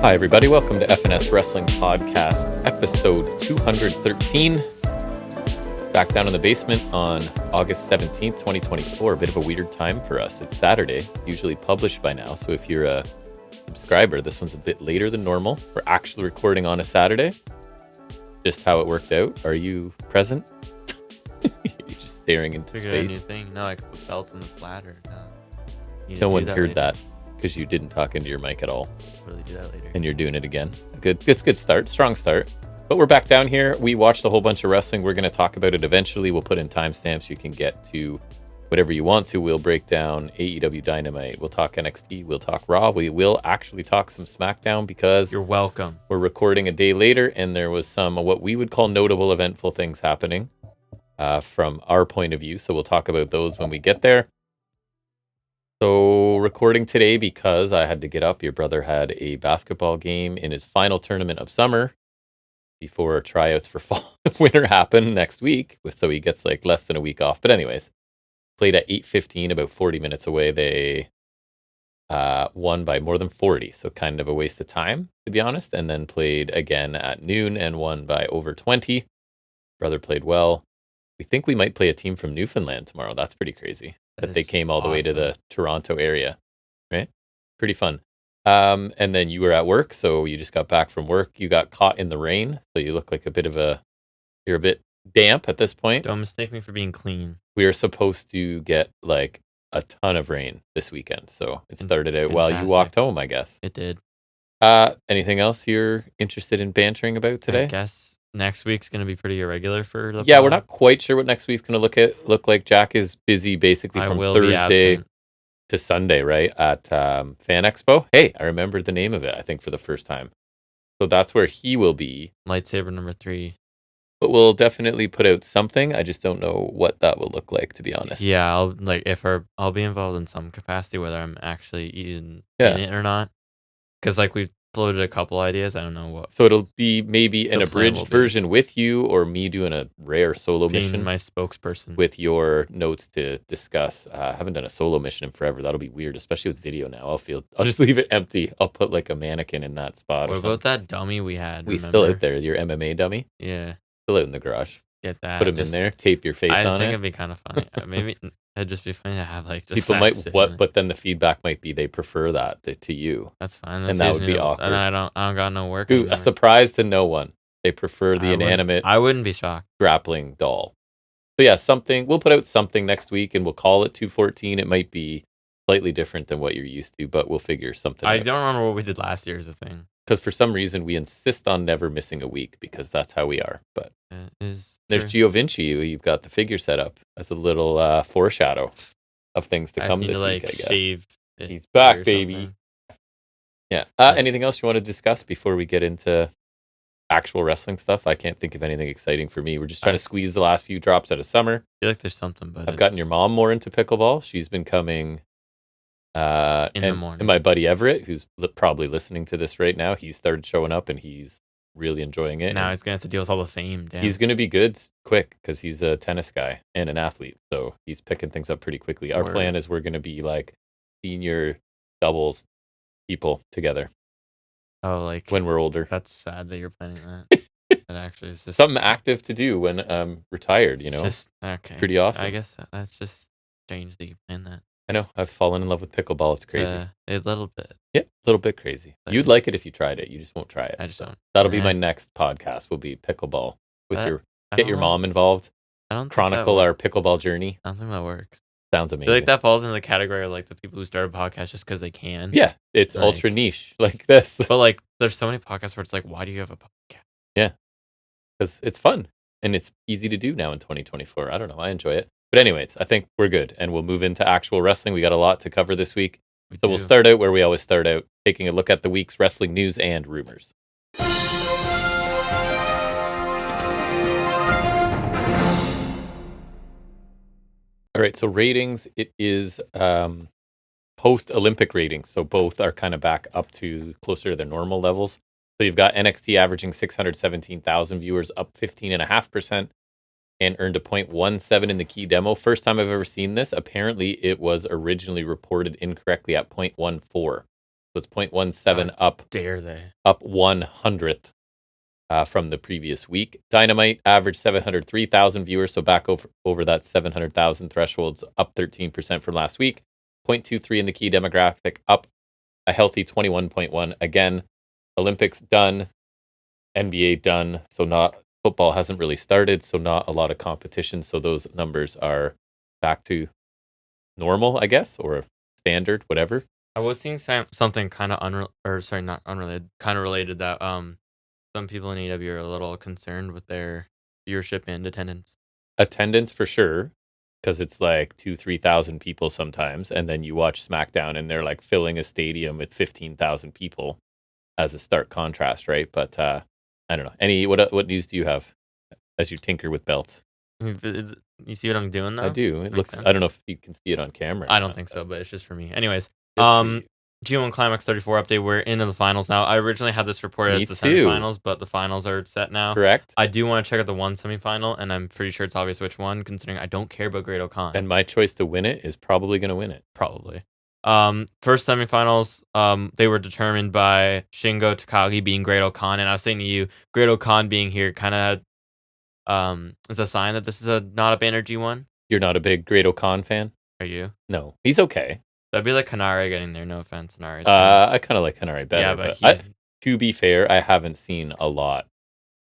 Hi, everybody. Welcome to FNS Wrestling Podcast, episode 213. Back down in the basement on August 17th, 2024. A bit of a weird time for us. It's Saturday, usually published by now. So if you're a subscriber, this one's a bit later than normal. We're actually recording on a Saturday. Just how it worked out. Are you present? You're just staring into Figured out a new space. thing. No, I could put belts on this ladder. No one heard that because you didn't talk into your mic at all. Really do that later. And you're doing it again. Good start. Strong start. But we're back down here. We watched a whole bunch of wrestling. We're going to talk about it eventually. We'll put in timestamps. You can get to whatever you want to. We'll break down AEW Dynamite. We'll talk NXT. We'll talk Raw. We will actually talk some Smackdown because You're welcome. we're recording a day later and there was some what we would call notable eventful things happening from our point of view. So we'll talk about those when we get there. So recording today because I had to get up. Your brother had a basketball game in his final tournament of summer before tryouts for fall winter happen next week. So he gets like less than a week off. But anyways, played at 8:15, about 40 minutes away. They won by more than 40. So kind of a waste of time, to be honest. And then played again at noon and won by over 20. Brother played well. We think we might play a team from Newfoundland tomorrow. That's pretty crazy. That they came all the way to the Toronto area, right? Pretty fun. And then you were at work, so you just got back from work. You got caught in the rain, so you look like you're a bit damp at this point. Don't mistake me for being clean. We are supposed to get like a ton of rain this weekend, so it started out while you walked home, I guess. It did. Anything else you're interested in bantering about today? I guess next week's going to be pretty irregular for the Yeah, we're not quite sure what next week's going to look like. Jack is busy basically from Thursday to Sunday, right, at Fan Expo. Hey, I remembered the name of it, I think, for the first time. So that's where he will be. Lightsaber number 3. But we'll definitely put out something. I just don't know what that will look like, to be honest. Yeah, I'll be involved in some capacity, whether I'm actually in it or not. Because we've floated a couple ideas. I don't know what. So it'll be maybe an abridged version with you, or me doing a rare solo mission. My spokesperson. With your notes to discuss. I haven't done a solo mission in forever. That'll be weird, especially with video now. I'll just leave it empty. I'll put like a mannequin in that spot. What about that dummy we had? We still out there. Your MMA dummy? Yeah. Still out in the garage. Get that. Put him in there. Tape your face on it. I think it'd be kind of funny. Maybe it'd just be funny to have just people might but then the feedback might be they prefer that to you. That's fine. And that would be awkward. And I don't got no work. Ooh, a surprise to no one. They prefer the inanimate. I wouldn't be shocked. Grappling doll. So yeah, something. We'll put out something next week, and we'll call it 214. It might be slightly different than what you're used to, but we'll figure something out. I don't remember what we did last year is the thing. Because for some reason we insist on never missing a week because that's how we are. But there's Gio Vinci. You've got the figure set up as a little foreshadow of things to come this week, I guess. He's back, baby. Yeah. Anything else you want to discuss before we get into actual wrestling stuff? I can't think of anything exciting for me. We're just trying to squeeze the last few drops out of summer. I feel like there's something, but I've gotten your mom more into pickleball. She's been coming in the morning. And my buddy Everett, who's probably listening to this right now, he started showing up and he's really enjoying it. Now he's going to have to deal with all the fame. Damn. He's going to be good quick because he's a tennis guy and an athlete. So he's picking things up pretty quickly. Our plan is we're going to be like senior doubles people together. Oh, when we're older. That's sad that you're planning that. That actually is just something active to do when I'm retired, you know? Just, okay. Pretty awesome. I guess that's just strange that you plan that. I know. I've fallen in love with pickleball. It's crazy. A little bit. Yeah, a little bit crazy. You'd like it if you tried it. You just won't try it. I just don't. That'll be my next podcast. Will be pickleball with get your mom involved. I don't chronicle our pickleball journey. I don't think that works. Sounds amazing. I feel like that falls into the category of the people who start a podcast just because they can. Yeah, it's ultra niche like this. But there's so many podcasts where it's why do you have a podcast? Yeah, because it's fun and it's easy to do now in 2024. I don't know. I enjoy it. But anyways, I think we're good, and we'll move into actual wrestling. We got a lot to cover this week. We'll start out where we always start out, taking a look at the week's wrestling news and rumors. All right, so ratings, it is post-Olympic ratings, so both are kind of back up to closer to their normal levels. So you've got NXT averaging 617,000 viewers, up 15.5%. And earned a 0.17 in the key demo. First time I've ever seen this. Apparently, it was originally reported incorrectly at 0.14. So it's 0.17 up. Dare they? Up 100th from the previous week. Dynamite averaged 703,000 viewers, so back over that 700,000 thresholds, up 13% from last week. 0.23 in the key demographic, up a healthy 21.1. Again, Olympics done, NBA done, so not football hasn't really started, so not a lot of competition. So those numbers are back to normal, I guess, or standard, whatever. I was seeing something kind of not unrelated, kind of related that some people in AEW are a little concerned with their viewership and attendance. Attendance for sure, because it's like 3,000 people sometimes, and then you watch Smackdown and they're like filling a stadium with 15,000 people as a stark contrast, right? But I don't know. What news do you have as you tinker with belts? You see what I'm doing though? I do. It looks. I don't know if you can see it on camera. I don't think so, but it's just for me. Anyways, G1 Climax 34 update. We're into the finals now. I originally had this reported as the semifinals, but the finals are set now. Correct. I do want to check out the one semifinal, and I'm pretty sure it's obvious which one, considering I don't care about Great O'Khan. And my choice to win it is probably going to win it. Probably. First semifinals, they were determined by Shingo Takagi being Great O'Khan, and I was saying to you, Great O'Khan being here kind of is a sign that this is not a Banner G1. You're not a big Great O'Khan fan? Are you? No, he's okay. That'd be like Hanare getting there. No offense, Hanare. I kind of like Hanare better. Yeah, but to be fair, I haven't seen a lot.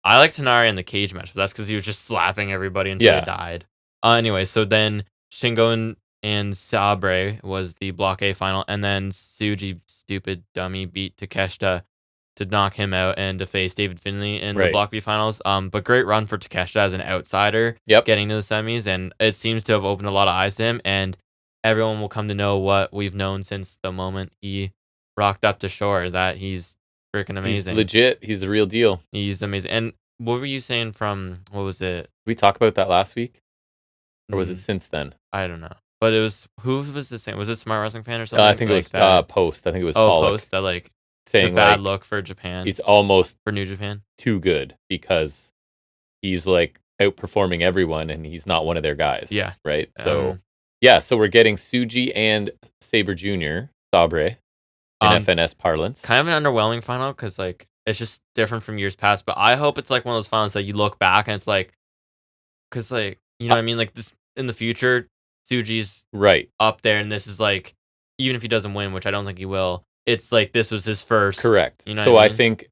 I liked Hanare in the cage match, but that's because he was just slapping everybody until he died. Anyway, so then Shingo and Sabre was the Block A final, and then Tsuji, stupid dummy, beat Takeshita to knock him out and to face David Finlay in the Block B finals. But great run for Takeshita as an outsider, getting to the semis, and it seems to have opened a lot of eyes to him, and everyone will come to know what we've known since the moment he rocked up to shore, that he's freaking amazing. He's legit. He's the real deal. He's amazing. And what were you saying from, what was it? Did we talk about that last week? Or was it since then? I don't know. But it was, who was the same? Was it Smart Wrestling Fan or something? I think it was Post. I think it was Pollock. Post, that like, saying it's a bad look for Japan. He's almost for New Japan. Too good because he's like outperforming everyone and he's not one of their guys. Yeah. Right? So... yeah, so we're getting Tsuji and Sabre Jr., Sabre, in FNS parlance. Kind of an underwhelming final because, like, it's just different from years past. But I hope it's like one of those finals that you look back and it's like, because, like, you know what I mean? Like, this in the future, Tsuji's up there, and this is like, even if he doesn't win, which I don't think he will, it's like this was his first. Correct. You know so what I mean? I think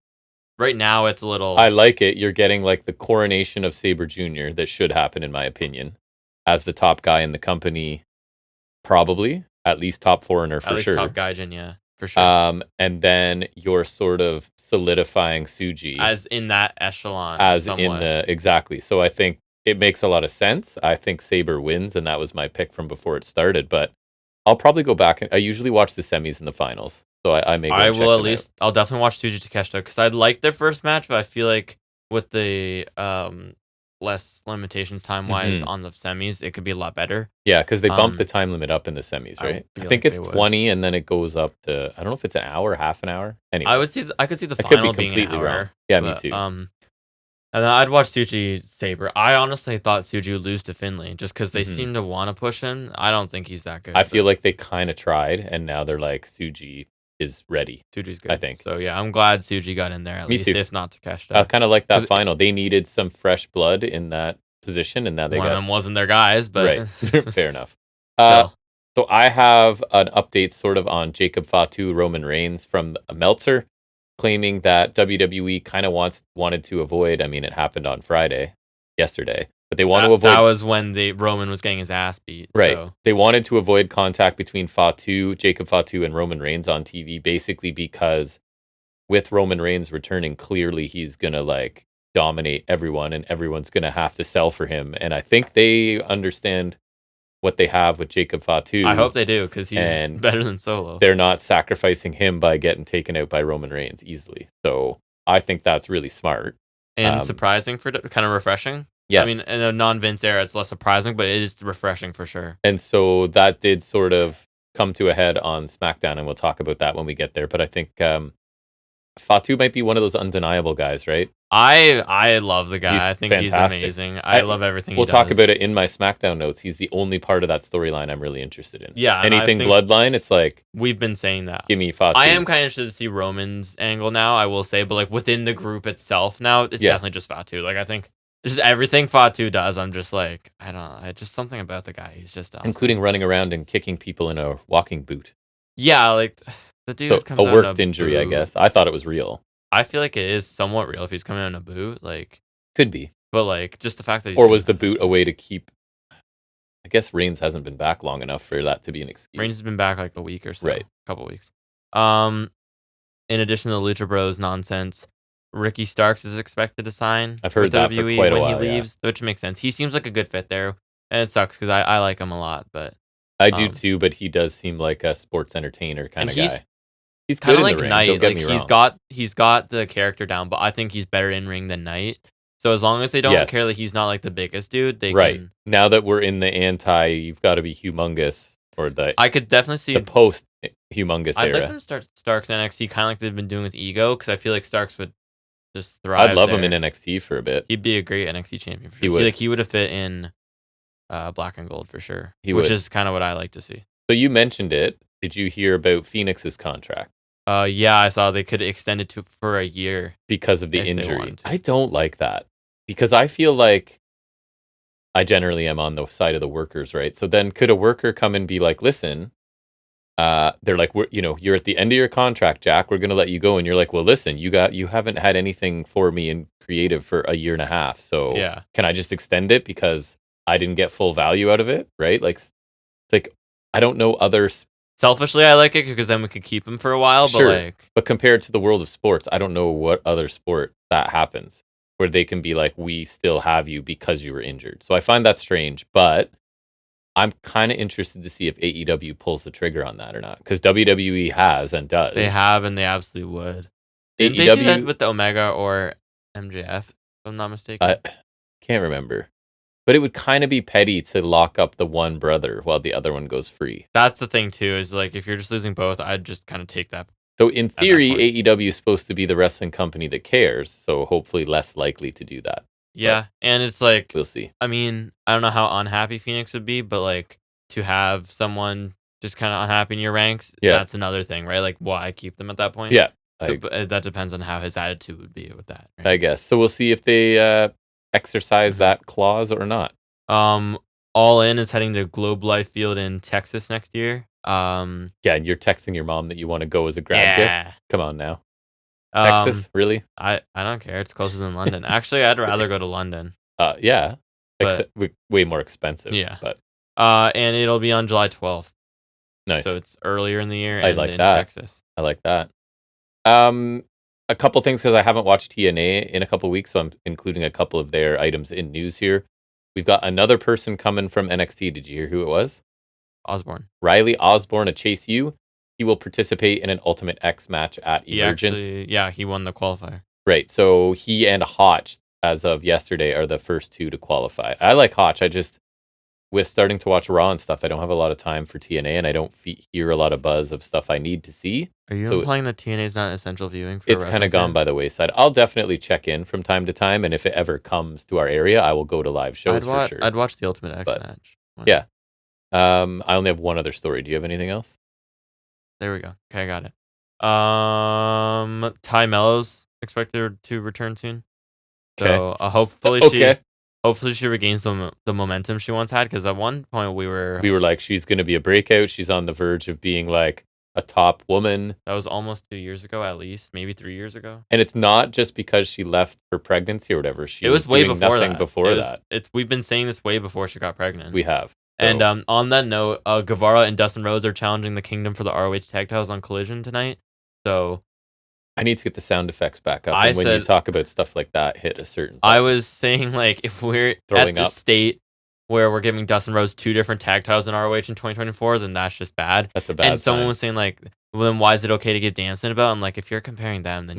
right now it's a little. I like it. You're getting like the coronation of Sabre Jr. that should happen, in my opinion, as the top guy in the company, probably at least top foreigner for sure. At least top gaijin, yeah, for sure. And then you're sort of solidifying Tsuji as in that echelon, exactly. So I think it makes a lot of sense. I think Sabre wins, and that was my pick from before it started. But I'll probably go back. I usually watch the semis and the finals, so I may. I'll definitely watch Tsuji Takeshita because I like their first match, but I feel like with the less limitations time-wise on the semis, it could be a lot better. Yeah, because they bumped the time limit up in the semis, right? I think it's 20, and then it goes up to, I don't know if it's an hour, half an hour. Anyway, I could see the final being an hour. Wrong. Yeah, me too. And then I'd watch Tsuji Sabre. I honestly thought Tsuji would lose to Finlay just because they seem to want to push him. I don't think he's that good. I feel like they kind of tried, and now they're like, Tsuji is ready. Tsuji's good, I think. So yeah, I'm glad Tsuji got in there at least, if not Takeshita. I kind of like that final. They needed some fresh blood in that position, and now they one of them wasn't their guys, but fair enough. So I have an update sort of on Jacob Fatu, Roman Reigns from Meltzer, claiming that WWE kind of wanted to avoid. I mean, it happened on yesterday. But they want to avoid. That was when Roman was getting his ass beat. Right. So. They wanted to avoid contact between Jacob Fatu, and Roman Reigns on TV, basically because with Roman Reigns returning, clearly he's gonna like dominate everyone, and everyone's gonna have to sell for him. And I think they understand what they have with Jacob Fatu. I hope they do, because he's better than Solo. They're not sacrificing him by getting taken out by Roman Reigns easily. So I think that's really smart and surprising, for kind of refreshing. Yes. I mean, in a non-Vince era, it's less surprising, but it is refreshing for sure. And so that did sort of come to a head on SmackDown, and we'll talk about that when we get there. But I think Fatu might be one of those undeniable guys, right? I love the guy. He's I think fantastic. he's amazing. I love everything he We'll does. talk about it in my Smackdown notes. He's the only part of that storyline I'm really interested in. Yeah, and anything I think Bloodline, it's like we've been saying that. give me Fatu. I am kind of interested to see Roman's angle now, I will say, but like within the group itself now, it's definitely just Fatu. Like I think just everything Fatu does, I'm just like, I don't know, just something about the guy. He's just awesome. Including running around and kicking people in a walking boot. Yeah, like the dude comes out a worked in injury, boot. I guess. I thought it was real. I feel like it is somewhat real if he's coming out in a boot, like could be. But like just the fact that or was the boot a way to keep? I guess Reigns hasn't been back long enough for that to be an excuse. Reigns has been back like a week or so, right? A couple weeks. In addition to the Lucha Bros nonsense, Ricky Starks is expected to sign. I've heard that WWE for quite a when while, he leaves, which makes sense. He seems like a good fit there, and it sucks because I like him a lot. But I do too. But he does seem like a sports entertainer kind of guy. He's kind of like ring, Knight. Don't get like me wrong. He's got the character down, but I think he's better in ring than Knight. So as long as they don't care that he's not like the biggest dude, they can. Now that we're in the you've got to be humongous, or I could definitely see the post humongous era. I'd like them to start Starks NXT kind of like they've been doing with Ego, because I feel like Starks would just thrive. I'd love him in NXT for a bit. He'd be a great NXT champion. For sure. He would have fit in Black and Gold for sure. Which is kind of what I like to see. So you mentioned it. Did you hear about Phoenix's contract? Yeah, I saw they could extend it for a year because of the injury. I don't like that because I feel like I generally am on the side of the workers, right? So then could a worker come and be like, listen, they're like, you're at the end of your contract, Jack. We're going to let you go. And you're like, well, listen, you haven't had anything for me in creative for a year and a half. So can I just extend it because I didn't get full value out of it, right? Like, it's like, I don't know others. Selfishly, I like it because then we could keep him for a while. Sure, but compared to the world of sports, I don't know what other sport that happens where they can be like, we still have you because you were injured. So I find that strange, but I'm kind of interested to see if AEW pulls the trigger on that or not, because WWE has and does. They have, and they absolutely would. Didn't they do that with the Omega or MJF, if I'm not mistaken? I can't remember. But it would kind of be petty to lock up the one brother while the other one goes free. That's the thing, too, is like if you're just losing both, I'd just kind of take that. So in theory, AEW is supposed to be the wrestling company that cares, so hopefully less likely to do that. Yeah, and it's like... We'll see. I mean, I don't know how unhappy Phoenix would be, but like to have someone just kind of unhappy in your ranks, that's another thing, right? Like, why keep them at that point? Yeah. So that depends on how his attitude would be with that. Right? I guess. So we'll see if they exercise that clause or not. All In is heading to Globe Life Field in Texas next year. And you're texting your mom that you want to go as a grad gift? Come on now. Texas? Really? I don't care. It's closer than London. Actually, I'd rather go to London. Yeah. But, way more expensive. Yeah. But and it'll be on July 12th. Nice. So it's earlier in the year I like in that. Texas. I like that. A couple things, because I haven't watched TNA in a couple weeks, so I'm including a couple of their items in news here. We've got another person coming from NXT. Did you hear who it was? Osborne. Riley Osborne of Chase U. He will participate in an Ultimate X match at Emergence. He won the qualifier. Right. So he and Hotch, as of yesterday, are the first two to qualify. I like Hotch. With starting to watch Raw and stuff, I don't have a lot of time for TNA, and I don't hear a lot of buzz of stuff I need to see. Are you implying that TNA is not essential viewing for it's kind of gone by the wayside. I'll definitely check in from time to time, and if it ever comes to our area, I will go to live shows for sure. I'd watch the Ultimate X match. Yeah. I only have one other story. Do you have anything else? There we go. Okay, I got it. Ty Mello's expected to return soon. Okay. So hopefully she regains the momentum she once had, because at one point we were like, she's going to be a breakout. She's on the verge of being like a top woman. That was almost 2 years ago, at least, maybe 3 years ago. And it's not just because she left for pregnancy or whatever. It was way before that. Before that. We've been saying this way before she got pregnant. We have. So. And on that note, Guevara and Dustin Rhodes are challenging the Kingdom for the ROH tag titles on Collision tonight. So I need to get the sound effects back up. When you talk about stuff like that, hit a certain button. I was saying, like, if we're at the state where we're giving Dustin Rhodes 2 different tag titles in ROH in 2024, then that's just bad. That's a bad And someone was saying, like, well, then why is it okay to give Danielson a belt? I'm like, if you're comparing them, then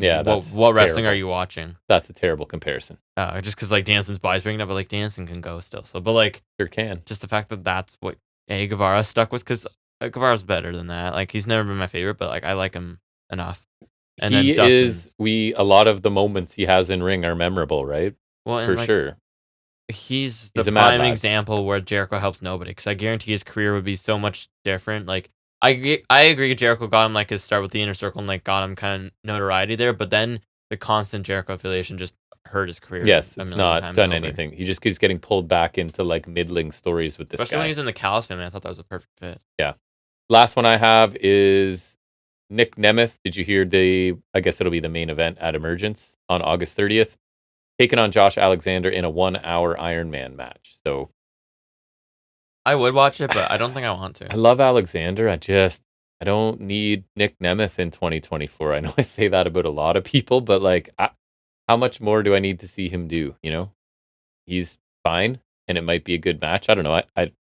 what wrestling are you watching? That's a terrible comparison. Just because, like, Danson's body's bringing up, but, like, Danson can go still. So, but, like, sure can. Just the fact that that's what Guevara stuck with, because Guevara's better than that. Like, he's never been my favorite, but, like, I like him enough. And he then Dustin. is. A lot of the moments he has in ring are memorable, right? Well, For sure. He's He's the a mad prime lad. example where Jericho helps nobody, because I guarantee his career would be so much different. Like, I agree Jericho got him like his start with the Inner Circle and like got him kind of notoriety there, but then the constant Jericho affiliation just hurt his career. Yes, a it's million not times done over. anything. He just keeps getting pulled back into like middling stories with this Especially guy. when he's in the Callis family. I thought that was a perfect fit. Yeah. Last one I have is Nick Nemeth. Did you hear I guess it'll be the main event at Emergence on August 30th, taking on Josh Alexander in a 1-hour Iron Man match. So I would watch it, but I don't think I want to. I love Alexander. I don't need Nick Nemeth in 2024. I know I say that about a lot of people, but like, how much more do I need to see him do? You know, he's fine, and it might be a good match. I don't know.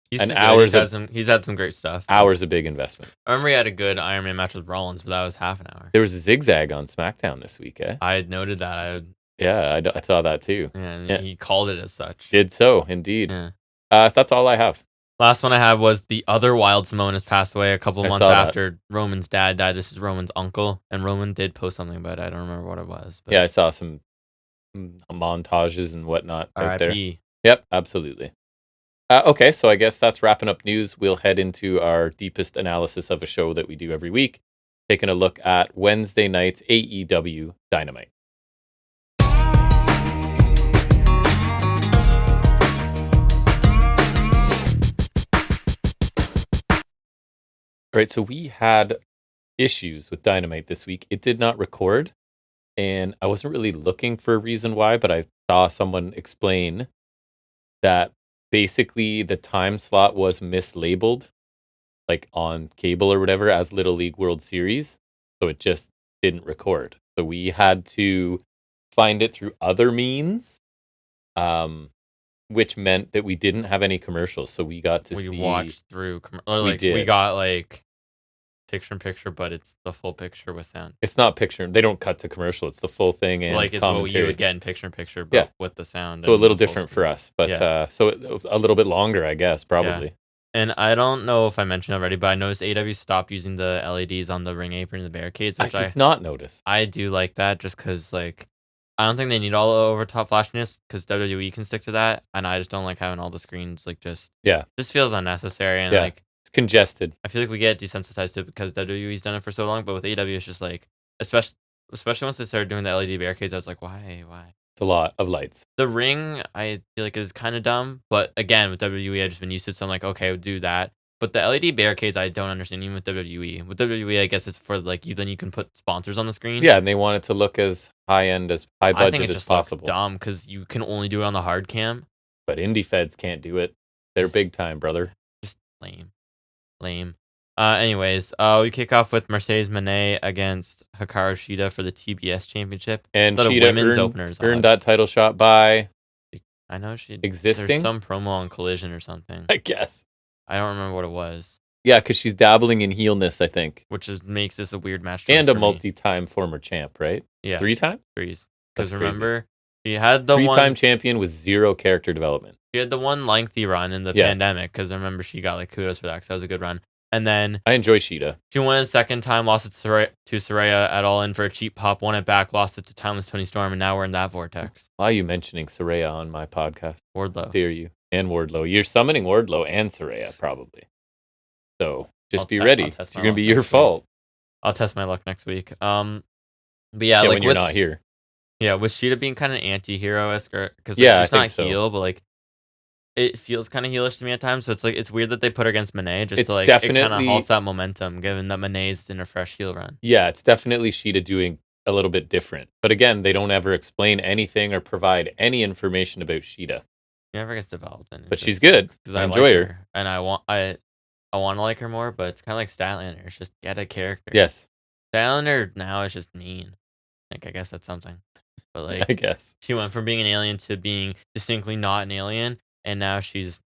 He's had some great stuff. Hour's a big investment. I remember he had a good Iron Man match with Rollins, but that was half an hour. There was a zigzag on SmackDown this week, eh? I had noted that. I saw that too. And he called it as such. Did so, indeed. Yeah. That's all I have. Last one I had was the other Wild Samoan has passed away a couple months after Roman's dad died. This is Roman's uncle, and Roman did post something about it. I don't remember what it was. But Yeah, I saw some montages and whatnot out there. R.I.P. Yep, absolutely. Okay, so I guess that's wrapping up news. We'll head into our deepest analysis of a show that we do every week, taking a look at Wednesday night's AEW Dynamite. All right, so we had issues with Dynamite this week. It did not record, and I wasn't really looking for a reason why, but I saw someone explain that basically the time slot was mislabeled, like on cable or whatever, as Little League World Series, so it just didn't record. So we had to find it through other means, which meant that we didn't have any commercials, so we got to see... We watched through... We got, like, picture-in-picture, but it's the full picture with sound. It's not picture... They don't cut to commercial. It's the full thing and like, it's commentary. what you would get in picture-in-picture, but with the sound. So a little different for us, but so a little bit longer, I guess, probably. Yeah. And I don't know if I mentioned already, but I noticed AEW stopped using the LEDs on the ring apron and the barricades, which I did not notice. I do like that, just because, like, I don't think they need all the over-top flashiness, because WWE can stick to that, and I just don't like having all the screens, like, just feels unnecessary, and, like... It's congested. I feel like we get desensitized to it because WWE's done it for so long, but with AEW, it's just, like, especially once they started doing the LED barricades, I was like, why? It's a lot of lights. The ring, I feel like, is kind of dumb, but again, with WWE, I've just been used to it, so I'm like, okay, we'll do that. But the LED barricades, I don't understand, even with WWE. With WWE, I guess it's for, like, then you can put sponsors on the screen. Yeah, and they want it to look as high-end, as high budget as possible. I think it just looks dumb, because you can only do it on the hard cam. But indie feds can't do it. They're big time, brother. Just lame. Anyways, we kick off with Mercedes Moné against Hikaru Shida for the TBS Championship. And Shida earned that title shot by... I know she... Existing? There's some promo on Collision or something. I guess. I don't remember what it was. Yeah, because she's dabbling in heelness, I think. Which makes this a weird match. And a multi-time former champ, right? Yeah. 3-time? Threes. Because remember, she had the 3-time champion with 0 character development. She had the one lengthy run in the pandemic, because I remember she got, like, kudos for that, because that was a good run. And then... I enjoy Shida. She won it a second time, lost it to Saraya at All In for a cheap pop, won it back, lost it to Timeless Tony Storm, and now we're in that vortex. Why are you mentioning Saraya on my podcast? Wardlow. Dare you? And Wardlow. You're summoning Wardlow and Saraya, probably. So, just be ready. It's going to be your fault. I'll test my luck next week. But yeah, like, when you're not here. Yeah, with Shida being kind of anti-hero-esque, because she's not heel, but, like, it feels kind of heelish to me at times, so it's like it's weird that they put her against Moné just to, like, it kind of halts that momentum, given that Moné's in a fresh heel run. Yeah, it's definitely Shida doing a little bit different. But again, they don't ever explain anything or provide any information about Shida. She never gets developed. But she's good. I enjoy her. And I want to like her more, but it's kind of like Statlander. It's just get a character. Yes. Statlander now is just mean. Like, I guess that's something. But, like, I guess. She went from being an alien to being distinctly not an alien. And now she's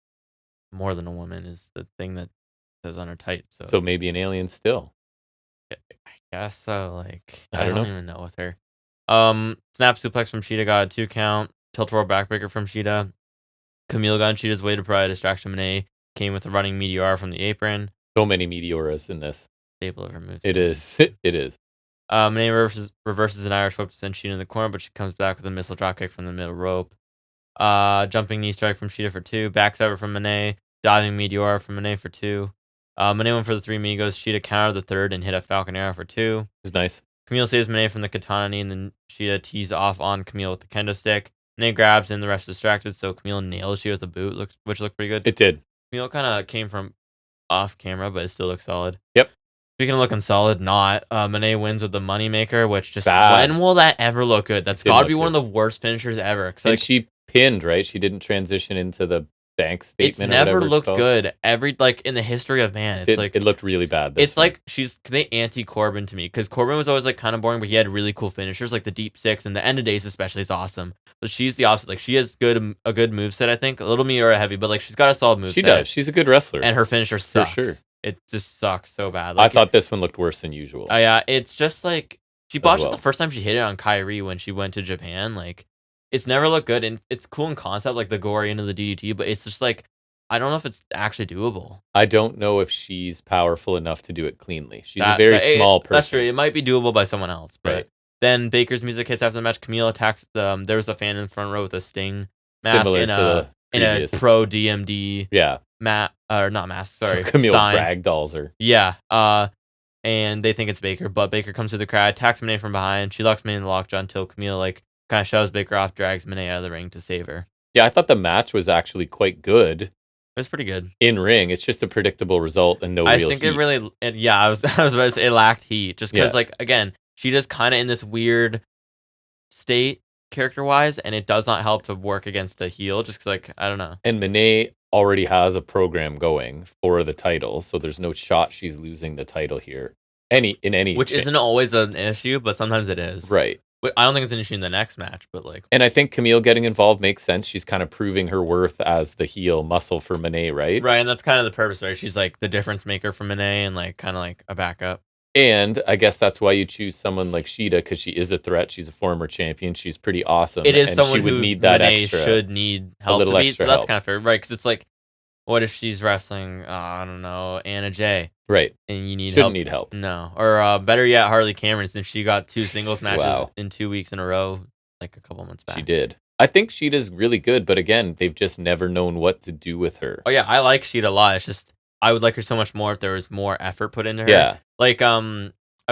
more than a woman is the thing that says on her tights. So maybe an alien still. I guess so. Like, I don't even know with her. Snap suplex from Shida got a 2 count. Tilt roll backbreaker from Shida. Camille got Shida's way to provide a distraction. Moné came with a running meteor from the apron. So many meteoras in this. Staple of her moves. It is. It is. Monet reverses an Irish whip to send Sheeta in the corner, but she comes back with a missile dropkick from the middle rope. Jumping knee strike from Sheeta for 2. Backstabber from Monet. Diving Meteor from Monet for 2. Monet went for the 3 Migos. Sheeta countered the third and hit a Falcon Arrow for 2. It was nice. Camille saves Monet from the Katana knee, and then Sheeta tees off on Camille with the kendo stick. Monet grabs, and the rest distracted, so Camille nails Sheeta with a boot, which looked pretty good. It did. Camille kind of came from off camera, but it still looks solid. Yep. Speaking of looking solid, not. Monet wins with the Moneymaker, which just... Bad. When will that ever look good? That's got to be one of the worst finishers ever. And like, she pinned, right? She didn't transition into the bank statement. It's never looked good. In the history of man, it looked really bad. It's time. Like they anti-Corbin to me, because Corbin was always like kind of boring, but he had really cool finishers, like the deep six and the end of days especially is awesome. But she's the opposite. Like she has a good moveset, I think. A little meteor heavy, but like she's got a solid moveset. She does. She's a good wrestler. And her finisher sucks. For sure. It just sucks so bad. Like, I thought this one looked worse than usual. Yeah, it's just like she botched it the first time she hit it on Kyrie when she went to Japan. Like it's never looked good, and it's cool in concept, like the gory into the DDT, but it's just like I don't know if it's actually doable. I don't know if she's powerful enough to do it cleanly. She's a very small person. That's true. It might be doable by someone else, but right. Then Baker's music hits after the match. Camille attacks there was a fan in the front row with a Sting mask in a pro DMD not mask, sorry. So Camille sign. ragdolls her. Yeah. And they think it's Baker, but Baker comes through the crowd, attacks Monet from behind. She locks Monet in the lockjaw until Camille kind of shoves Baker off, drags Monet out of the ring to save her. Yeah, I thought the match was actually quite good. It was pretty good. In ring, it's just a predictable result and no real heat. I think it really, I was about to say it lacked heat. Just because, again, she just kind of in this weird state character-wise, and it does not help to work against a heel, just because, I don't know. And Monet already has a program going for the title, so there's no shot she's losing the title here. Which isn't always an issue, but sometimes it is. Right. I don't think it's an issue in the next match, but And I think Camille getting involved makes sense. She's kind of proving her worth as the heel muscle for Monet, right? Right, and that's kind of the purpose, right? She's the difference maker for Monet and kind of a backup. And I guess that's why you choose someone like Sheeta, because she is a threat. She's a former champion. She's pretty awesome. It is and someone she would who need that Monet extra, should need help to beat, so that's kind of fair, right? Because it's what if she's wrestling, I don't know, Anna Jay? Right. And you need Shouldn't help. need help. No. Or better yet, Harley Cameron, since she got 2 singles matches in 2 weeks in a row, a couple months back. She did. I think Sheeta's really good, but again, they've just never known what to do with her. Oh, yeah, I like Sheeta a lot. It's just, I would like her so much more if there was more effort put into her. Yeah. I've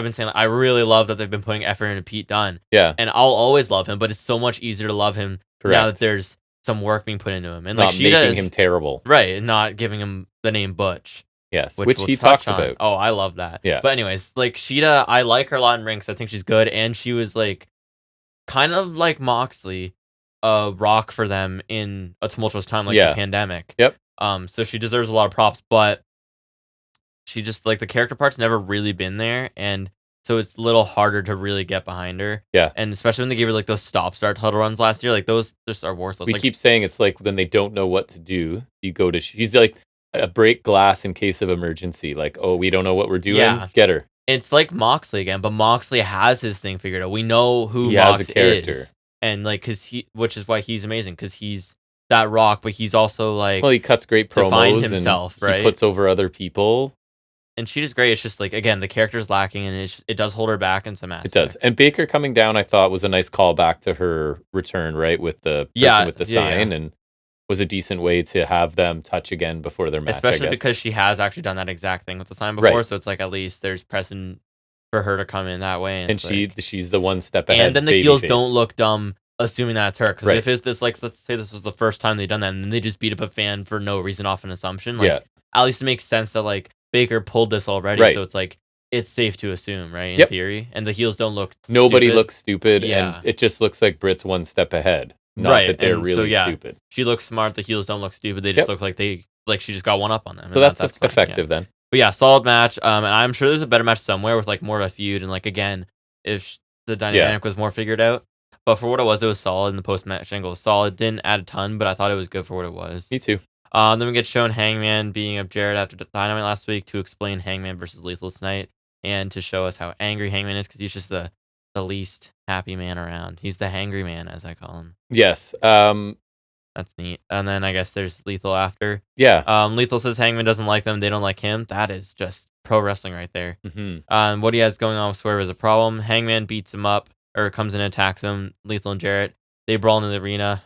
been saying, I really love that they've been putting effort into Pete Dunne. Yeah. And I'll always love him, but it's so much easier to love him now that there's some work being put into him. And not Sheeta, making him terrible. Right, and not giving him the name Butch. Yes, which he talks about. Oh, I love that. Yeah. But anyways, Sheeta, I like her a lot in ring, so I think she's good, and she was kind of like Moxley, a rock for them in a tumultuous time the pandemic. Yep. So she deserves a lot of props, but she just the character part's never really been there, and so it's a little harder to really get behind her. Yeah. And especially when they gave her those stop-start huddle runs last year, those just are worthless. We keep saying it's when they don't know what to do, you go to... She's a break glass in case of emergency. We don't know what we're doing. Yeah. Get her. It's like Moxley again, but Moxley has his thing figured out. We know who Mox is. And which is why he's amazing, because he's that rock, but he's also he cuts great promos defined himself, and right? He puts over other people. And she does great. It's just again, the character's lacking, and it does hold her back in some aspects. It does. And Baker coming down, I thought, was a nice callback to her return, right? With the person with the sign, and was a decent way to have them touch again before their match. Especially because she has actually done that exact thing with the sign before, so it's at least there's precedent for her to come in that way. And she's the one step ahead. And then the heels don't look dumb assuming that's her. Because if it's this, let's say this was the first time they've done that, and then they just beat up a fan for no reason off an assumption. At least it makes sense that Baker pulled this already, so it's it's safe to assume, right? In theory. And the heels don't look Nobody stupid. looks stupid, and it just looks like Britt's one step ahead. Not that they're really stupid. She looks smart, the heels don't look stupid, they just look like she just got one up on them. So that's effective then. But yeah, solid match. And I'm sure there's a better match somewhere with more of a feud, and again, if the dynamic was more figured out. But for what it was solid, and the post-match angle was solid. Didn't add a ton, but I thought it was good for what it was. Me too. Then we get shown Hangman beating up Jarrett after Dynamite last week to explain Hangman versus Lethal tonight, and to show us how angry Hangman is, because he's just the least happy man around. He's the hangry man, as I call him. Yes. That's neat. And then I guess there's Lethal after. Yeah. Lethal says Hangman doesn't like them. They don't like him. That is just pro wrestling right there. Mm-hmm. What he has going on with Swerve is a problem. Hangman beats him up, or comes in and attacks him. Lethal and Jarrett, they brawl in the arena.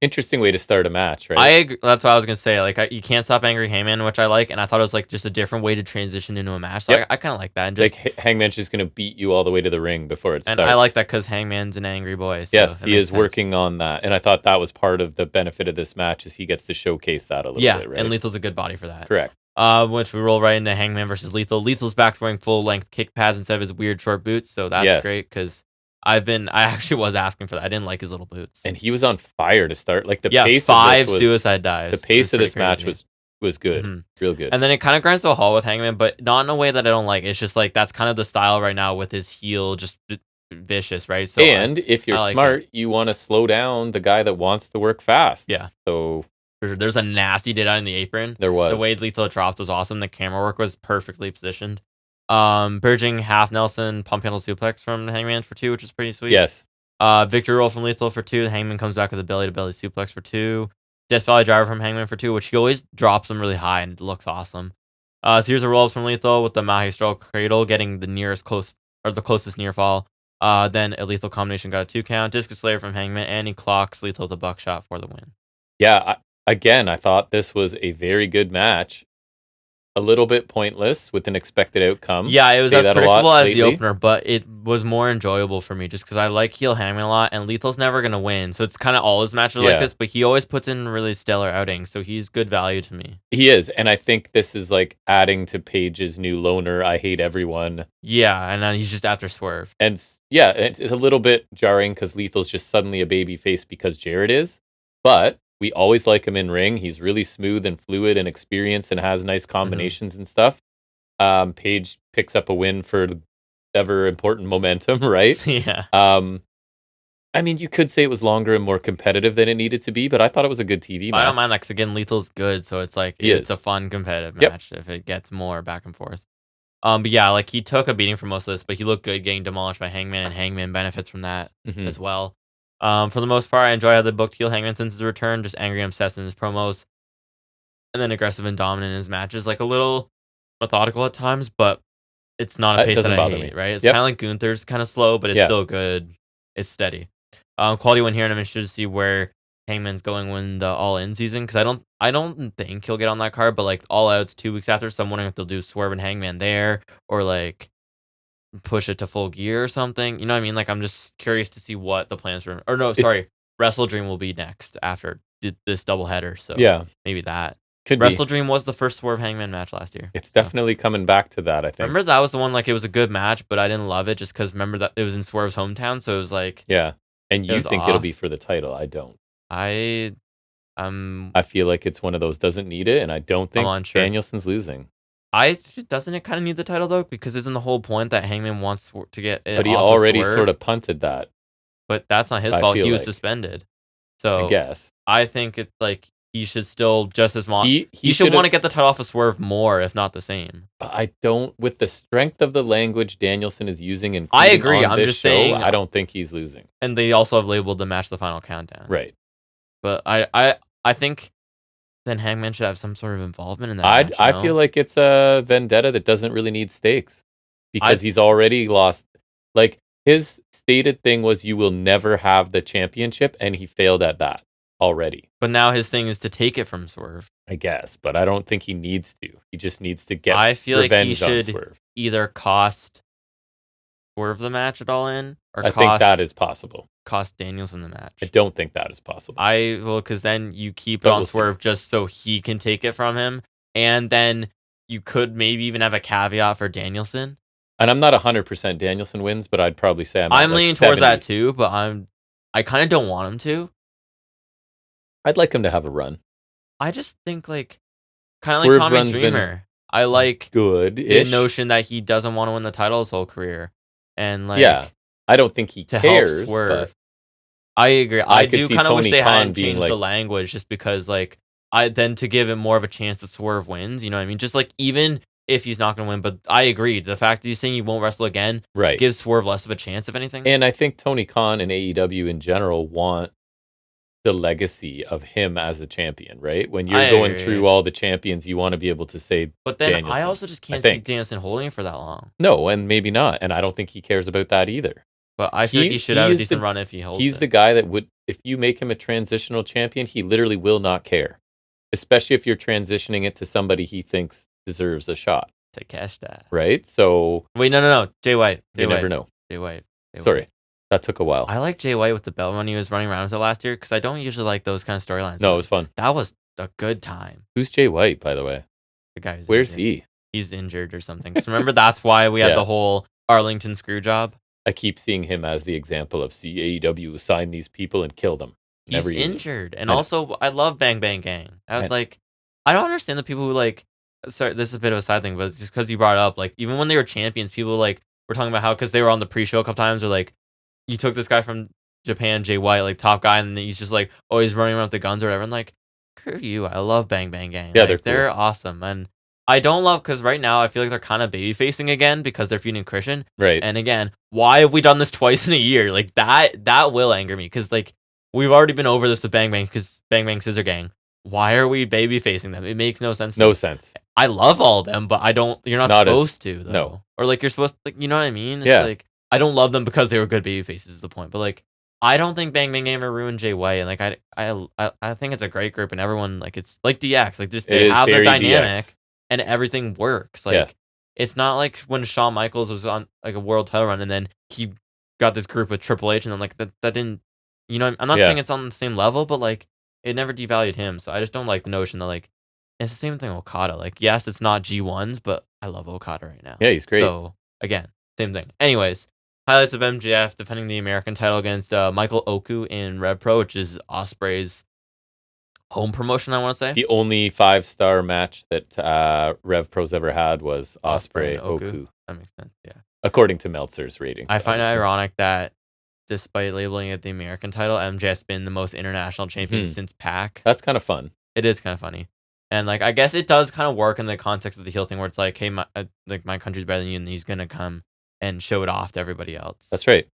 Interesting way to start a match, right? I agree. That's what I was gonna say. Like, you can't stop Angry Hangman, which I like, and I thought it was like just a different way to transition into a match. So Yep. I kind of like that. And just like Hangman's just going to beat you all the way to the ring before it starts. And I like that because Hangman's an angry boy. So yes, he is working on that, and I thought that was part of the benefit of this match is he gets to showcase that a little bit, right? And Lethal's a good body for that. Correct. Which we roll right into Hangman versus Lethal. Lethal's back wearing full length kick pads instead of his weird short boots, so that's great because I actually was asking for that. I didn't like his little boots. And he was on fire to start. Like the pace 5 of this was, suicide dives. The pace of this match was good. Real good. And then it kind of grinds to a halt with Hangman, but not in a way that I don't like. It's just like that's kind of the style right now with his heel just vicious, right? So and if you're smart, you want to slow down the guy that wants to work fast. Yeah. So for sure. There's a nasty did out in the apron. There was. The way Lethal dropped was awesome. The camera work was perfectly positioned. Bridging half Nelson pump handle suplex from Hangman for 2, which is pretty sweet. Yes. Victory roll from Lethal for 2. Hangman comes back with a belly to belly suplex for 2. Death Valley driver from Hangman for 2, which he always drops them really high and it looks awesome. So here's a roll up from Lethal with the Mahi Straw Cradle getting the closest near fall. Then a Lethal combination got a 2 count. Discus Slayer from Hangman, and he clocks Lethal with a buckshot for the win. Yeah, I thought this was a very good match. A little bit pointless with an expected outcome. Yeah, it was as predictable as the opener, but it was more enjoyable for me just because I like heel Hangman a lot, and Lethal's never going to win. So it's kind of all his matches like this, but he always puts in really stellar outings, so he's good value to me. He is, and I think this is like adding to Paige's new loner, I hate everyone. Yeah, and then he's just after Swerve. And yeah, it's a little bit jarring because Lethal's just suddenly a baby face because Jarrett is, but we always like him in ring. He's really smooth and fluid and experienced and has nice combinations and stuff. Paige picks up a win for ever important momentum, right? Yeah. I mean, you could say it was longer and more competitive than it needed to be, but I thought it was a good TV match. I don't mind that because, again, Lethal's good, so it's like it's a fun competitive match if it gets more back and forth. But yeah, like he took a beating for most of this, but he looked good getting demolished by Hangman, and Hangman benefits from that as well. For the most part, I enjoy how they booked heel Hangman since his return, just angry and obsessed in his promos, and then aggressive and dominant in his matches, like a little methodical at times, but it's not a pace that I hate, right? It's kind of like Gunther's kind of slow, but it's still good. It's steady. Quality win here, and I'm interested to see where Hangman's going when the All In season, because I don't think he'll get on that card, but like All Out's 2 weeks after, so I'm wondering if they'll do Swerve and Hangman there, or like push it to Full Gear or something. You know what I mean? Like, I'm just curious to see what the plans for... Or no, sorry. Wrestle Dream will be next after this doubleheader. So maybe that. Wrestle Dream was the first Swerve Hangman match last year. It's definitely coming back to that, I think. Remember that was the one, like, it was a good match, but I didn't love it just because remember that it was in Swerve's hometown, so it was like... Yeah. And you think it'll be for the title. I don't. I feel like it's one of those doesn't need it, and I don't think Danielson's losing. Doesn't it kind of need the title though? Because isn't the whole point that Hangman wants to get it? But he already sort of punted that. But that's not his fault. He was suspended. So I guess I think it's like he should still just as much. He should want to get the title off of Swerve more, if not the same. I don't. With the strength of the language Danielson is using, and I agree. I'm just saying I don't think he's losing. And they also have labeled the match the Final Countdown, right? But I think. Then Hangman should have some sort of involvement in that match, I feel like it's a vendetta that doesn't really need stakes because he's already lost. Like, his stated thing was you will never have the championship, and he failed at that already. But now his thing is to take it from Swerve. I guess, but I don't think he needs to. He just needs to get I feel revenge like he on should Swerve. Either cost Swerve the match at All In, or I think that is possible. Cost Danielson the match. I don't think that is possible. Because then you keep it on Swerve just so he can take it from him, and then you could maybe even have a caveat for Danielson. And I'm not 100% Danielson wins, but I'd probably say I'm leaning towards that too. But I kind of don't want him to. I'd like him to have a run. I just think like kind of like Tommy Dreamer. I like the notion that he doesn't want to win the title his whole career, and like I don't think he cares. But I agree. I do kind of wish they hadn't changed the language just because, like, to give him more of a chance that Swerve wins. You know what I mean? Just like even if he's not going to win, but I agree. The fact that he's saying he won't wrestle again gives Swerve less of a chance, if anything. And I think Tony Khan and AEW in general want the legacy of him as a champion, right? When you're I going agree. through all the champions, you want to be able to say But then Danielson, I also just can't see Danielson holding it for that long. No, and maybe not. And I don't think he cares about that either. But I feel like he should have a decent run if he holds He's it. the guy that would, if you make him a transitional champion, he literally will not care. Especially if you're transitioning it to somebody he thinks deserves a shot. To cash that. Right? So. Wait, no. Jay White. You never know. Jay White. Sorry. That took a while. I like Jay White with the belt when he was running around with it last year because I don't usually like those kind of storylines. No, it was fun. That was a good time. Who's Jay White, by the way? The guy who's Where's injured. he? He's injured or something. So remember, that's why we had the whole Arlington screw job. I keep seeing him as the example of AEW sign these people and kill them. He's injured. And also, I love Bang Bang Gang. I don't understand the people who sorry, this is a bit of a side thing, but just because you brought it up, even when they were champions, people were talking about how, because they were on the pre-show a couple times, or you took this guy from Japan, Jay White, top guy, and then he's just oh, he's running around with the guns or whatever. And screw you. I love Bang Bang Gang. Yeah, they're awesome. And I don't love, because right now I feel like they're kind of baby facing again because they're feuding Christian. Right. And again, why have we done this twice in a year? That will anger me because we've already been over this with Bang Bang because Bang Bang Scissor Gang. Why are we baby facing them? It makes no sense. No sense. I love all of them, but I don't. You're not supposed to, though. No. Or you're supposed to, you know what I mean? It's I don't love them because they were good baby faces is the point. But I don't think Bang Bang Gamer ruined Jay White. And I think it's a great group and everyone it's like DX. They have their dynamic DX. And everything works. It's not like when Shawn Michaels was on a world title run and then he got this group with Triple H and then that didn't, I'm not saying it's on the same level, but it never devalued him. So I just don't like the notion that it's the same thing with Okada. Yes, it's not G1s, but I love Okada right now. Yeah, he's great. So again, same thing. Anyways, highlights of MJF defending the American title against Michael Oku in Rev Pro, which is Ospreay's home promotion, I want to say. The only 5-star match that Rev Pro's ever had was Ospreay Oku. That makes sense, yeah. According to Meltzer's ratings. I find it ironic that despite labeling it the American title, MJF's been the most international champion since PAC. That's kind of fun. It is kind of funny. And I guess it does kind of work in the context of the heel thing where it's hey, my country's better than you, and he's gonna come and show it off to everybody else. That's right.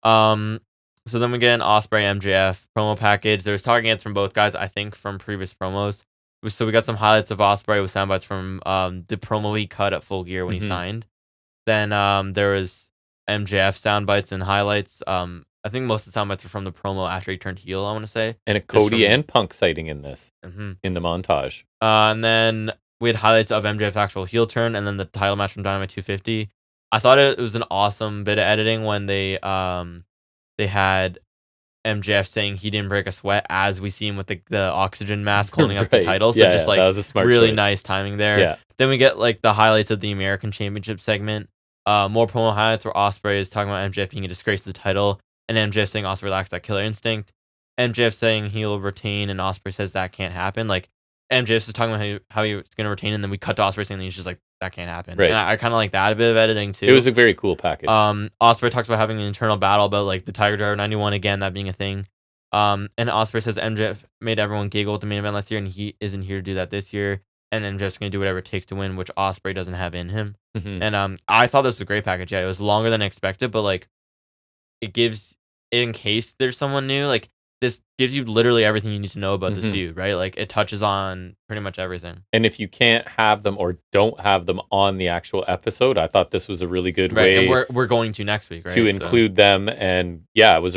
So then we get an Ospreay MJF promo package. There's talking heads from both guys, I think, from previous promos. So we got some highlights of Ospreay with soundbites from the promo he cut at Full Gear when he signed. Then there was MJF soundbites and highlights. I think most of the soundbites are from the promo after he turned heel, I want to say. And a Cody and Punk sighting in this, in the montage. And then we had highlights of MJF's actual heel turn, and then the title match from Dynamite 250. I thought it was an awesome bit of editing when they had MJF saying he didn't break a sweat as we see him with the oxygen mask holding up the title. So just that was a smart really choice. Nice timing there. Yeah. Then we get the highlights of the American Championship segment. More promo highlights where Ospreay is talking about MJF being a disgrace to the title, and MJF saying Ospreay lacks that killer instinct. MJF saying he'll retain, and Ospreay says that can't happen. MJF is talking about how he was going to retain, and then we cut to Ospreay saying he's just that can't happen. Right. And I kind of like that a bit of editing too. It was a very cool package. Ospreay talks about having an internal battle about the Tiger Driver 91 again, that being a thing. And Ospreay says MJF made everyone giggle at the main event last year, and he isn't here to do that this year. And MJF's going to do whatever it takes to win, which Ospreay doesn't have in him. And I thought this was a great package. Yeah, it was longer than expected, but it gives, in case there's someone new, this gives you literally everything you need to know about this feud, right? It touches on pretty much everything. And if you can't have them or don't have them on the actual episode, I thought this was a really good way. And we're going to next week, right? To include them. And yeah, it was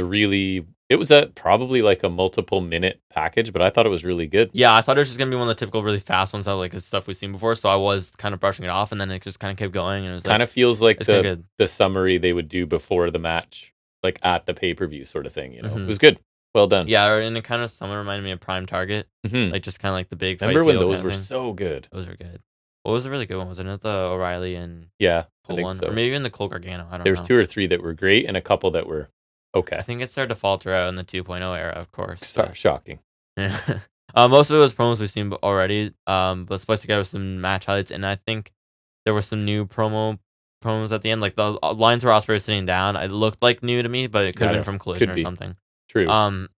probably a multiple minute package, but I thought it was really good. Yeah, I thought it was just going to be one of the typical really fast ones that stuff we've seen before. So I was kind of brushing it off, and then it just kind of kept going. And it was kind of feels like the summary they would do before the match, at the pay-per-view sort of thing. It was good. Well done. Yeah, and it kind of somewhat reminded me of Prime Target. Just kind of the big fight. Remember when those were so good? Those were good. What was a really good one? Wasn't it the O'Reilly and Cole one? So. Or maybe even the Cole Gargano. I don't know. There's 2 or 3 that were great and a couple that were okay. I think it started to falter out in the 2.0 era, of course. Shocking. Most of it was promos we've seen already, but spliced together with some match highlights, and I think there were some new promos at the end. The lines where Ospreay was sitting down, it looked new to me, but it could have been from Collision or something. True.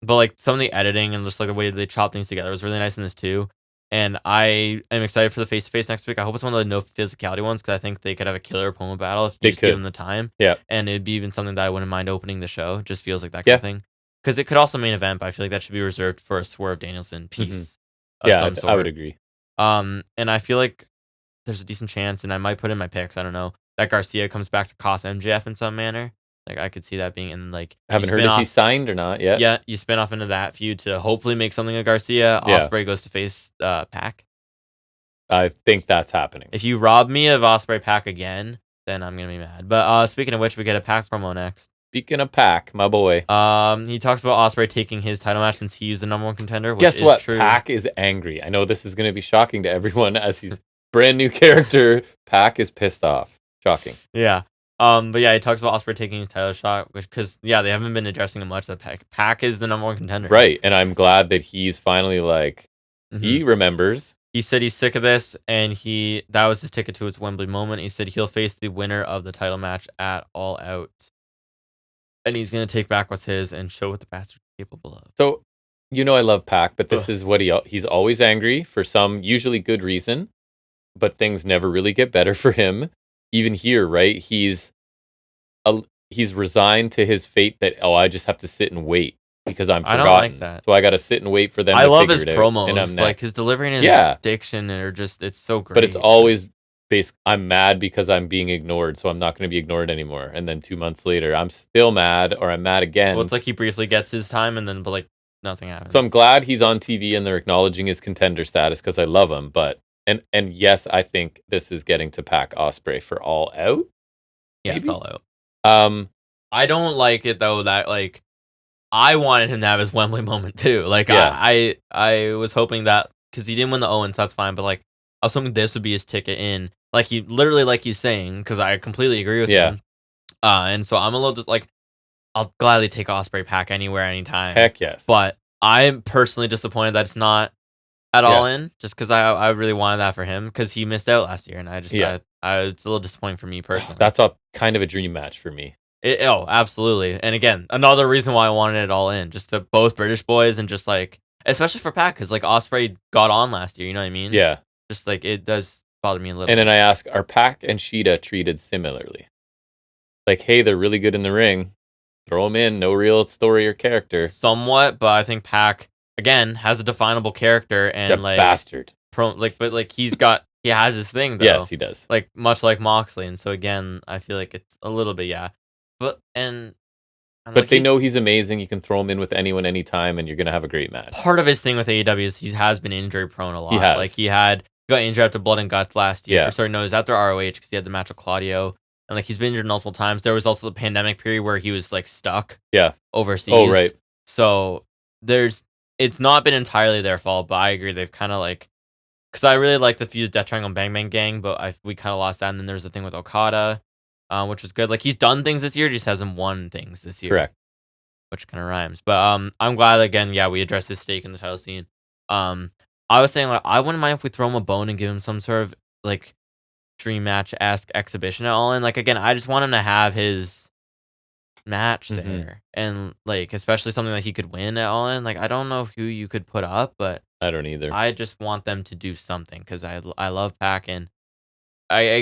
But some of the editing and just the way they chop things together was really nice in this too. And I am excited for the face-to-face next week. I hope it's one of the no physicality ones because I think they could have a killer promo battle if you just give them the time. Yeah. And it'd be even something that I wouldn't mind opening the show. Just feels like that kind of thing. because it could also main event, but I feel like that should be reserved for a Swerve Danielson piece of Yeah, some sort. I would agree. And I feel like there's a decent chance, and I might put in my picks, I don't know, that Garcia comes back to cost MJF in some manner. Like, I could see that being in, like... Haven't heard if he's signed or not yet. Yeah, you spin off into that feud to hopefully make something of Garcia. Yeah. Ospreay goes to face Pac. I think that's happening. If you rob me of Ospreay Pac again, then I'm going to be mad. But speaking of which, we get a Pac promo next. Speaking of Pac, my boy. He talks about Ospreay taking his title match since he's the number one contender, which Guess is what? true. Pac is angry. I know this is going to be shocking to everyone as he's brand new character. Pac is pissed off. Shocking. Yeah. But yeah, he talks about Ospreay taking his title shot, because they haven't been addressing him much. That Pac is the number one contender, right? And I'm glad that he's finally he remembers. He said he's sick of this, and that was his ticket to his Wembley moment. He said he'll face the winner of the title match at All Out, and he's gonna take back what's his and show what the bastard's capable of. So, I love Pac, but this is what he's always angry for some usually good reason, but things never really get better for him. Even here, right? He's resigned to his fate that I just have to sit and wait because I'm forgotten. I don't like that. So I got to sit and wait for them. I to love figure his it out, promos, and I'm like his delivery and his diction, it's so great. But it's always I'm mad because I'm being ignored, so I'm not going to be ignored anymore. And then 2 months later, I'm still mad, or I'm mad again. Well, it's like he briefly gets his time, and then nothing happens. So I'm glad he's on TV and they're acknowledging his contender status because I love him. But and yes, I think this is getting to Pac Ospreay for All Out. Yeah, maybe? it's All Out. I don't like it though that I wanted him to have his Wembley moment too. I was hoping that because he didn't win the Owens, that's fine. But I was hoping this would be his ticket in. Like he's saying, because I completely agree with him. And so I'm a little just I'll gladly take Ospreay Pac anywhere, anytime. Heck yes. But I'm personally disappointed that it's not at All In, just because I really wanted that for him because he missed out last year, and I it's a little disappointing for me personally. That's kind of a dream match for me. Absolutely. And again, another reason why I wanted it All In, just both British boys, and just especially for Pac, because Ospreay got on last year, you know what I mean? Yeah. Just it does bother me a little. And then I ask, are Pac and Sheeta treated similarly? Hey, they're really good in the ring. Throw them in, no real story or character. Somewhat, but I think Pac again has a definable character and he's a bastard. He has his thing though. Yes, he does. Much like Moxley, and so again, I feel like it's a little bit But they know he's amazing. You can throw him in with anyone, anytime, and you're gonna have a great match. Part of his thing with AEW is he has been injury prone a lot. He has. He got injured after Blood and Guts last year. Yeah. Sorry, no, it was after ROH because he had the match with Claudio, and he's been injured multiple times. There was also the pandemic period where he was stuck. Yeah. Overseas. Oh right. So it's not been entirely their fault, but I agree they've kind of because I really like the feud of Death Triangle and Bang Bang Gang, but we kind of lost that, and then there's the thing with Okada. Which was good. He's done things this year, just hasn't won things this year. Correct. Which kind of rhymes. But I'm glad again. Yeah, we addressed his stake in the title scene. I was saying I wouldn't mind if we throw him a bone and give him some sort of dream match-esque exhibition at All In. Again, I just want him to have his match there, and especially something that he could win at All In. I don't know who you could put up, but I don't either. I just want them to do something because I love Pac, and I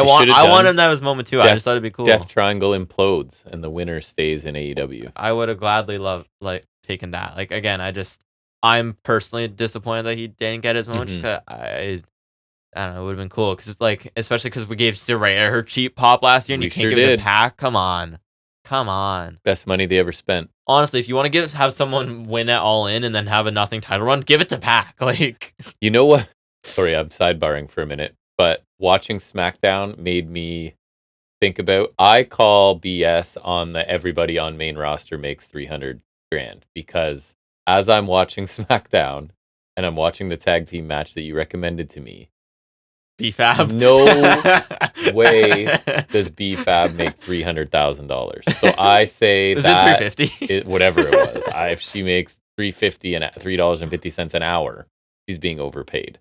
want him to have his moment too. I just thought it'd be cool. Death Triangle implodes and the winner stays in AEW. I would have gladly taken that. Again, I'm personally disappointed that he didn't get his moment. Just 'cause I don't know, it would have been cool because especially because we gave Saraya her cheap pop last year, and you can't give it to Pac. Come on. Best money they ever spent. Honestly, if you want to have someone win at All In and then have a nothing title run, give it to Pac. You know what? Sorry, I'm sidebarring for a minute. But watching SmackDown made me think about, I call BS on the everybody on main roster makes $300,000 because as I'm watching SmackDown and I'm watching the tag team match that you recommended to me, B-Fab. No way does B-Fab make $300,000. So I say is that it $350? Whatever it was. If she makes $3.50 and $3.50 an hour, she's being overpaid.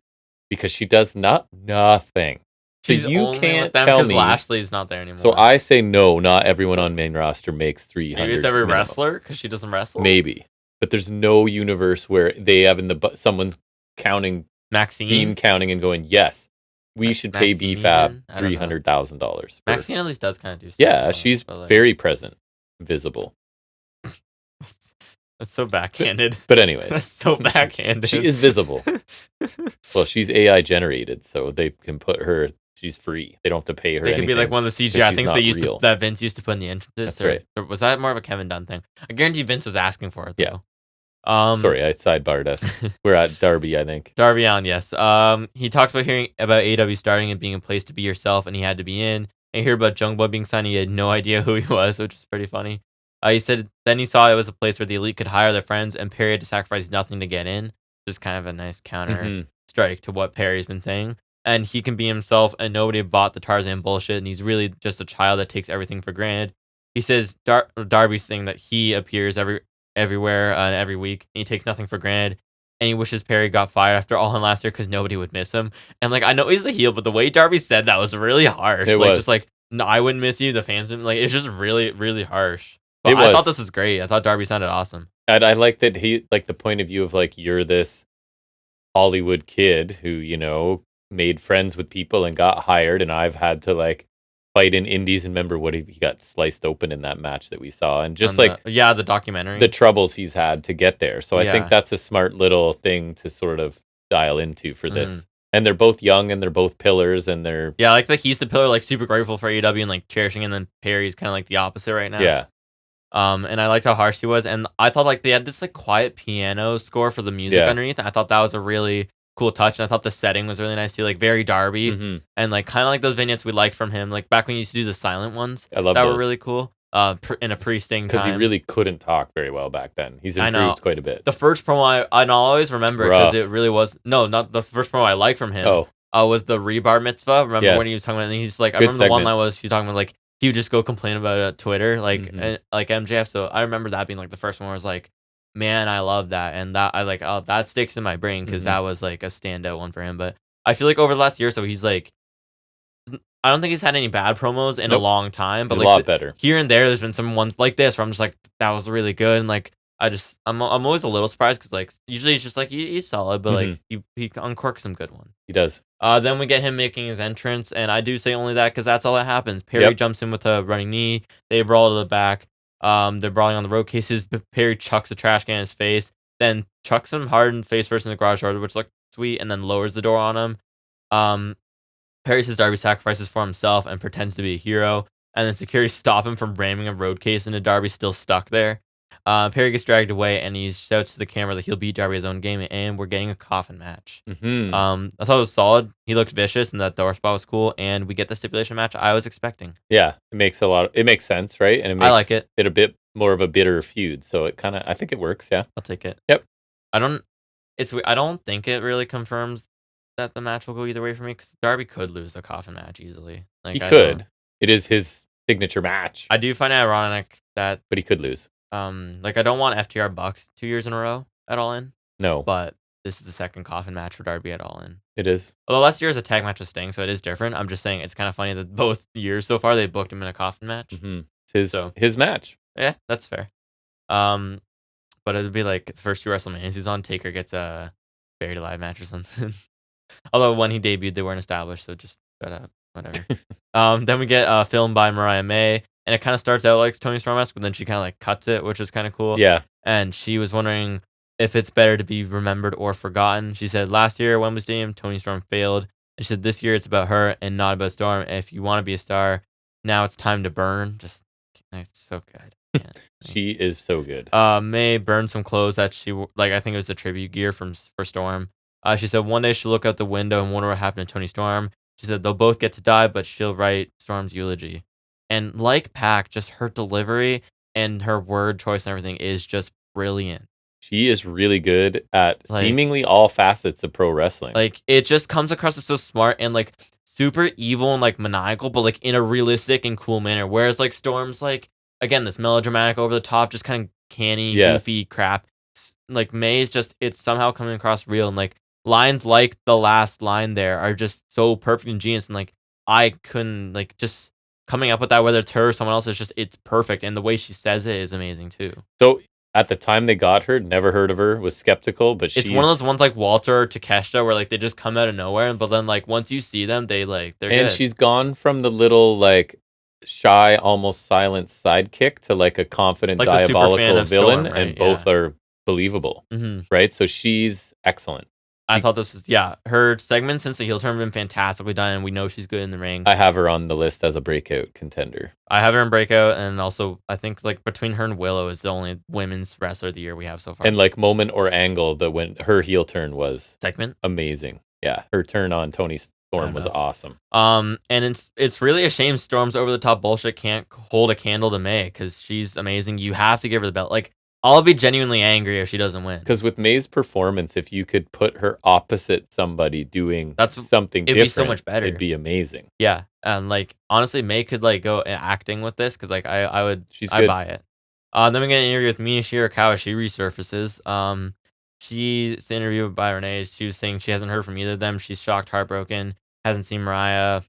Because she does nothing. So you can't tell me. Lashley's not there anymore. So I say no. Not everyone on main roster makes 300. Maybe it's every wrestler because she doesn't wrestle. Maybe, but there's no universe where they have someone's counting Maxine counting and going, yes, we should pay B-Fab $300,000. Maxine at least does kind of do stuff. Yeah, she's very present, visible. That's so backhanded. But anyways. That's so backhanded. She is visible. Well, she's AI generated, so they can put her... She's free. They don't have to pay her They could be like anything, one of the CGI things they used real. that Vince used to put in the entrances. That's right. Or was that more of a Kevin Dunn thing? I guarantee Vince was asking for it, though. Yeah. Um, Sorry, I sidebarred us. We're at Darby, I think. Darby Allin, yes. He talks about hearing about AEW starting and being a place to be yourself, and he had to be in. And hear about Jungle Boy being signed, he had no idea who he was, which is pretty funny. He said then he saw it was a place where the elite could hire their friends, and Perry had to sacrifice nothing to get in. Just kind of a nice counter strike to what Perry's been saying. And he can be himself, and nobody bought the Tarzan bullshit, and he's really just a child that takes everything for granted. He says Darby's saying that he appears everywhere and every week, and he takes nothing for granted, and he wishes Perry got fired after All In last year because nobody would miss him. And like, I know he's the heel, but the way Darby said that was really harsh. It like was. just like, no, I wouldn't miss you. The fans didn't. Like, it's just really, really harsh. But It I was. thought this was great. I thought Darby sounded awesome. And I like that he, like, the point of view of like, you're this Hollywood kid who, you know, made friends with people and got hired, and I've had to like fight in indies, and remember what he got sliced open in that match that we saw, and just like the documentary, the troubles he's had to get there. So I think that's a smart little thing to sort of dial into for this. And they're both young, and they're both pillars, and they're I like that he's the pillar, like super grateful for AEW and like cherishing, and then Perry's kind of like the opposite right now. Yeah. And I liked how harsh he was, and I thought like they had this like quiet piano score for the music underneath. And I thought that was a really cool touch, and I thought the setting was really nice too, like very Darby, and like kind of like those vignettes we liked from him, like back when he used to do the silent ones. I love that those. were really cool. In a pre-Sting because he time. really couldn't talk very well back then. He's improved quite a bit. The first promo I'll always remember because it really was not the first promo I liked from him. Was the rebar mitzvah. Remember when he was talking about? And he's like, I remember the one line was he was talking about like he would just go complain about it on Twitter, like like MJF. So I remember that being like the first one where I was like, man, I love that, and that I like that sticks in my brain because that was like a standout one for him. But I feel like over the last year or so, he's like, I don't think he's had any bad promos in a long time, but he's like a lot better here and there. There's been some ones like this where I'm just like, that was really good, and like I'm always a little surprised because like usually he's just like he's solid, but like he uncorks some good ones. He does. Then we get him making his entrance, and I do say only that because that's all that happens. Perry jumps in with a running knee. They brawl to the back. They're brawling on the road cases. But Perry chucks a trash can in his face, then chucks him hard in face first in the garage door, which looked sweet, and then lowers the door on him. Perry says Darby sacrifices for himself and pretends to be a hero, and then security stop him from ramming a road case into Darby still stuck there. Perry gets dragged away, and he shouts to the camera that he'll beat Darby his own game, and we're getting a coffin match. I thought it was solid. He looked vicious, and that door spot was cool, and we get the stipulation match I was expecting. Yeah, it makes sense, right? And it makes I like it a bit more of a bitter feud, so I think it works. Yeah, I'll take it. Yep. I don't think it really confirms that the match will go either way for me because Darby could lose the coffin match easily. Like he could. It is his signature match. I do find it ironic that, but he could lose. Like I don't want FTR Bucks 2 years in a row at All In. No, but this is the second coffin match for Darby at All In. It is. Although last year was a tag match with Sting, so it is different. I'm just saying it's kind of funny that both years so far they booked him in a coffin match. It's his match. Yeah, that's fair. But it would be like the first 2 WrestleManias he's on. Taker gets a buried alive match or something. Although when he debuted, they weren't established, so just shut up. Whatever. Then we get filmed by Mariah May, and it kind of starts out like Tony Storm-esque, but then she kind of like cuts it, which is kind of cool. Yeah. And she was wondering if it's better to be remembered or forgotten. She said last year at Wembley Stadium, Tony Storm failed. And she said this year it's about her and not about Storm. If you want to be a star, now it's time to burn. Just, it's so good. Yeah. She is so good. May burned some clothes that she like. I think it was the tribute gear for Storm. She said one day she'll look out the window and wonder what happened to Tony Storm. She said they'll both get to die, but she'll write Storm's eulogy. And like Pac, just her delivery and her word choice and everything is just brilliant. She is really good at seemingly all facets of pro wrestling. Like it just comes across as so smart and like super evil and like maniacal, but like in a realistic and cool manner. Whereas like Storm's like, again, this melodramatic, over the top, just kind of canny, goofy crap. Like May's just, it's somehow coming across real, and like lines like the last line there are just so perfect and genius, and like I couldn't like just coming up with that, whether it's her or someone else, it's perfect, and the way she says it is amazing too. So at the time they got her, never heard of her, was skeptical, but it's one of those ones like Walter or Takeshita where like they just come out of nowhere, but then like once you see them, they're and good. She's gone from the little like shy, almost silent sidekick to like a confident, Like the super fan diabolical of villain, Storm, right? and both are believable, right? So she's excellent. I thought this was, her segment since the heel turn have been fantastically done, and we know she's good in the ring. I have her on the list as a breakout contender. I have her in breakout, and also I think like between her and Willow is the only women's wrestler of the year we have so far. And like moment or angle that when her heel turn was segment amazing. Yeah, her turn on Tony Storm was awesome. And it's really a shame Storm's over the top bullshit can't hold a candle to May, because she's amazing. You have to give her the belt. Like, I'll be genuinely angry if she doesn't win. Because with May's performance, if you could put her opposite somebody doing something different, it'd be so much better. It'd be amazing. Yeah, and like honestly, May could like go acting with this, because like I would, I buy it. Then we get an interview with Mina Shirakawa. She resurfaces. She's interviewed by Renee. She was saying she hasn't heard from either of them. She's shocked, heartbroken. Hasn't seen Mariah,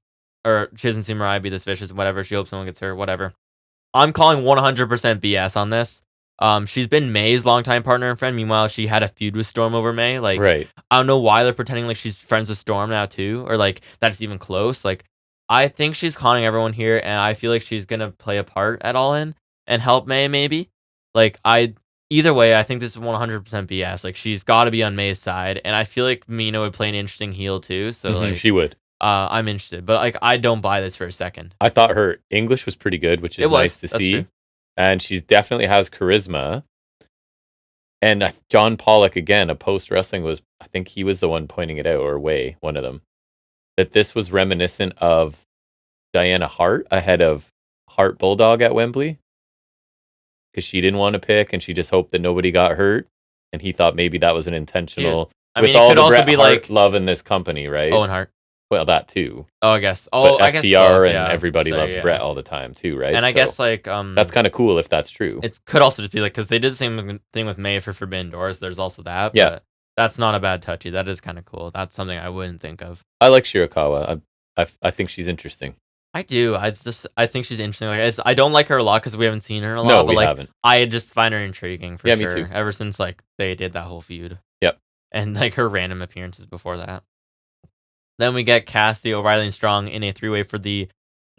or she hasn't seen Mariah be this vicious. Whatever. She hopes someone gets her. Whatever. I'm calling 100% BS on this. She's been May's longtime partner and friend. Meanwhile, she had a feud with Storm over May. Like, right. I don't know why they're pretending like she's friends with Storm now too, or like that's even close. Like, I think she's conning everyone here, and I feel like she's gonna play a part at All In and help May maybe. Like, either way, I think this is 100% BS. Like, she's got to be on May's side, and I feel like Mina would play an interesting heel too. So like, she would. I'm interested, but like I don't buy this for a second. I thought her English was pretty good, which is nice to see. True. And she definitely has charisma. And John Pollock, again, a post wrestling was, I think he was the one pointing it out, or Way, one of them, that this was reminiscent of Diana Hart ahead of Hart Bulldog at Wembley. Because she didn't want to pick, and she just hoped that nobody got hurt. And he thought maybe that was an intentional. Yeah. I mean, it could also be like love in this company, right? Owen Hart. Well, that too. Oh, I guess. Oh, but FTR and everybody loves Brett all the time too, right? And I guess like that's kind of cool if that's true. It could also just be like, because they did the same thing with May for Forbidden Doors. There's also that. Yeah, but that's not a bad touchy. That is kind of cool. That's something I wouldn't think of. I like Shirakawa. I think she's interesting. I do. I think she's interesting. Like, I don't like her a lot because we haven't seen her a lot. No, but we haven't. I just find her intriguing for sure. Me too. Ever since like they did that whole feud. Yep. And like her random appearances before that. Then we get Cassidy, O'Reilly, and Strong in a three-way for the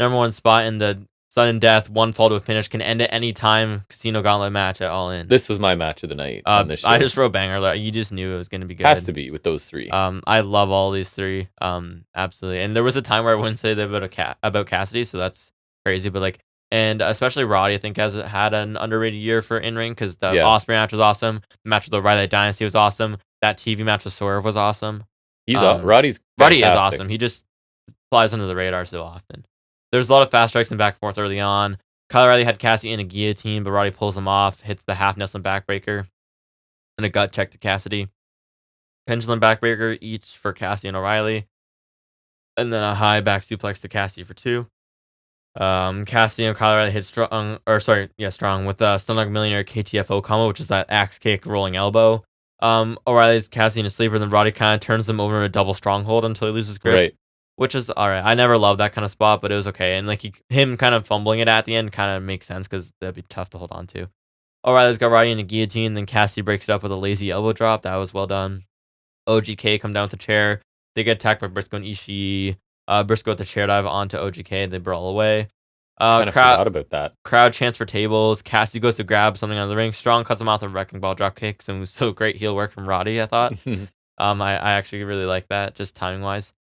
number one spot in the sudden death, one fall to a finish, can end at any time Casino Gauntlet match at All In. This was my match of the night on this show. I just wrote banger. You just knew it was going to be good. Has to be with those three. I love all these three. Absolutely. And there was a time where I wouldn't say that about Cassidy, so that's crazy. But like, and especially Roddy, I think has had an underrated year for in-ring, because the Ospreay match was awesome. The match with the O'Reilly Dynasty was awesome. That TV match with Swerve was awesome. Roddy is awesome. He just flies under the radar so often. There's a lot of fast strikes and back and forth early on. Kyle O'Reilly had Cassidy in a guillotine, but Roddy pulls him off, hits the half Nelson backbreaker, and a gut check to Cassidy. Pendulum backbreaker each for Cassidy and O'Reilly, and then a high back suplex to Cassidy for 2. Cassidy and Kyle O'Reilly hit strong with the Stun Millionaire KTFO combo, which is that axe kick rolling elbow. O'Reilly's Cassidy in a sleeper, and then Roddy kind of turns them over in a double stronghold until he loses grip. Right. Which is alright. I never loved that kind of spot, but it was okay. And like him kind of fumbling it at the end kind of makes sense, because that'd be tough to hold on to. O'Reilly's got Roddy in a guillotine, then Cassidy breaks it up with a lazy elbow drop. That was well done. OGK come down with the chair. They get attacked by Briscoe and Ishii. Briscoe with the chair dive onto OGK. They brawl away. Kind of forgot about that. Crowd chants for tables. Cassidy goes to grab something out of the ring. Strong cuts him off with a wrecking ball drop kicks, and it was so great heel work from Roddy, I thought. I actually really like that, just timing wise.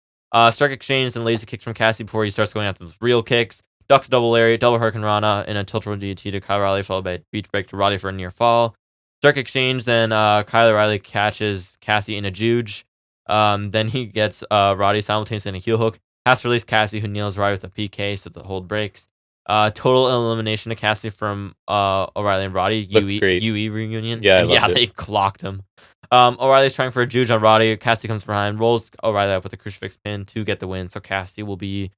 Strike exchange, then lazy kicks from Cassidy before he starts going after those real kicks. Ducks double lariat, double Hurricane Rana, and a tilt-roll DDT to Kyle O'Reilly, followed by a beach break to Roddy for a near fall. Strike exchange, then Kyle O'Reilly catches Cassidy in a juge. Then he gets Roddy simultaneously in a heel hook. Has to release Cassidy, who kneels Roddy with a PK, so the hold breaks. Total elimination of Cassidy from O'Reilly and Roddy. UE reunion. Yeah, they clocked him. O'Reilly's trying for a juge on Roddy. Cassidy comes behind, rolls O'Reilly up with a crucifix pin to get the win. So Cassidy will be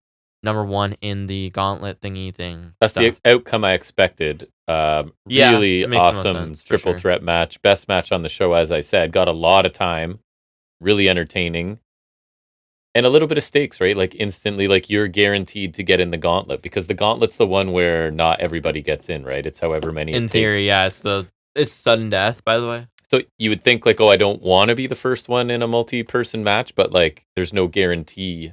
number 1 in the gauntlet thingy thing. That's the outcome I expected. Really awesome triple threat match. Best match on the show, as I said. Got a lot of time. Really entertaining. And a little bit of stakes, right? Like instantly, like you're guaranteed to get in the gauntlet, because the gauntlet's the one where not everybody gets in, right? It's however many. In theory, yeah. It's sudden death, by the way. So you would think like, oh, I don't want to be the first one in a multi-person match, but like there's no guarantee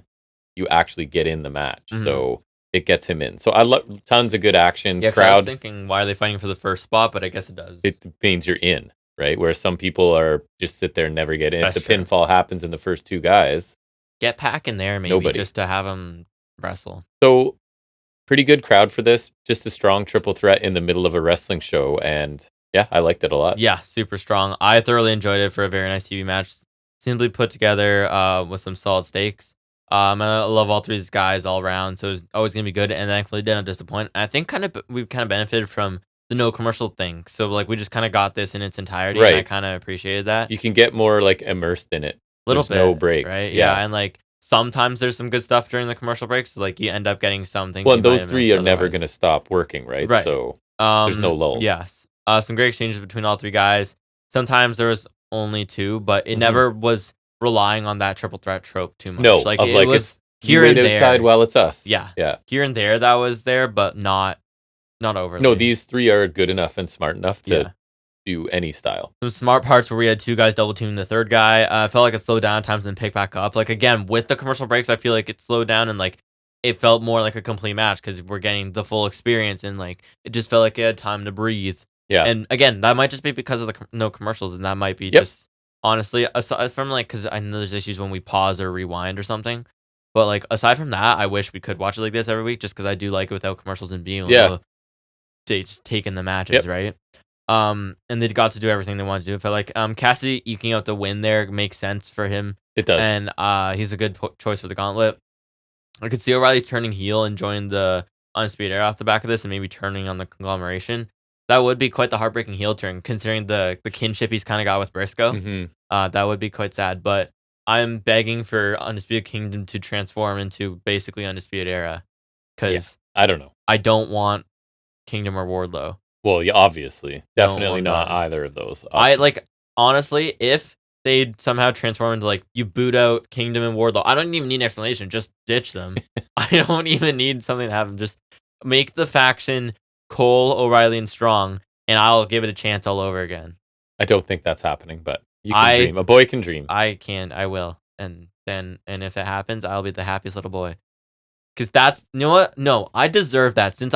you actually get in the match. Mm-hmm. So it gets him in. So I love tons of good action. Yeah, 'cause I was Crowd, thinking, why are they fighting for the first spot? But I guess it does. it means you're in, right? Where some people are just sit there and never get in. That's If the true. pinfall happens in the first two guys, Get Pac in there, maybe, Nobody. just to have him wrestle. so pretty good crowd for this. Just a strong triple threat in the middle of a wrestling show, and yeah, I liked it a lot. Yeah, super strong. I thoroughly enjoyed it for a very nice TV match. Simply put together with some solid stakes. I love all three of these guys all around, so it's always gonna be good. And thankfully, didn't disappoint. I think we kind of benefited from the no commercial thing. So like we just kind of got this in its entirety, and I Right. kind of appreciated that. You can get more like immersed in it. Little There's no bit, breaks. right? Yeah. And like sometimes there's some good stuff during the commercial breaks. So like you end up getting some things. Well, you and might those have three missed are never otherwise. going to stop working, right? Right. So there's no lulls. Yes. Some great exchanges between all three guys. Sometimes there was only two, but it Mhm. never was relying on that triple threat trope too much. No, like of it like was it's here you and wait there. outside while it's us. Yeah. Yeah. Here and there that was there, but not overly. No, these three are good enough and smart enough to Yeah. do any style. Some smart parts where we had two guys double teaming the third guy. I felt like it slowed down at times and then picked back up. Like again, with the commercial breaks, I feel like it slowed down and like it felt more like a complete match because we're getting the full experience and like it just felt like it had time to breathe. Yeah. And again, that might just be because of the no commercials, and that might be Yep. just honestly aside from like because I know there's issues when we pause or rewind or something. But like aside from that, I wish we could watch it like this every week just because I do like it without commercials and being able to just take in the matches, right? And they got to do everything they wanted to do. It felt like Cassidy eking out the win there makes sense for him, It does. and he's a good choice for the gauntlet. I could see O'Reilly turning heel and joining the Undisputed Era off the back of this, and maybe turning on the conglomeration. That would be quite the heartbreaking heel turn, considering the kinship he's kind of got with Briscoe. Mhm. That would be quite sad. But I'm begging for Undisputed Kingdom to transform into basically Undisputed Era, because I don't know. I don't want Kingdom or Wardlow. Well, yeah, obviously. Definitely one not does. either of those. I options. like honestly, if they somehow transform into like you boot out Kingdom and Wardlow, I don't even need an explanation. Just ditch them. I don't even need something to happen. Just make the faction Cole, O'Reilly, and Strong, and I'll give it a chance all over again. I don't think that's happening, but you can dream. A boy can dream. I can. I will. And if it happens, I'll be the happiest little boy. Because that's, you know what? No, I deserve that. Since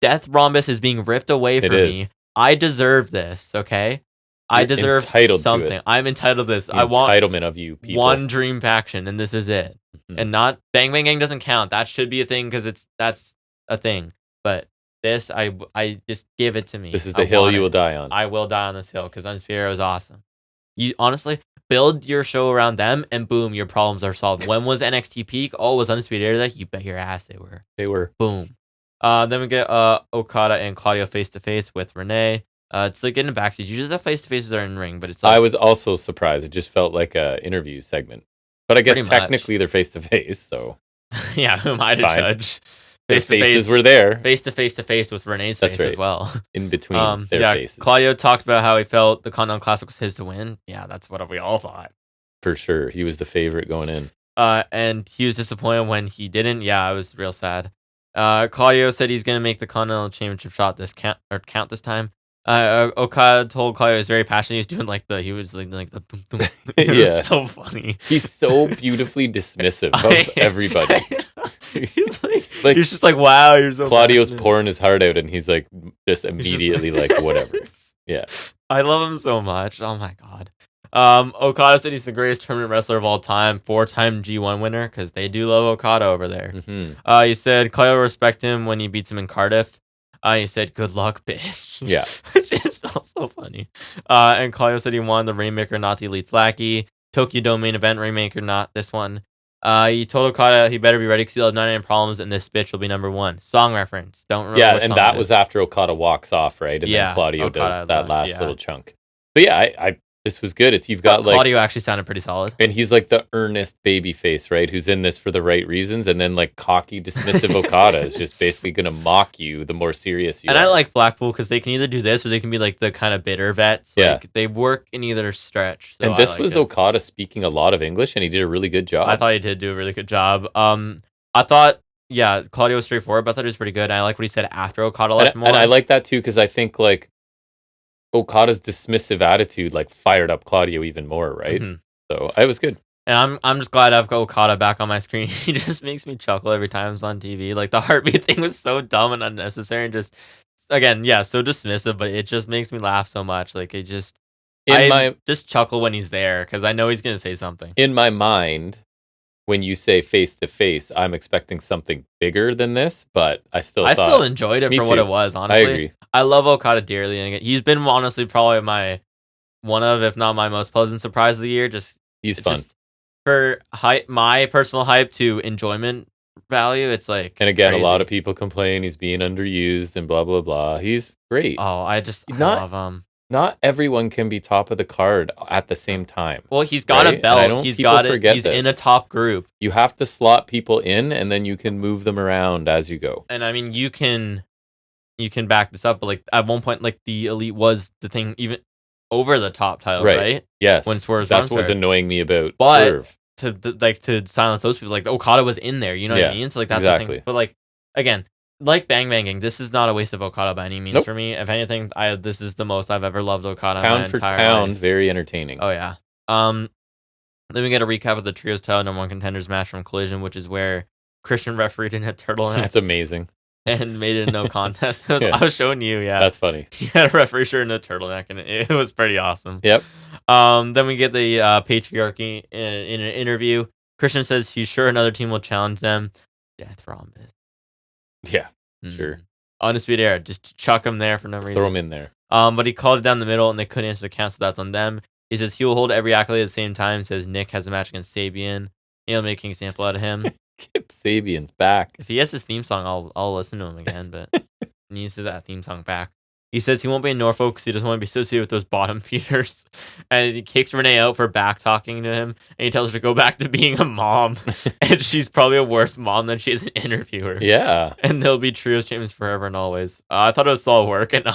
Death Rhombus is being ripped away from me, I deserve this, okay? I You're deserve entitled to something. it. I'm entitled to this. The I want entitlement of you people. one dream faction, and this is it. Mhm. And not Bang Bang Gang doesn't count. That should be a thing because that's a thing. But this, I just give it to me. This is I the hill want you it. will die on. I will die on this hill because Undisputed Era is awesome. You honestly build your show around them, and boom, your problems are solved. When was NXT peak? Oh, was Undisputed Era that? You bet your ass they were. They were. Boom. Then we get Okada and Claudio face to face with Renee. It's like getting backstage. Usually the face to faces are in ring, but it's like I was also surprised. It just felt like a interview segment. But I guess Pretty much. technically they're face to face, so yeah, who am I to Fine. judge? their Face to faces face, were there face to face with Renee's That's face as right. well. in between their faces. Claudio talked about how he felt the Continental Classic was his to win. Yeah, that's what we all thought. For sure. He was the favorite going in. And he was disappointed when he didn't. Yeah, I was real sad. Claudio said he's gonna make the Continental Championship shot count this time. Okada told Claudio he was very passionate. He was doing like the boom, boom. It Yeah. was so funny. He's so beautifully dismissive of everybody. He's Like, he's just like, wow, you're so Claudio's passionate. pouring his heart out, and he's like, just He's just immediately like, whatever. Yeah. I love him so much. Oh my god. Okada said he's the greatest tournament wrestler of all time, 4-time G1 winner, because they do love Okada over there. Mhm. He said Claudio will respect him when he beats him in Cardiff. He said, good luck, bitch. Yeah. Which is also funny. And Claudio said he wanted the Rainmaker, not the Elite's lackey. Tokyo Dome main event, Rainmaker, not this one. He told Okada he better be ready because he'll have 99 problems and this bitch will be number one. Song reference. Don't remember Yeah, what and song that it was is. after Okada walks off, right? And Yeah, then Claudio Okada does that left, last yeah. little chunk. But yeah, I this was good. You've got like, Claudio actually sounded pretty solid. and he's like the earnest baby face, right? Who's in this for the right reasons, and then like cocky, dismissive Okada is just basically gonna mock you the more serious you And are. I like Blackpool because they can either do this or they can be like the kind of bitter vets. Yeah. Like, they work in either stretch. So and I this like was it. Okada speaking a lot of English, and he did a really good job. I thought he did do a really good job. I thought, yeah, Claudio was straightforward, but I thought he was pretty good. And I like what he said after Okada left more. and I like that too, because I think like Okada's dismissive attitude like fired up Claudio even more, right? Mhm. So it was good. And I'm just glad I've got Okada back on my screen. He just makes me chuckle every time it's on TV. Like the heartbeat thing was so dumb and unnecessary, and just again, yeah, so dismissive, but it just makes me laugh so much. Like I just chuckle when he's there because I know he's gonna say something. In my mind, when you say face to face, I'm expecting something bigger than this, but I still enjoyed it for what it was. Honestly, I agree. I love Okada dearly, and he's been honestly probably my one of, if not my most pleasant surprise of the year. He's fun. For hype, my personal hype to enjoyment value, it's like, and again, crazy. A lot of people complain he's being underused and blah blah blah. He's great. Oh, I love him. Not everyone can be top of the card at the same time. Well, he's got a belt. He's got it. He's in a top group. You have to slot people in, and then you can move them around as you go. And I mean, you can back this up, but like at one point, like the Elite was the thing even over the top title, right? Yes. When Swerve's that's what was annoying me about Swerve. To silence those people, like Okada was in there. You know what I mean? So like that's the thing. But like again, like Bang Banging, this is not a waste of Okada by any means for me. If anything, this is the most I've ever loved Okada in my entire life. Very entertaining. Oh yeah. Then we get a recap of the Trios title #1 contenders match from Collision, which is where Christian refereed in a turtleneck. That's amazing. And made it a no contest. I was showing you, yeah. That's funny. He had a referee shirt and a turtleneck, and it was pretty awesome. Yep. Then we get the patriarchy in an interview. Christian says he's sure another team will challenge them. Death Rhombus. Yeah, sure. Undisputed Era, just chuck him there for no reason. Throw him in there. But he called it down the middle, and they couldn't answer the count, so that's on them. He says he will hold every accolade at the same time. Says Nick has a match against Sabian. He'll make an example out of him. Kip Sabian's back. If he has his theme song, I'll listen to him again, but he needs to that theme song back. He says he won't be in Norfolk because he doesn't want to be associated with those bottom feeders. And he kicks Renee out for back talking to him, and he tells her to go back to being a mom. And she's probably a worse mom than she is an interviewer. Yeah. And they'll be trios champions forever and always. I thought it was solid work, and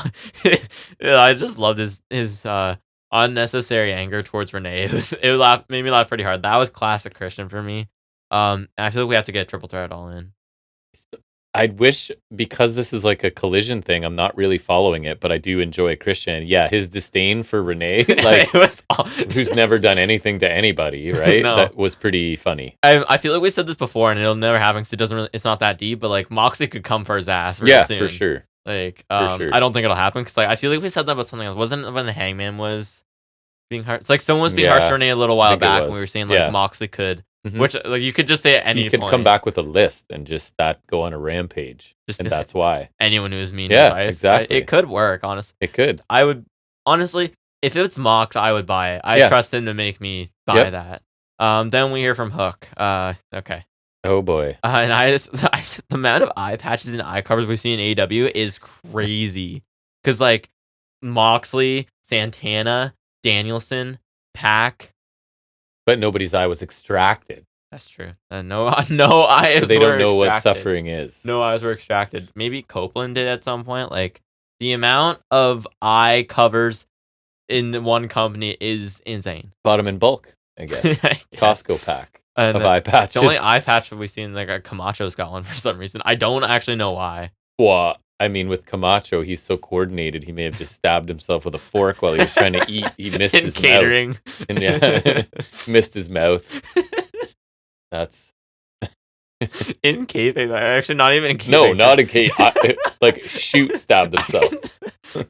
I just loved his unnecessary anger towards Renee. It made me laugh pretty hard. That was classic Christian for me. And I feel like we have to get Triple Threat all in. I'd wish, because this is like a Collision thing, I'm not really following it, but I do enjoy Christian. Yeah, his disdain for Renee, like who's never done anything to anybody, right? No. That was pretty funny. I feel like we said this before, and it'll never happen because it's not that deep. But like Moxley could come for his ass. Soon. For sure. Like, I don't think it'll happen because like I feel like we said that about something else. Wasn't it when the Hangman was being harsh? It's like someone was being harsh to Renee a little while back when we were saying like Moxley could. Mm-hmm. Which like you could just say at any point. You could come back with a list and just go on a rampage, and that's why anyone who is mean. Yeah, exactly. It could work, honestly. It could. I would honestly, if it's Mox, I would buy it. I trust him to make me buy that. Then we hear from Hook. Okay. Oh boy. And the amount of eye patches and eye covers we see in AEW is crazy. Because like Moxley, Santana, Danielson, Pac. But nobody's eye was extracted. That's true. No eyes. So they don't know what suffering is. No eyes were extracted. Maybe Copeland did at some point. Like the amount of eye covers in one company is insane. Bought them in bulk, I guess. Costco pack of eye patches. The only eye patch we've seen, like Camacho's got one for some reason. I don't actually know why. Well, I mean, with Camacho, he's so coordinated. He may have just stabbed himself with a fork while he was trying to eat. He missed his catering. Mouth. And missed his mouth. That's in kayfabe. Actually, not even in kayfabe. No, not in kayfabe. Like stabbed himself.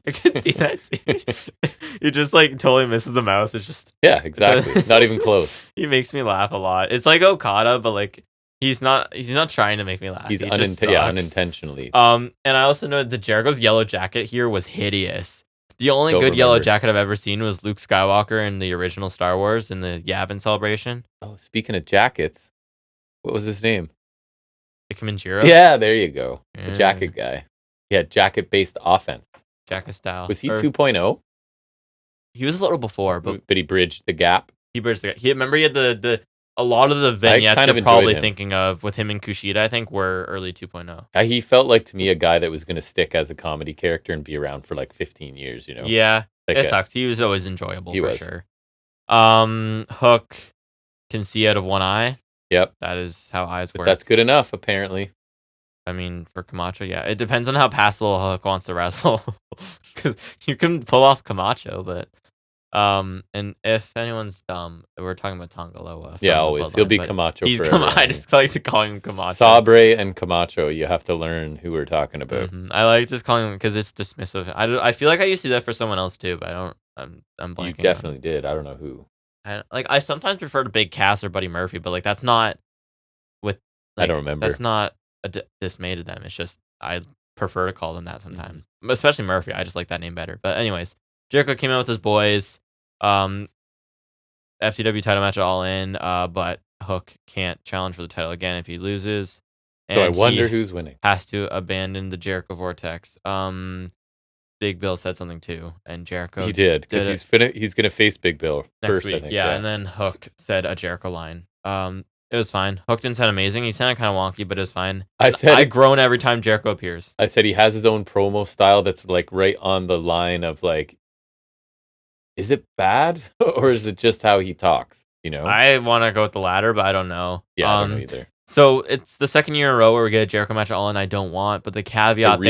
I can see that too. You just like totally misses the mouth. It's just exactly. Not even close. He makes me laugh a lot. It's like Okada, but like. He's not trying to make me laugh. He's unintentionally. And I also know that Jericho's yellow jacket here was hideous. The only good yellow jacket I've ever seen was Luke Skywalker in the original Star Wars in the Yavin celebration. Oh, speaking of jackets, what was his name? Ikamanjiro? Yeah, there you go. The jacket guy. Yeah, jacket-based offense. Jacket style. Was he 2.0? He was a little before, but he bridged the gap. Remember he had the a lot of the vignettes you're probably thinking of with him and Kushida, I think, were early 2.0. He felt like, to me, a guy that was going to stick as a comedy character and be around for like 15 years, you know? Yeah, like it sucks. He was always enjoyable for sure. Hook can see out of one eye. Yep. That is how eyes work. That's good enough, apparently. I mean, for Camacho, yeah. It depends on how passable Hook wants to wrestle. Because you can pull off Camacho, but And if anyone's dumb, we're talking about Tongaloa. Yeah, always. He'll be Camacho forever. I just like to call him Camacho. Sabre and Camacho, you have to learn who we're talking about. I like just calling him because it's dismissive. I feel like I used to do that for someone else too, but I don't. I'm blanking. You definitely did. I don't know who. I sometimes refer to Big Cass or Buddy Murphy, but like that's not with. Like, I don't remember. That's not a dismay to them. It's just I prefer to call them that sometimes, especially Murphy. I just like that name better. But anyways, Jericho came out with his boys. FTW title match All In, but Hook can't challenge for the title again if he loses. So I wonder who's winning. Has to abandon the Jericho Vortex. Big Bill said something too, and Jericho. He did because he's gonna face Big Bill next first, week. I think. Yeah, and then Hook said a Jericho line. It was fine. Hook didn't sound amazing. He sounded kind of wonky, but it was fine. I groan every time Jericho appears. I said he has his own promo style that's like right on the line of like, is it bad or is it just how he talks? You know, I want to go with the latter, but I don't know. Yeah, I don't know either. So it's the second year in a row where we get a Jericho match All In. I don't want, but the caveat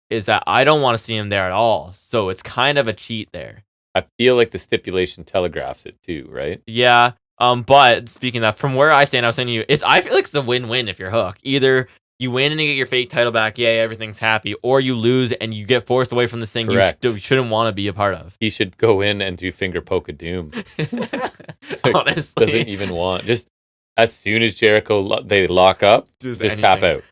is that I don't want to see him there at all. So it's kind of a cheat there. I feel like the stipulation telegraphs it too, right? Yeah. But speaking of that, from where I stand, I was saying to you, I feel like it's a win-win if you're Hook. Either you win and you get your fake title back, yay, everything's happy, or you lose and you get forced away from this thing you shouldn't want to be a part of. He should go in and do finger poke of doom. Honestly. Doesn't even want. Just as soon as Jericho they lock up, just tap out.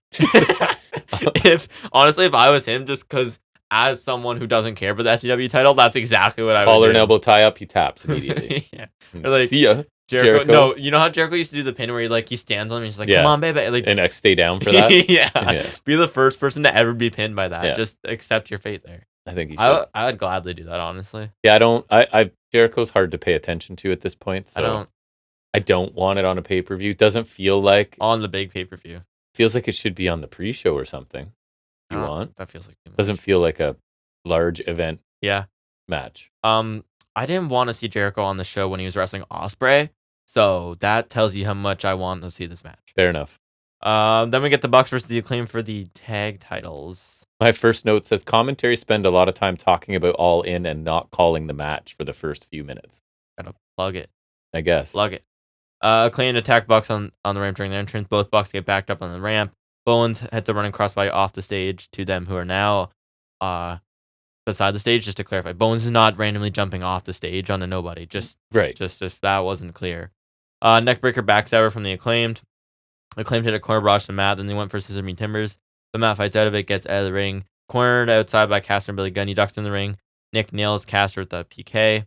If I was him, just because as someone who doesn't care about the FTW title, that's exactly what I would do. Collar and elbow tie up, he taps immediately. Yeah. Or like, see ya. Jericho. No, you know how Jericho used to do the pin where he stands on him and he's like, come on, baby. Like, and stay down for that? Yeah. Be the first person to ever be pinned by that. Yeah. Just accept your fate there. I think he should. I would gladly do that, honestly. Yeah, Jericho's hard to pay attention to at this point. So I don't want it on a pay-per-view. Doesn't feel like... On the big pay-per-view. Feels like it should be on the pre-show or something. You want? That feels like too much. Doesn't feel like a large event match. I didn't want to see Jericho on the show when he was wrestling Ospreay. So that tells you how much I want to see this match. Fair enough. Then we get the Bucks versus the Acclaim for the tag titles. My first note says commentary spend a lot of time talking about All In and not calling the match for the first few minutes. Gotta plug it. I guess. Plug it. Acclaim attack Bucks on the ramp during their entrance. Both Bucks get backed up on the ramp. Bowens hits a running crossbody off the stage to them who are now beside the stage. Just to clarify, Bowens is not randomly jumping off the stage on a nobody. Just if that wasn't clear. Neckbreaker backstabber from the Acclaimed. Acclaimed hit a corner barrage to Matt, then they went for Scissor Me Timbers. But Matt fights out of it, gets out of the ring. Cornered outside by Caster and Billy Gunn. He ducks in the ring. Nick nails Caster with the PK.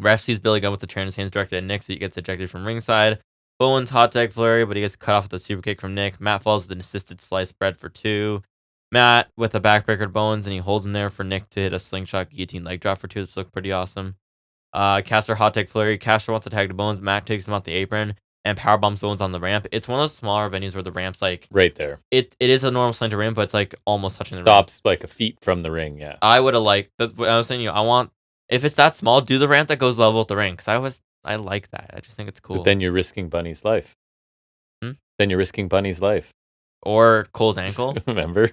Ref sees Billy Gunn with the chair in his hands directed at Nick, so he gets ejected from ringside. Bowens hot tag flurry, but he gets cut off with a super kick from Nick. Matt falls with an assisted sliced bread for 2. Matt with a backbreaker to Bowens, and he holds him there for Nick to hit a slingshot guillotine leg drop for 2. This looked pretty awesome. Caster hot tag flurry. Caster wants to tag to Bowens. Matt takes him off the apron and powerbombs Bowens on the ramp. It's one of those smaller venues where the ramp's like right there. It is a normal slanted ramp, but it's like almost touching the ring. Stops like a feet from the ring. Yeah, I would have liked. I was saying, I want if it's that small, do the ramp that goes level with the ring because I like that. I just think it's cool. But then you're risking Bunny's life. Then you're risking Bunny's life. Or Cole's ankle. Remember?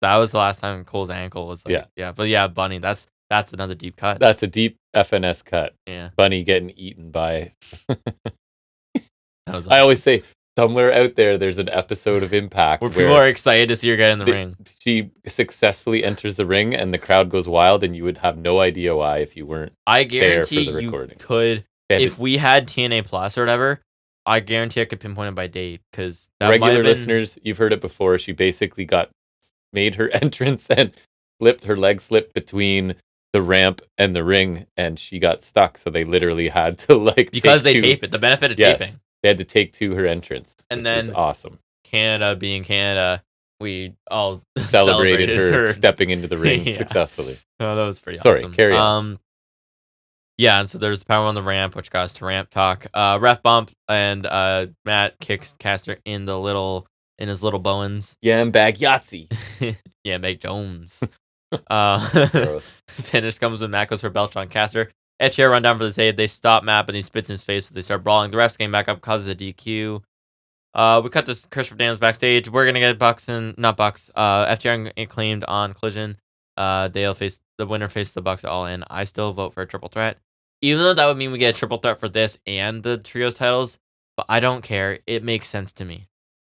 That was the last time Cole's ankle was like yeah. But yeah, Bunny. That's another deep cut. That's a deep FNS cut. Yeah. Bunny getting eaten by. That was awesome. I always say somewhere out there's an episode of Impact where people are excited to see her get in the ring. She successfully enters the ring and the crowd goes wild, and you would have no idea why if you weren't. I guarantee there for the recording. You could if we had TNA Plus or whatever. I guarantee I could pinpoint it by date because regular listeners, you've heard it before. She basically made her entrance and her leg slipped between the ramp and the ring, and she got stuck. So they literally had to because they tape it. The benefit of taping, they had to take to her entrance, and then awesome. Canada being Canada, we all celebrated her stepping into the ring successfully. Oh, that was pretty awesome. Sorry, carry on. Yeah, and so there's the power on the ramp, which got us to ramp talk. Ref bump, and Matt kicks Caster in his little Bowens. Yambag Yahtzee. Yambag Jones. Finish comes when Matt goes for Belch on Caster. FTR run down for the save. They stop Matt, but he spits in his face, so they start brawling. The refs came back up, causes a DQ. We cut to Christopher Daniels backstage. We're going to get FTR Acclaimed on Collision. They'll face the winner face the Bucks All In. I still vote for a triple threat, even though that would mean we get a triple threat for this and the trios titles. But I don't care. It makes sense to me.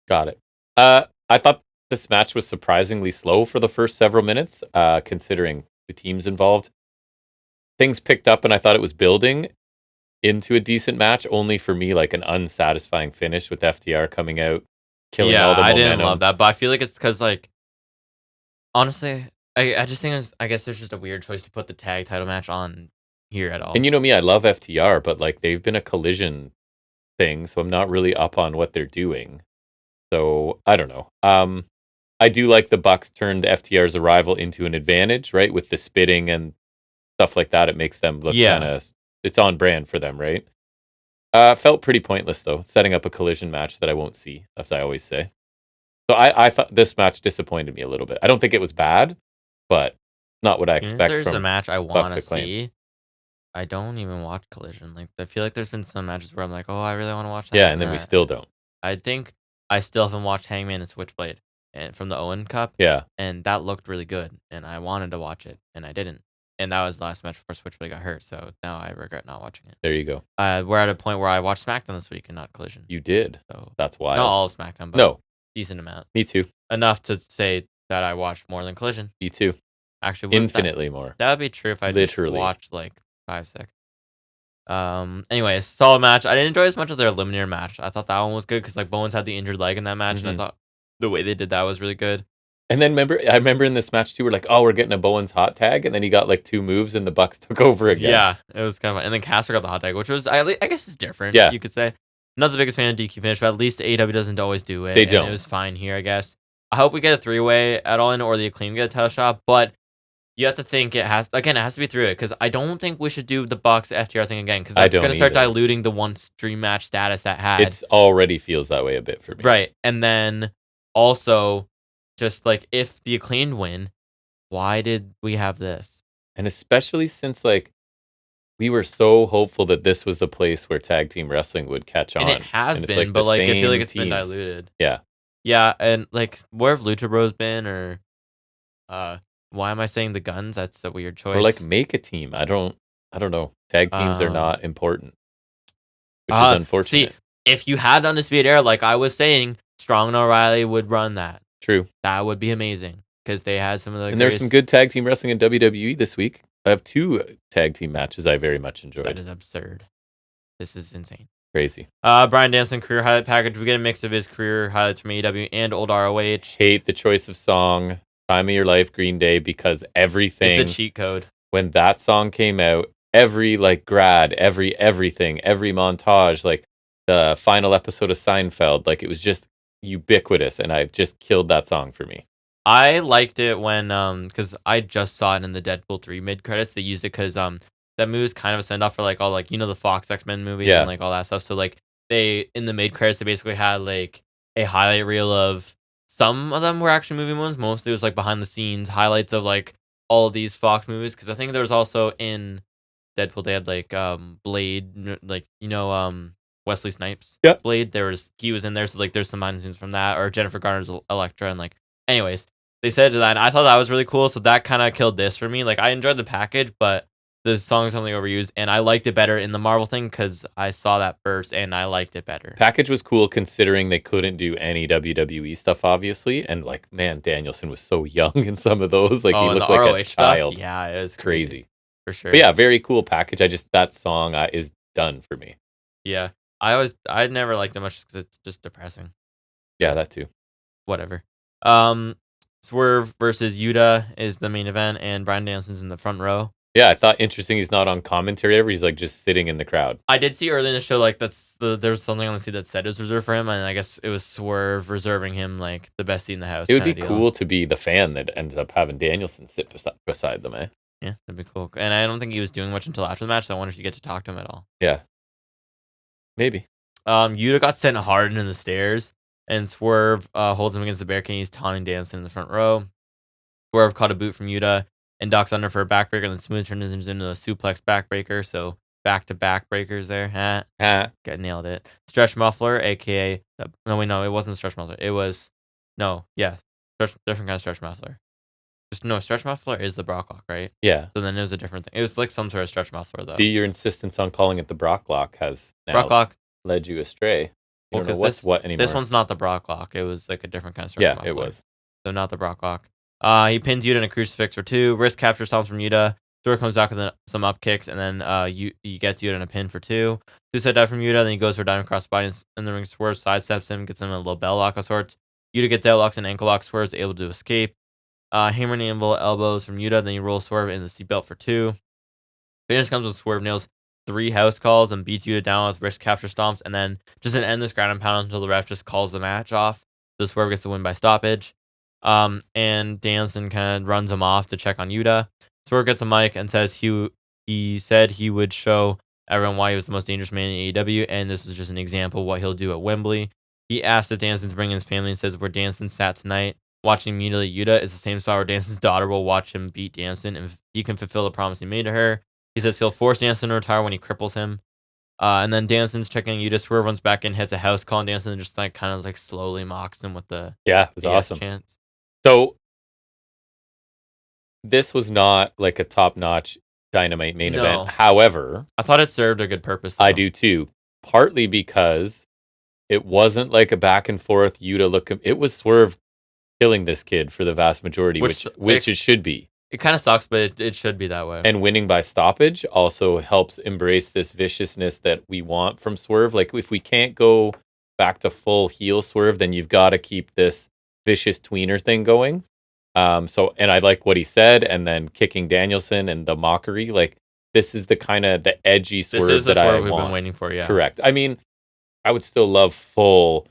Got it. I thought this match was surprisingly slow for the first several minutes, considering the teams involved. Things picked up, and I thought it was building into a decent match, only for me, like an unsatisfying finish with FTR coming out, killing all the momentum. I didn't love that, but I feel like it's because, like, honestly, I just think I guess there's just a weird choice to put the tag title match on here at all. And you know me, I love FTR, but like they've been a Collision thing, so I'm not really up on what they're doing. So I don't know. I do like the Bucks turned FTR's arrival into an advantage, right? With the spitting and stuff like that, it makes them look kind of, it's on brand for them, right? Felt pretty pointless though, setting up a Collision match that I won't see, as I always say. So I thought this match disappointed me a little bit. I don't think it was bad, but not what I expect there's from a match I Bucks want to Acclaim. see. I don't even watch Collision. Like, I feel like there's been some matches where I'm like, oh, I really want to watch that. Yeah, and then we still don't. I think I still haven't watched Hangman and Switchblade and from the Owen Cup. Yeah. And that looked really good, and I wanted to watch it, and I didn't. And that was the last match before Switchblade got hurt, so now I regret not watching it. There you go. We're at a point where I watched Smackdown this week and not Collision. You did. So that's wild. Not all of Smackdown, but no, decent amount. Me too. Enough to say that I watched more than Collision. Me too. Actually, infinitely more. That would be true if I just watched like 5 seconds. Anyways, solid match. I didn't enjoy as much of their Eliminator match. I thought that one was good because like Bowens had the injured leg in that match, and I thought the way they did that was really good. And then I remember in this match too, we're like, oh, we're getting a Bowens hot tag, and then he got like 2 moves, and the Bucks took over again. Yeah, it was kind of fun. And then Caster got the hot tag, which was I guess is different. Yeah, you could say. Not the biggest fan of DQ finish, but at least AEW doesn't always do it. They don't. It was fine here, I guess. I hope we get a 3-way at All In or the Acclaim get a title shot, but you have to think it has to be 3-way because I don't think we should do the Bucks FTR thing again because that's going to start diluting the one stream match status that had. It already feels that way a bit for me. Right. And then also, just like if the Acclaimed win, why did we have this? And especially since like we were so hopeful that this was the place where tag team wrestling would catch on. And it has been, but like I feel like it's been diluted. Yeah. Yeah, and like where have Lucha Bros been or why am I saying the Guns? That's a weird choice. Or like make a team. I don't know. Tag teams are not important. Which is unfortunate. See, if you had Undisputed Era, like I was saying, Strong and O'Reilly would run that. True. That would be amazing. Because they had some of the And there's some good tag team wrestling in WWE this week. I have 2 tag team matches I very much enjoyed. That is absurd. This is insane. Crazy. Bryan Danielson career highlight package. We get a mix of his career highlights from AEW and old ROH. Hate the choice of song, Time of Your Life, Green Day, because everything. It's a cheat code. When that song came out, every like grad, everything, every montage, like the final episode of Seinfeld, like it was just ubiquitous, and I just killed that song for me. I liked it when because I just saw it in the Deadpool 3 mid credits. They used it because that movie was kind of a send off for like all like the Fox X-Men movies and like all that stuff. So like they in the mid credits they basically had like a highlight reel of some of them were actually movie ones. Mostly it was like behind the scenes highlights of like all of these Fox movies because I think there was also in Deadpool they had like Blade, like Wesley Snipes. Yeah. Blade. He was in there, so like there's some behind the scenes from that, or Jennifer Garner's Elektra, and like anyways, they said that, and I thought that was really cool. So that kind of killed this for me. Like I enjoyed the package, but the song is something overused, and I liked it better in the Marvel thing because I saw that first, and I liked it better. Package was cool considering they couldn't do any WWE stuff, obviously, and like man, Danielson was so young in some of those. Like he looked like ROH a child. Stuff? Yeah, it was crazy for sure. But yeah, very cool package. That song is done for me. Yeah, I never liked it much because it's just depressing. Yeah, that too. Whatever. Swerve versus Yuta is the main event, and Bryan Danielson's in the front row. Yeah, I thought interesting he's not on commentary ever. He's like just sitting in the crowd. I did see early in the show like there's something on the seat that said it was reserved for him, and I guess it was Swerve reserving him like the best seat in the house. It would be cool to be the fan that ended up having Danielson sit beside them, eh? Yeah, that'd be cool. And I don't think he was doing much until after the match, so I wonder if you get to talk to him at all. Yeah. Maybe. Yuta got sent hard into the stairs, and Swerve holds him against the barricade. He's taunting Danielson in the front row. Swerve caught a boot from Yuta and ducks under for a backbreaker, and then Smooth turns into a suplex backbreaker. So back-to-back breakers there. Got nailed it. Stretch muffler, a.k.a. No, it wasn't stretch muffler. It was... No, yeah. Different kind of stretch muffler. No, stretch muffler is the Brock lock, right? Yeah. So then it was a different thing. It was like some sort of stretch muffler, though. See, your insistence on calling it the Brock lock has now Brock lock. led you astray. You don't know what's what anymore. This one's not the Brock lock. It was like a different kind of stretch muffler. Yeah, it was. So not the Brock lock. He pins Yuta in a crucifix for 2. Wrist capture stomps from Yuta. Swerve comes back with some up kicks, and then he gets Yuta in a pin for 2. Suicide dive from Yuta, then he goes for diamond cross body in the ring. Swerve sidesteps him, gets him a little bell lock of sorts. Yuta gets out locks and ankle lock. Swerve's able to escape. Hammer and anvil elbows from Yuta, then he rolls Swerve in the seatbelt for 2. Finish comes with Swerve nails 3 house calls and beats Yuta down with wrist capture stomps, and then just an endless ground and pound until the ref just calls the match off. So Swerve gets the win by stoppage. And Danielson kind of runs him off to check on Yuta. Swerve gets a mic and says he said he would show everyone why he was the most dangerous man in AEW, and this is just an example of what he'll do at Wembley. He asked if Danielson to bring in his family and says where Danielson sat tonight watching him mutilate Yuta is the same spot where Danielson's daughter will watch him beat Danielson, and if he can fulfill the promise he made to her. He says he'll force Danielson to retire when he cripples him. And then Danielson's checking Yuta. Swerve runs back in, hits a house call on Danielson, and just like kind of like slowly mocks him with the it was awesome chance. So this was not like a top-notch Dynamite main event. However, I thought it served a good purpose, though. I do too. Partly because it wasn't like a back and forth Yuta look. It was Swerve killing this kid for the vast majority, which it should be. It kind of sucks, but it should be that way. And winning by stoppage also helps embrace this viciousness that we want from Swerve. Like, if we can't go back to full heel Swerve, then you've got to keep this vicious tweener thing going. And I like what he said, and then kicking Danielson and the mockery. Like, this is the kind of the edgy Swerve this is the that Swerve I we've want. been waiting for, yeah. Correct. I mean, I would still love full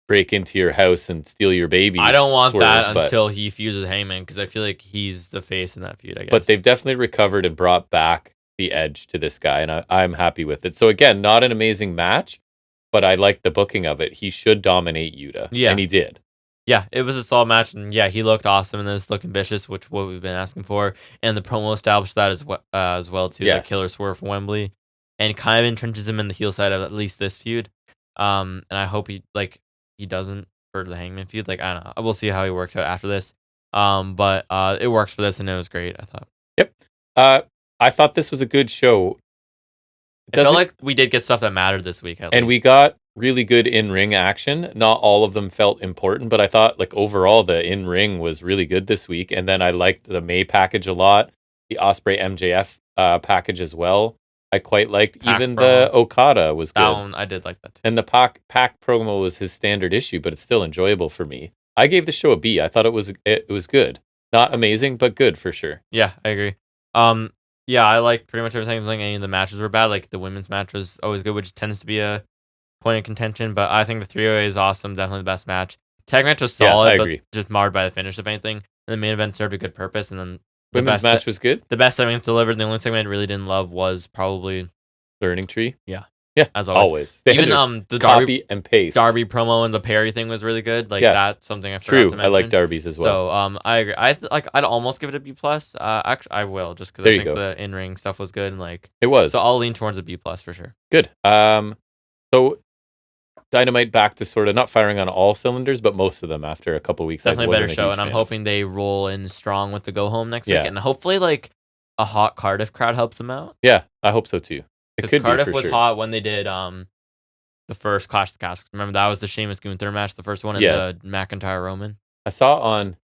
break into your house and steal your babies. I don't want Swerve, that until he feuds with Heyman, because I feel like he's the face in that feud, I guess. But they've definitely recovered and brought back the edge to this guy, and I'm happy with it. So again, not an amazing match, but I like the booking of it. He should dominate Yuta, and he did. Yeah, it was a solid match, and yeah, he looked awesome and this looking vicious, which what we've been asking for, and the promo established that as well too. Yes. The Killer Swerve from Wembley, and kind of entrenches him in the heel side of at least this feud. And I hope he doesn't for the Hangman feud. Like, I don't know, we'll see how he works out after this. But it works for this, and it was great, I thought. Yep. I thought this was a good show. I felt like we did get stuff that mattered this week, at least. We got really good in-ring action. Not all of them felt important, but I thought like overall the in-ring was really good this week. And then I liked the May package a lot, the Ospreay MJF package as well. I quite liked. Pac even promo. The Okada was good. That one, I did like that too. And the Pac promo was his standard issue, but it's still enjoyable for me. I gave the show a B. I thought it was good. Not amazing, but good for sure. Yeah, I agree. Yeah, I like pretty much everything. I don't think any of the matches were bad. Like the women's match was always good, which tends to be a point of contention. But I think the 3-way is awesome. Definitely the best match. Tag match was solid, I agree. But just marred by the finish, if anything. And the main event served a good purpose. And then women's match was good. The best segment delivered. The only segment I really didn't love was probably Learning Tree. Yeah. Yeah, as always. Even the copy and paste. Darby promo and the Perry thing was really good. Like that's something I forgot to mention. I like Darby's as well. So I agree. I'd almost give it a B plus. Actually, I will just because I think the in ring stuff was good and like it was. So I'll lean towards a B plus for sure. Good. So Dynamite back to sort of not firing on all cylinders, but most of them after a couple weeks. Definitely a better show, and I'm hoping they roll in strong with the go home next week, and hopefully like a hot Cardiff crowd helps them out. Yeah, I hope so too. Because Cardiff was hot when they did the first Clash of the Casks. Remember that was the Sheamus Gunther match, the first one in the McIntyre Roman. I saw on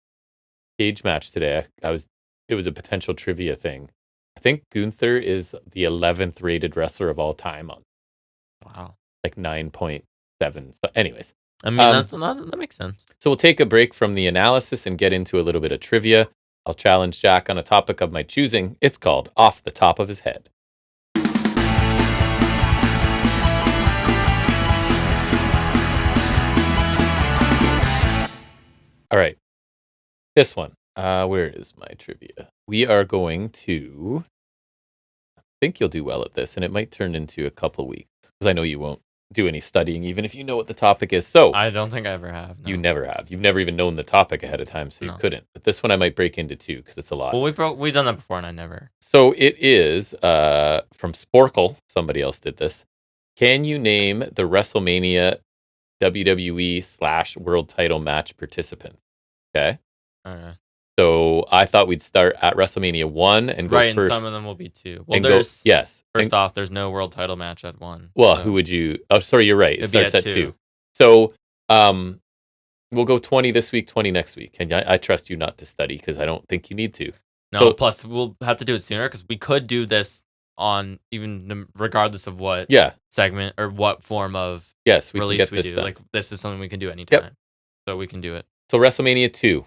Cage Match today. It was a potential trivia thing. I think Gunther is the 11th rated wrestler of all time on. Wow, like 9.7. So, anyways, I mean that makes sense. So we'll take a break from the analysis and get into a little bit of trivia. I'll challenge Jack on a topic of my choosing. It's called Off the Top of His Head. All right, this one. Where is my trivia? We are going to. I think you'll do well at this, and it might turn into a couple weeks because I know you won't do any studying, even if you know what the topic is. So I don't think I ever have. No. You never have. You've never even known the topic ahead of time, so you couldn't. But this one I might break into two because it's a lot. Well, we've done that before, and I never. So it is from Sporkle. Somebody else did this. Can you name the WrestleMania WWE / World Title match participants? Okay. So I thought we'd start at WrestleMania 1 and go Right, and first. some of them will be 2. Well, and there's yes. First off, there's no world title match at 1. Well, so who would you? Oh, sorry, you're right. It it'd be starts at at 2. 2. So we'll go 20 this week, 20 next week. And I trust you not to study because I don't think you need to. No, plus we'll have to do it sooner because we could do this on even regardless of what segment or what form of we release can we get this do. done. Like this is something we can do anytime. So we can do it. So WrestleMania 2.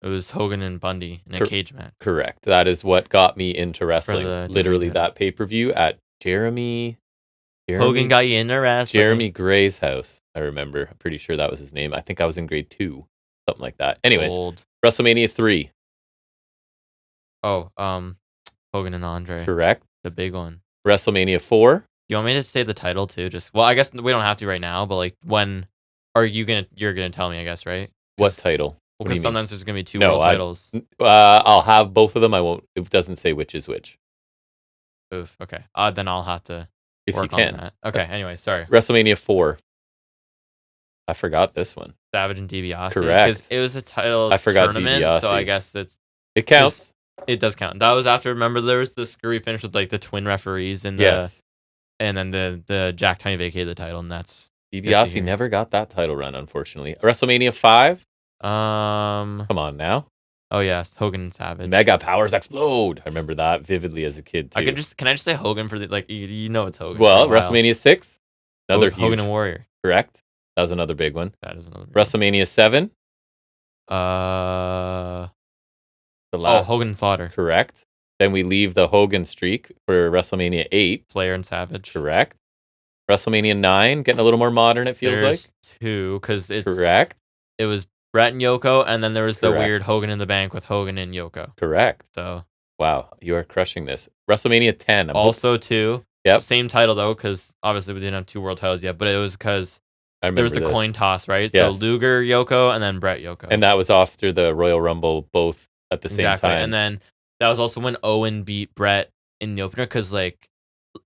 It was Hogan and Bundy in a cage match. Correct. That is what got me into wrestling. Literally WWE. that pay-per-view at Jeremy Hogan got you into wrestling. Jeremy Gray's house, I remember. I'm pretty sure that was his name. I think I was in grade 2. Something like that. Anyways, WrestleMania 3. Oh, Hogan and Andre. Correct. The big one. WrestleMania 4. You want me to say the title too? Well, I guess we don't have to right now, but like when are you you're gonna tell me, I guess, right? What title? Well, because sometimes there's gonna be 2 world titles. I'll have both of them. I won't. It doesn't say which is which. Oof. Okay. Then I'll have to work on that. Okay. Anyway, sorry. WrestleMania 4. I forgot this one. Savage and DiBiase. Correct. Because it was a title I forgot tournament, DiBiase. so I guess it counts. It does count. That was after. Remember, there was the screwy finish with like the twin referees and and then the Jack Tunney vacated the title, and that's DiBiase never got that title run, unfortunately. WrestleMania 5. Come on now. Oh yes, Hogan and Savage. Mega powers explode. I remember that vividly as a kid too. Can I just say Hogan for the you know it's Hogan. Well, WrestleMania 6. Another huge. Hogan and Warrior. Correct. That was another big one. That is another big WrestleMania 7. Hogan and Slaughter. Correct. Then we leave the Hogan streak for WrestleMania 8. Flair and Savage. Correct. WrestleMania 9, getting a little more modern, it feels There's like. 2, because it's... Correct. It was Brett and Yoko, and then there was the weird Hogan in the Bank with Hogan and Yoko. Correct. So... Wow, you are crushing this. WrestleMania 10. Also 2. Yep. Same title, though, because obviously we didn't have 2 world titles yet, but it was because... There was the coin toss, right? Yes. So Luger, Yoko, and then Brett, Yoko. And that was after the Royal Rumble, both at the same time. And then that was also when Owen beat Brett in the opener, because like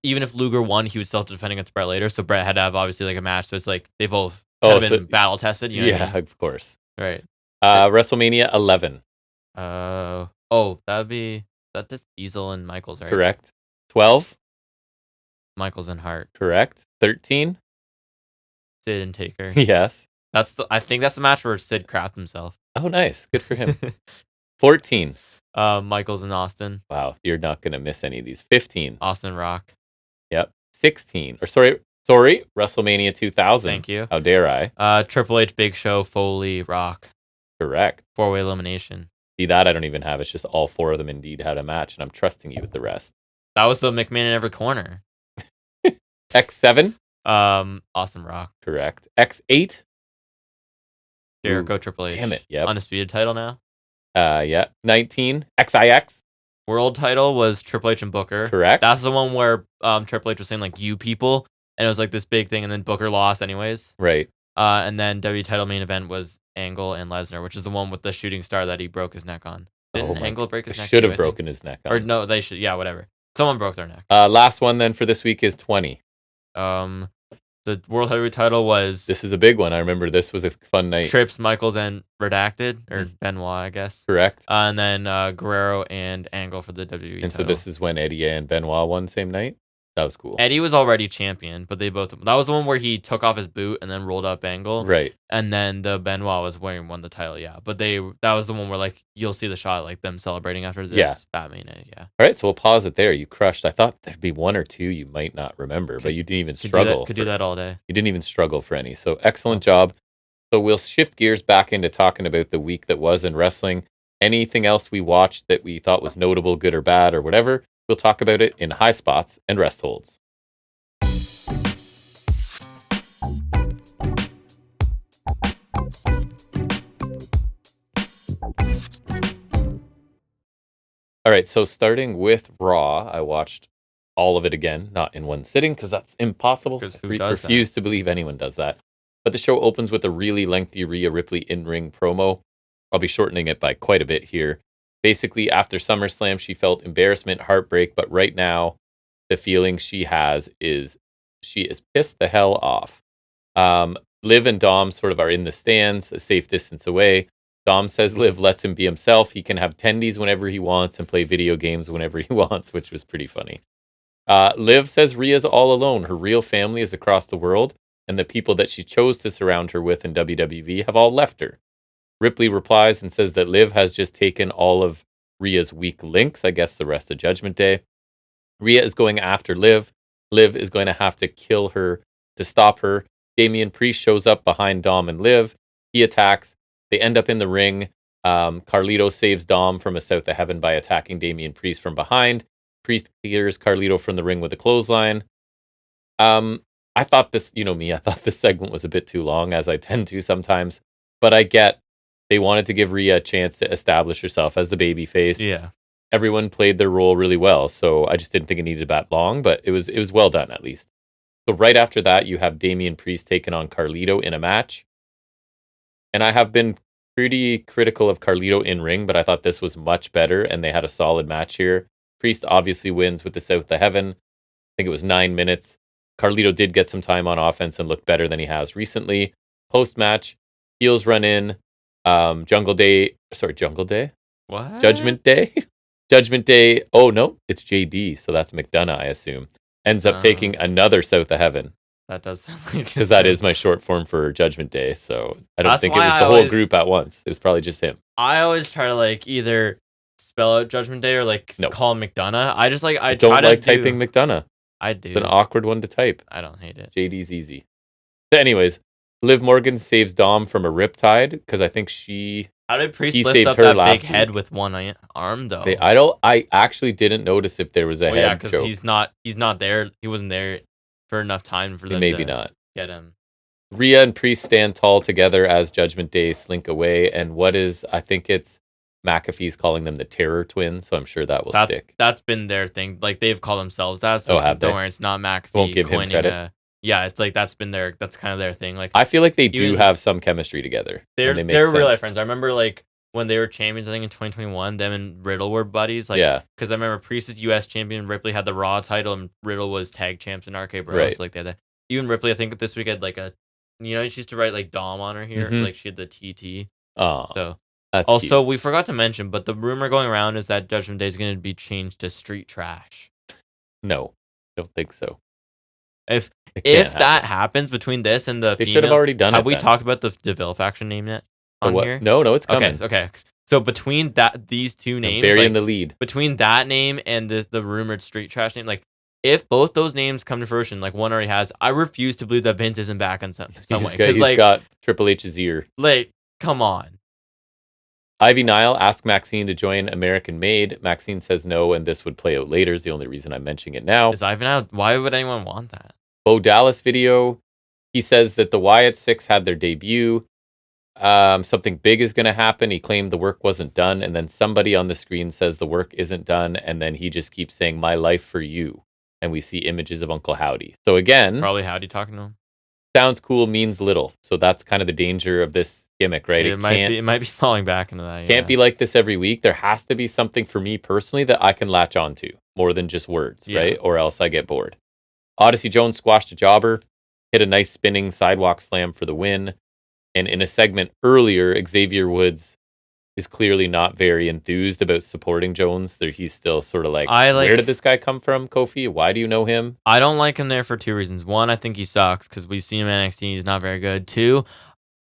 even if Luger won, he was still defending against Brett later. So Brett had to have obviously like a match. So it's like they both have been battle tested. You know what I mean? Of course. Right. WrestleMania 11. That's Diesel and Michaels, right? Correct. 12. Michaels and Hart. Correct. 13. Sid and Taker. Yes. I think that's the match where Sid crapped himself. Oh, nice. Good for him. 14. Michaels and Austin. Wow, you're not going to miss any of these. 15. Austin Rock. Yep. 16. Sorry, WrestleMania 2000. Thank you. How dare I? Triple H, Big Show, Foley, Rock. Correct. 4-way elimination. See, that I don't even have. It's just all 4 of them indeed had a match, and I'm trusting you with the rest. That was the McMahon in every corner. X7. Awesome Rock. Correct. X8. Jericho, Triple H. Damn it. Yep. Undisputed title now. Yeah. 19. XIX. World title was Triple H and Booker. Correct. That's the one where Triple H was saying like you people, and it was like this big thing, and then Booker lost anyways. Right. And then W title main event was Angle and Lesnar, which is the one with the shooting star that he broke his neck on. Didn't Angle break his neck? Should have broken his neck on. Or no, they should. Yeah, whatever. Someone broke their neck. Last one then for this week is 20. The World Heavyweight title was... This is a big one. I remember this was a fun night. Trips, Michaels, and Redacted, or Benoit, I guess. Correct. And then Guerrero and Angle for the WWE And title. so this is when Eddie and Benoit won same night? That was cool. Eddie was already champion, but they both... That was the one where he took off his boot and then rolled up Angle. Right. And then the Benoit was won the title, yeah. But that was the one where, like, you'll see the shot, like, them celebrating after this. Yeah. That main night, yeah. All right, so we'll pause it there. You crushed. I thought there'd be 1 or 2 you might not remember, but you didn't even struggle. Could do that all day. You didn't even struggle for any. So excellent job. So we'll shift gears back into talking about the week that was in wrestling. Anything else we watched that we thought was notable, good or bad or whatever, we'll talk about it in Highspots and Restholds. All right, so starting with Raw, I watched all of it again, not in one sitting, because that's impossible. I refuse to believe anyone does that. But the show opens with a really lengthy Rhea Ripley in-ring promo. I'll be shortening it by quite a bit here. Basically, after SummerSlam, she felt embarrassment, heartbreak, but right now, the feeling she has is she is pissed the hell off. Liv and Dom sort of are in the stands, a safe distance away. Dom says Liv lets him be himself. He can have tendies whenever he wants and play video games whenever he wants, which was pretty funny. Liv says Rhea's all alone. Her real family is across the world, and the people that she chose to surround her with in WWE have all left her. Ripley replies and says that Liv has just taken all of Rhea's weak links, I guess the rest of Judgment Day. Rhea is going after Liv. Liv is going to have to kill her to stop her. Damian Priest shows up behind Dom and Liv. He attacks. They end up in the ring. Carlito saves Dom from a South of Heaven by attacking Damian Priest from behind. Priest clears Carlito from the ring with a clothesline. I thought this, you know me, I thought this segment was a bit too long, as I tend to sometimes. But I get they wanted to give Rhea a chance to establish herself as the babyface. Yeah. Everyone played their role really well, so I just didn't think it needed that long, but it was well done at least. So right after that, you have Damian Priest taking on Carlito in a match. And I have been pretty critical of Carlito in ring, but I thought this was much better, and they had a solid match here. Priest obviously wins with the South of Heaven. I think it was 9 minutes. Carlito did get some time on offense and looked better than he has recently. Post-match, heels run in. Jungle Day. What? Judgment Day? Judgment Day. Oh, no, it's JD, so that's McDonough, I assume. Ends up taking another South of Heaven. That does sound like because that is my short form for Judgment Day, so I don't think it was the whole group at once. It was probably just him. I always try to like either spell out Judgment Day or like call him McDonough. I just like I don't try like to typing McDonough. I do. It's an awkward one to type. I don't hate it. JD's easy. But anyways, Liv Morgan saves Dom from a riptide because I think How did Priest lift up that big head with one arm though? I actually didn't notice if there was a head. Yeah, because he's not there. He wasn't there for enough time for them. Maybe not get him. Rhea and Priest stand tall together as Judgment Day slink away, and I think it's McAfee's calling them the Terror Twins, so I'm sure that will stick. That's been their thing. Like they've called themselves that. So don't worry, it's not McAfee. Won't give him credit. Yeah, it's like that's kind of their thing. Like I feel like they do have some chemistry together. They're real life friends. I remember like when they were champions, I think in 2021, them and Riddle were buddies. Like, yeah, because I remember Priest is U.S. champion, Ripley had the Raw title, and Riddle was tag champs in RK Bros. Right. Like that. Even Ripley, I think this week had like she used to write like Dom on her here, like she had the TT. Oh, so that's also cute. We forgot to mention, but the rumor going around is that Judgment Day is going to be changed to Street Trash. No, don't think so. If that happens between this and the they should have already done it. Have we talked about the DeVille faction name yet on here? No, it's coming. Okay. So between these two names, burying the lead. Between that name and the rumored Street Trash name, like if both those names come to fruition, like one already has, I refuse to believe that Vince isn't back in some way. He's got Triple H's ear. Like, come on. Ivy Nile asks Maxine to join American Made. Maxine says no, and this would play out later. Is the only reason I'm mentioning it now. Is Ivy Nile? Why would anyone want that? Bo Dallas video. He says that the Wyatt Six had their debut. Something big is going to happen. He claimed the work wasn't done, and then somebody on the screen says the work isn't done, and then he just keeps saying, "My life for you." And we see images of Uncle Howdy. So again, probably Howdy talking to him. Sounds cool, means little. So that's kind of the danger of this gimmick, right? It might be falling back into that. Can't be like this every week. There has to be something for me personally that I can latch onto more than just words, right? Or else I get bored. Odyssey Jones squashed a jobber, hit a nice spinning sidewalk slam for the win. And in a segment earlier, Xavier Woods is clearly not very enthused about supporting Jones. He's still sort of like, where did this guy come from, Kofi? Why do you know him? I don't like him there for two reasons. One, I think he sucks because we've seen him in NXT. He's not very good. Two,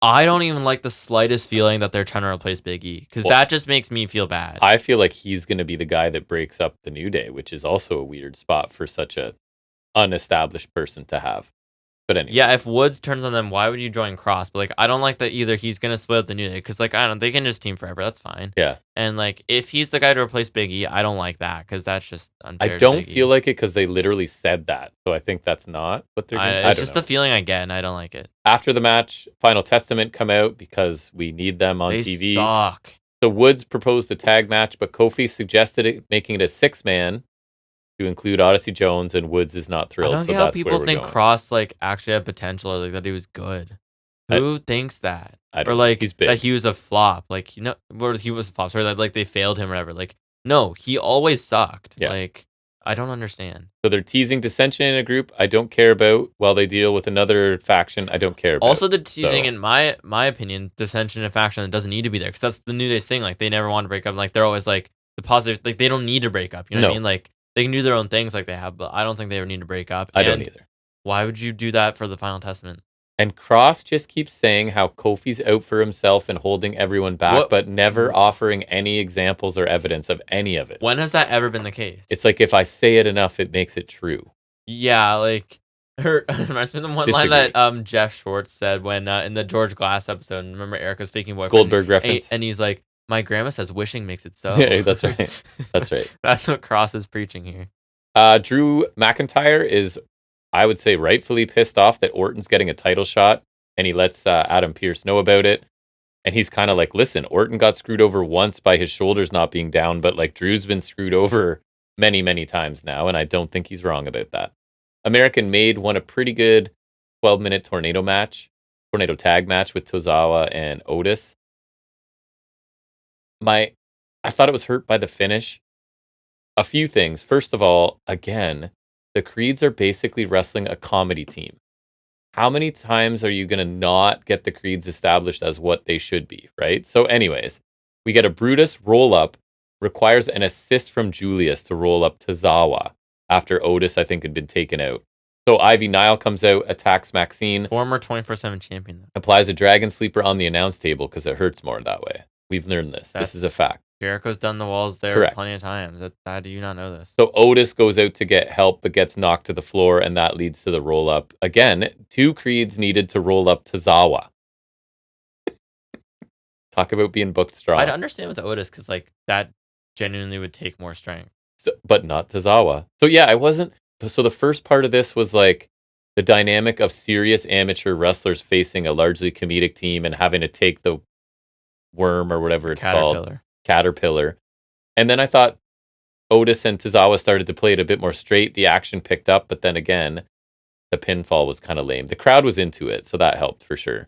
I don't even like the slightest feeling that they're trying to replace Big E because that just makes me feel bad. I feel like he's going to be the guy that breaks up the New Day, which is also a weird spot for such a unestablished person to have. But anyway. Yeah, if Woods turns on them, why would you join Cross? But like, I don't like that either. He's gonna split up the New Day because like they can just team forever. That's fine. Yeah. And like, if he's the guy to replace Big E, I don't like that because that's just unfair. I don't feel like it because they literally said that. So I think that's not what they're doing. It's just the feeling I get, and I don't like it. After the match, Final Testament come out because we need them on TV. They suck. So Woods proposed a tag match, but Kofi suggested making it a 6-man. To include Odyssey Jones, and Woods is not thrilled. I don't get how people think Cross like actually had potential or like that he was good. Who thinks that? Or like he's big. That he was a flop. Like or he was a flop. Or that like they failed him or whatever. Like no, he always sucked. Yeah. Like I don't understand. So they're teasing dissension in a group I don't care about while they deal with another faction I don't care about. Also, the teasing, in my opinion, dissension and faction that doesn't need to be there, because that's the New Day's thing. Like, they never want to break up. Like, they're always like the positive. Like, they don't need to break up. You know what I mean? Like, they can do their own things like they have, but I don't think they ever need to break up. I don't either. Why would you do that for the Final Testament? And Cross just keeps saying how Kofi's out for himself and holding everyone back, but never offering any examples or evidence of any of it. When has that ever been the case? It's like, if I say it enough, it makes it true. Yeah, like, reminds me of the one line that Jeff Schwartz said when in the George Glass episode. Remember Erica's faking boyfriend? Goldberg reference. And he's like, my grandma says wishing makes it so. Yeah, that's right. That's right. That's what Cross is preaching here. Drew McIntyre is, I would say, rightfully pissed off that Orton's getting a title shot, and he lets Adam Pearce know about it. And he's kind of like, listen, Orton got screwed over once by his shoulders not being down, but like Drew's been screwed over many, many times now, and I don't think he's wrong about that. American Made won a pretty good 12-minute tornado tag match with Tozawa and Otis. I thought it was hurt by the finish. A few things. First of all, again, the Creeds are basically wrestling a comedy team. How many times are you going to not get the Creeds established as what they should be, right? So anyways, we get a Brutus roll-up, requires an assist from Julius to roll up Tozawa after Otis, I think, had been taken out. So Ivy Nile comes out, attacks Maxine. Former 24/7 champion. Applies a Dragon Sleeper on the announce table because it hurts more that way. We've learned this. This is a fact. Jericho's done the walls there plenty of times. How do you not know this? So Otis goes out to get help, but gets knocked to the floor, and that leads to the roll-up. Again, 2 Creeds needed to roll up Tozawa. Talk about being booked strong. I'd understand with Otis, because like that genuinely would take more strength. So, but not Tozawa. So yeah, I wasn't... So the first part of this was like the dynamic of serious amateur wrestlers facing a largely comedic team and having to take the worm or whatever it's called. Caterpillar. And then I thought Otis and Tozawa started to play it a bit more straight. The action picked up, but then again, the pinfall was kind of lame. The crowd was into it, so that helped for sure.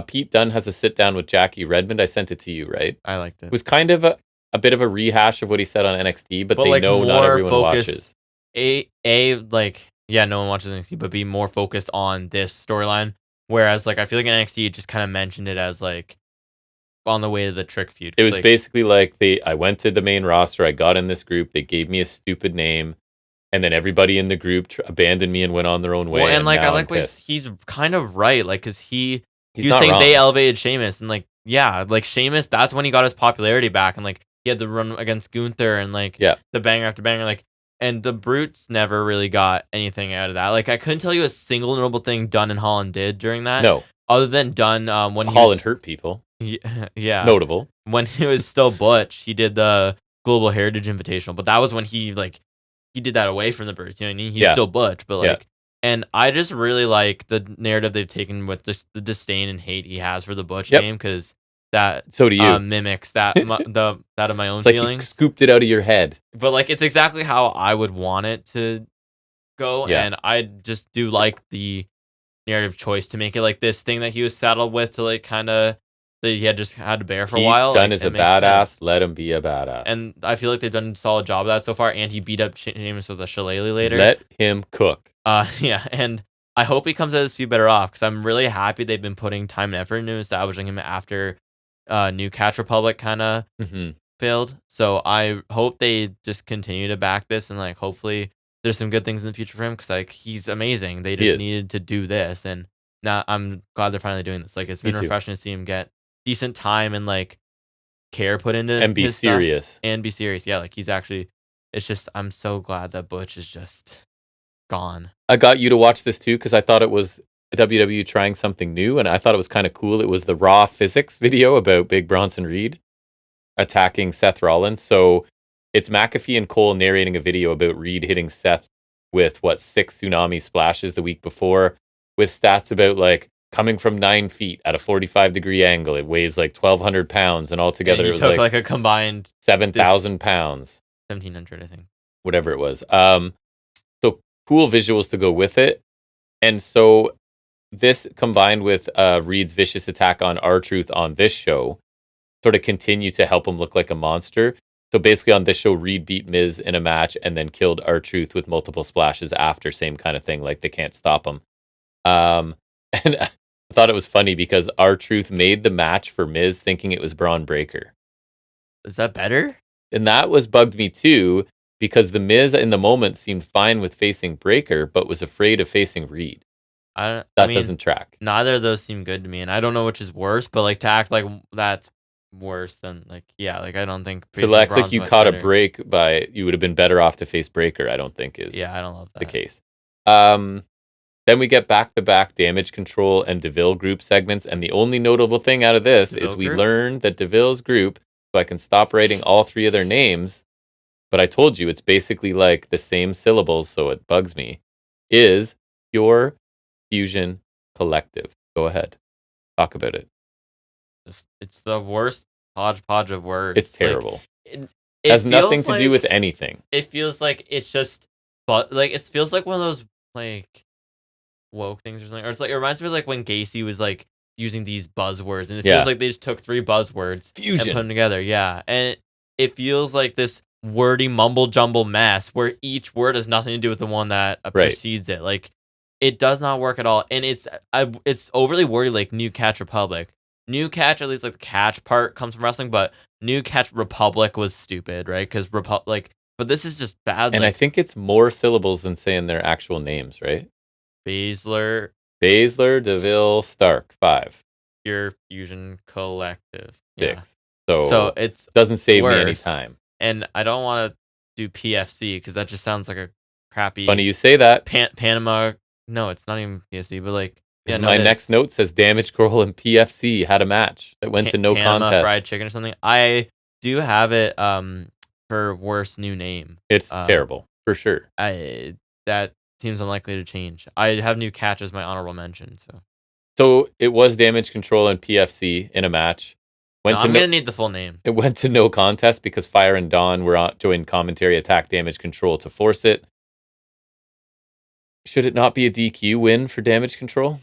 Pete Dunne has a sit down with Jackie Redmond. I sent it to you, right? I liked it. It was kind of a bit of a rehash of what he said on NXT, but they like know not everyone watches. No one watches NXT, but be more focused on this storyline. Whereas, like, I feel like NXT just kind of mentioned it as like on the way to the Trick feud. It was like, basically like I went to the main roster, I got in this group, they gave me a stupid name, and then everybody in the group abandoned me and went on their own way. Well, and like I like what he's kind of right, like because he was saying wrong. They elevated Sheamus, and like like Sheamus, that's when he got his popularity back, and like he had the run against Gunther, and like the banger after banger, like. And the Brutes never really got anything out of that. Like, I couldn't tell you a single notable thing Dunn and Holland did during that. No. Other than Dunn, when Holland hurt people. Yeah. Notable. When he was still Butch, he did the Global Heritage Invitational. But that was when he did that away from the Brutes. You know what I mean? He's still Butch. But, like, and I just really like the narrative they've taken with the disdain and hate he has for the Butch game. Because that so do you. Mimics that that of my own feelings. Like you scooped it out of your head. But like it's exactly how I would want it to go, and I just do like the narrative choice to make it like this thing that he was saddled with to like kind of that he had to bear for a while. Dunn is a badass. Sense. Let him be a badass. And I feel like they've done a solid job of that so far. And he beat up Sheamus with a shillelagh later. Let him cook. And I hope he comes out of this feud better off because I'm really happy they've been putting time and effort into establishing him after New Catch Republic kind of failed. So I hope they just continue to back this and like hopefully there's some good things in the future for him because like he's amazing. They just needed to do this, and now I'm glad they're finally doing this. Like it's been refreshing to see him get decent time and like care put into and be serious and be serious. Yeah, like he's actually. It's just I'm so glad that Butch is just gone. I got you to watch this too because I thought it was WWE trying something new, and I thought it was kind of cool. It was the Raw Physics video about Big Bronson Reed attacking Seth Rollins. So it's McAfee and Cole narrating a video about Reed hitting Seth with 6 tsunami splashes the week before, with stats about like coming from 9 feet at a 45-degree angle. It weighs like 1,200 pounds, and altogether it was like a combined 7,000 pounds, 1,700, I think, whatever it was. So cool visuals to go with it, and so. This combined with Reed's vicious attack on R-Truth on this show sort of continue to help him look like a monster. So basically on this show, Reed beat Miz in a match and then killed R-Truth with multiple splashes after, same kind of thing, like they can't stop him. And I thought it was funny because R-Truth made the match for Miz thinking it was Braun Breaker. Is that better? And that was bugged me too, because the Miz in the moment seemed fine with facing Breaker, but was afraid of facing Reed. That doesn't track. Neither of those seem good to me, and I don't know which is worse, but like to act like that's worse than like I don't think facing Braun's like you caught better. A break by you would have been better off to face Breaker. I don't think is I don't love that. The case. Then we get back-to-back Damage Control and DeVille group segments, and the only notable thing out of this is we learned that DeVille's group, so I can stop writing all three of their names, but I told you it's basically like the same syllables, so it bugs me, is Pure Fusion Collective. Go ahead. Talk about it. It's the worst hodgepodge of words. It's terrible. Like, it has nothing to do with anything. It feels like it's just, but like it feels like one of those like woke things or something. Or it's like it reminds me of like when Gacy was like using these buzzwords, and it feels like they just took 3 buzzwords and put them together. Yeah, and it feels like this wordy mumble jumble mess where each word has nothing to do with the one that precedes it. Like it does not work at all, and it's overly wordy, like New Catch Republic. New Catch, at least like the catch part comes from wrestling, but New Catch Republic was stupid, right? Because but this is just bad. And I think it's more syllables than saying their actual names, right? Baszler, DeVille, Stark, 5. Pure Fusion Collective, 6. Yeah. So it doesn't save me any time. And I don't want to do PFC because that just sounds like a crappy. Funny you say that. Panama. No, it's not even PFC, but like. Yeah, my next note says Damage Control and PFC had a match that went to no Panama contest. Fried Chicken or something. I do have it for worst new name. It's terrible, for sure. That seems unlikely to change. I have New Catch as my honorable mention. So it was Damage Control and PFC in a match. I'm going to need the full name. It went to no contest because Fire and Dawn were joined commentary, attack Damage Control to force it. Should it not be a DQ win for Damage Control?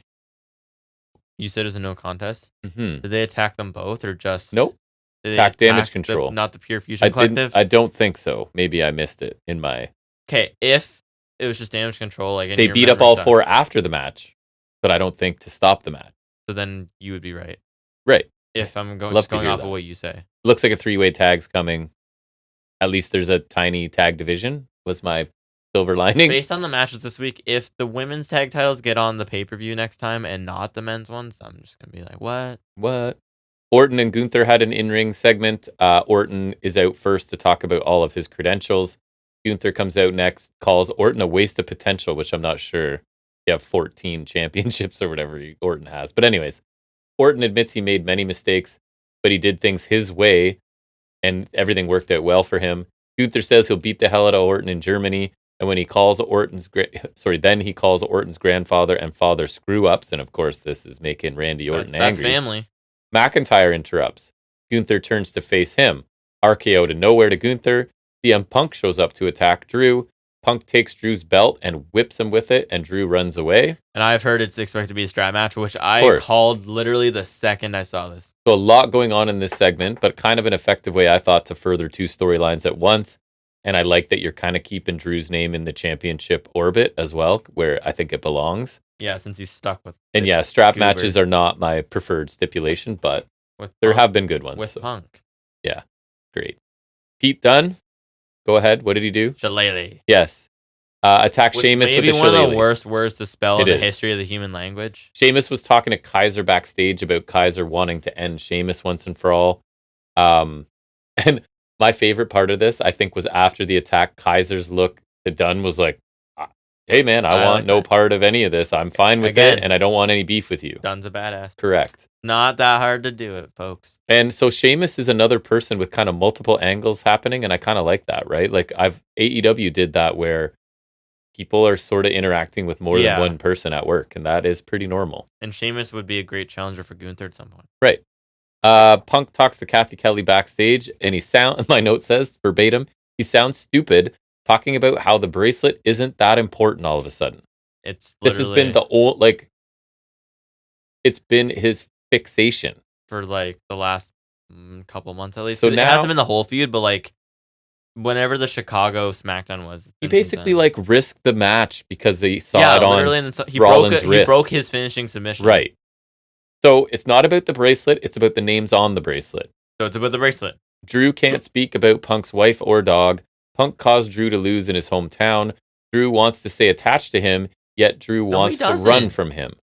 You said it was a no contest? Mm-hmm. Did they attack them both or just... Nope. Attack Damage Control. Not the Pure Fusion Collective? I don't think so. Maybe I missed it in my... Okay, if it was just Damage Control... like they beat up all 4 after the match, but I don't think to stop the match. So then you would be right. Right. If I'm going off of what you say. Looks like a 3-way tag's coming. At least there's a tiny tag division, was my silver lining. Based on the matches this week, if the women's tag titles get on the pay-per-view next time and not the men's ones, I'm just going to be like, what? Orton and Gunther had an in-ring segment. Orton is out first to talk about all of his credentials. Gunther comes out next, calls Orton a waste of potential, which I'm not sure. You have 14 championships or whatever Orton has. But anyways, Orton admits he made many mistakes, but he did things his way, and everything worked out well for him. Gunther says he'll beat the hell out of Orton in Germany, and when he calls Orton's grandfather and father screw-ups, and of course this is making Randy Orton angry. That's family. McIntyre interrupts. Gunther turns to face him. RKO to nowhere to Gunther. CM Punk shows up to attack Drew. Punk takes Drew's belt and whips him with it, and Drew runs away. And I've heard it's expected to be a strap match, which I called literally the second I saw this. So a lot going on in this segment, but kind of an effective way, I thought, to further 2 storylines at once. And I like that you're kind of keeping Drew's name in the championship orbit as well, where I think it belongs. Yeah, since he's stuck with And yeah, strap matches are not my preferred stipulation, but there have been good ones. With Punk. Yeah, great. Pete Dunne, go ahead. What did he do? Shillelagh. Yes. Attack Sheamus with the Maybe one of the worst words to spell in the history of the human language. Sheamus was talking to Kaiser backstage about Kaiser wanting to end Sheamus once and for all. And my favorite part of this, I think, was after the attack, Kaiser's look to Dunne was like, hey man, I want no part of any of this. I'm fine with it, and I don't want any beef with you. Dunne's a badass. Correct. Not that hard to do it, folks. And so Sheamus is another person with kind of multiple angles happening, and I kind of like that, right? Like AEW did that where people are sort of interacting with more than one person at work, and that is pretty normal. And Sheamus would be a great challenger for Gunther at some point. Right. Punk talks to Kathy Kelly backstage, and my note says, verbatim, he sounds stupid, talking about how the bracelet isn't that important all of a sudden. This has been it's been his fixation. For like the last couple months at least. So it hasn't been the whole feud, but like whenever the Chicago Smackdown was, He basically risked the match because he saw it literally on he Rollins' wrist. He broke his finishing submission. Right. So it's not about the bracelet, it's about the names on the bracelet. So it's about the bracelet. Drew can't speak about Punk's wife or dog. Punk caused Drew to lose in his hometown. Drew wants to stay attached to him, yet Drew wants to run from him.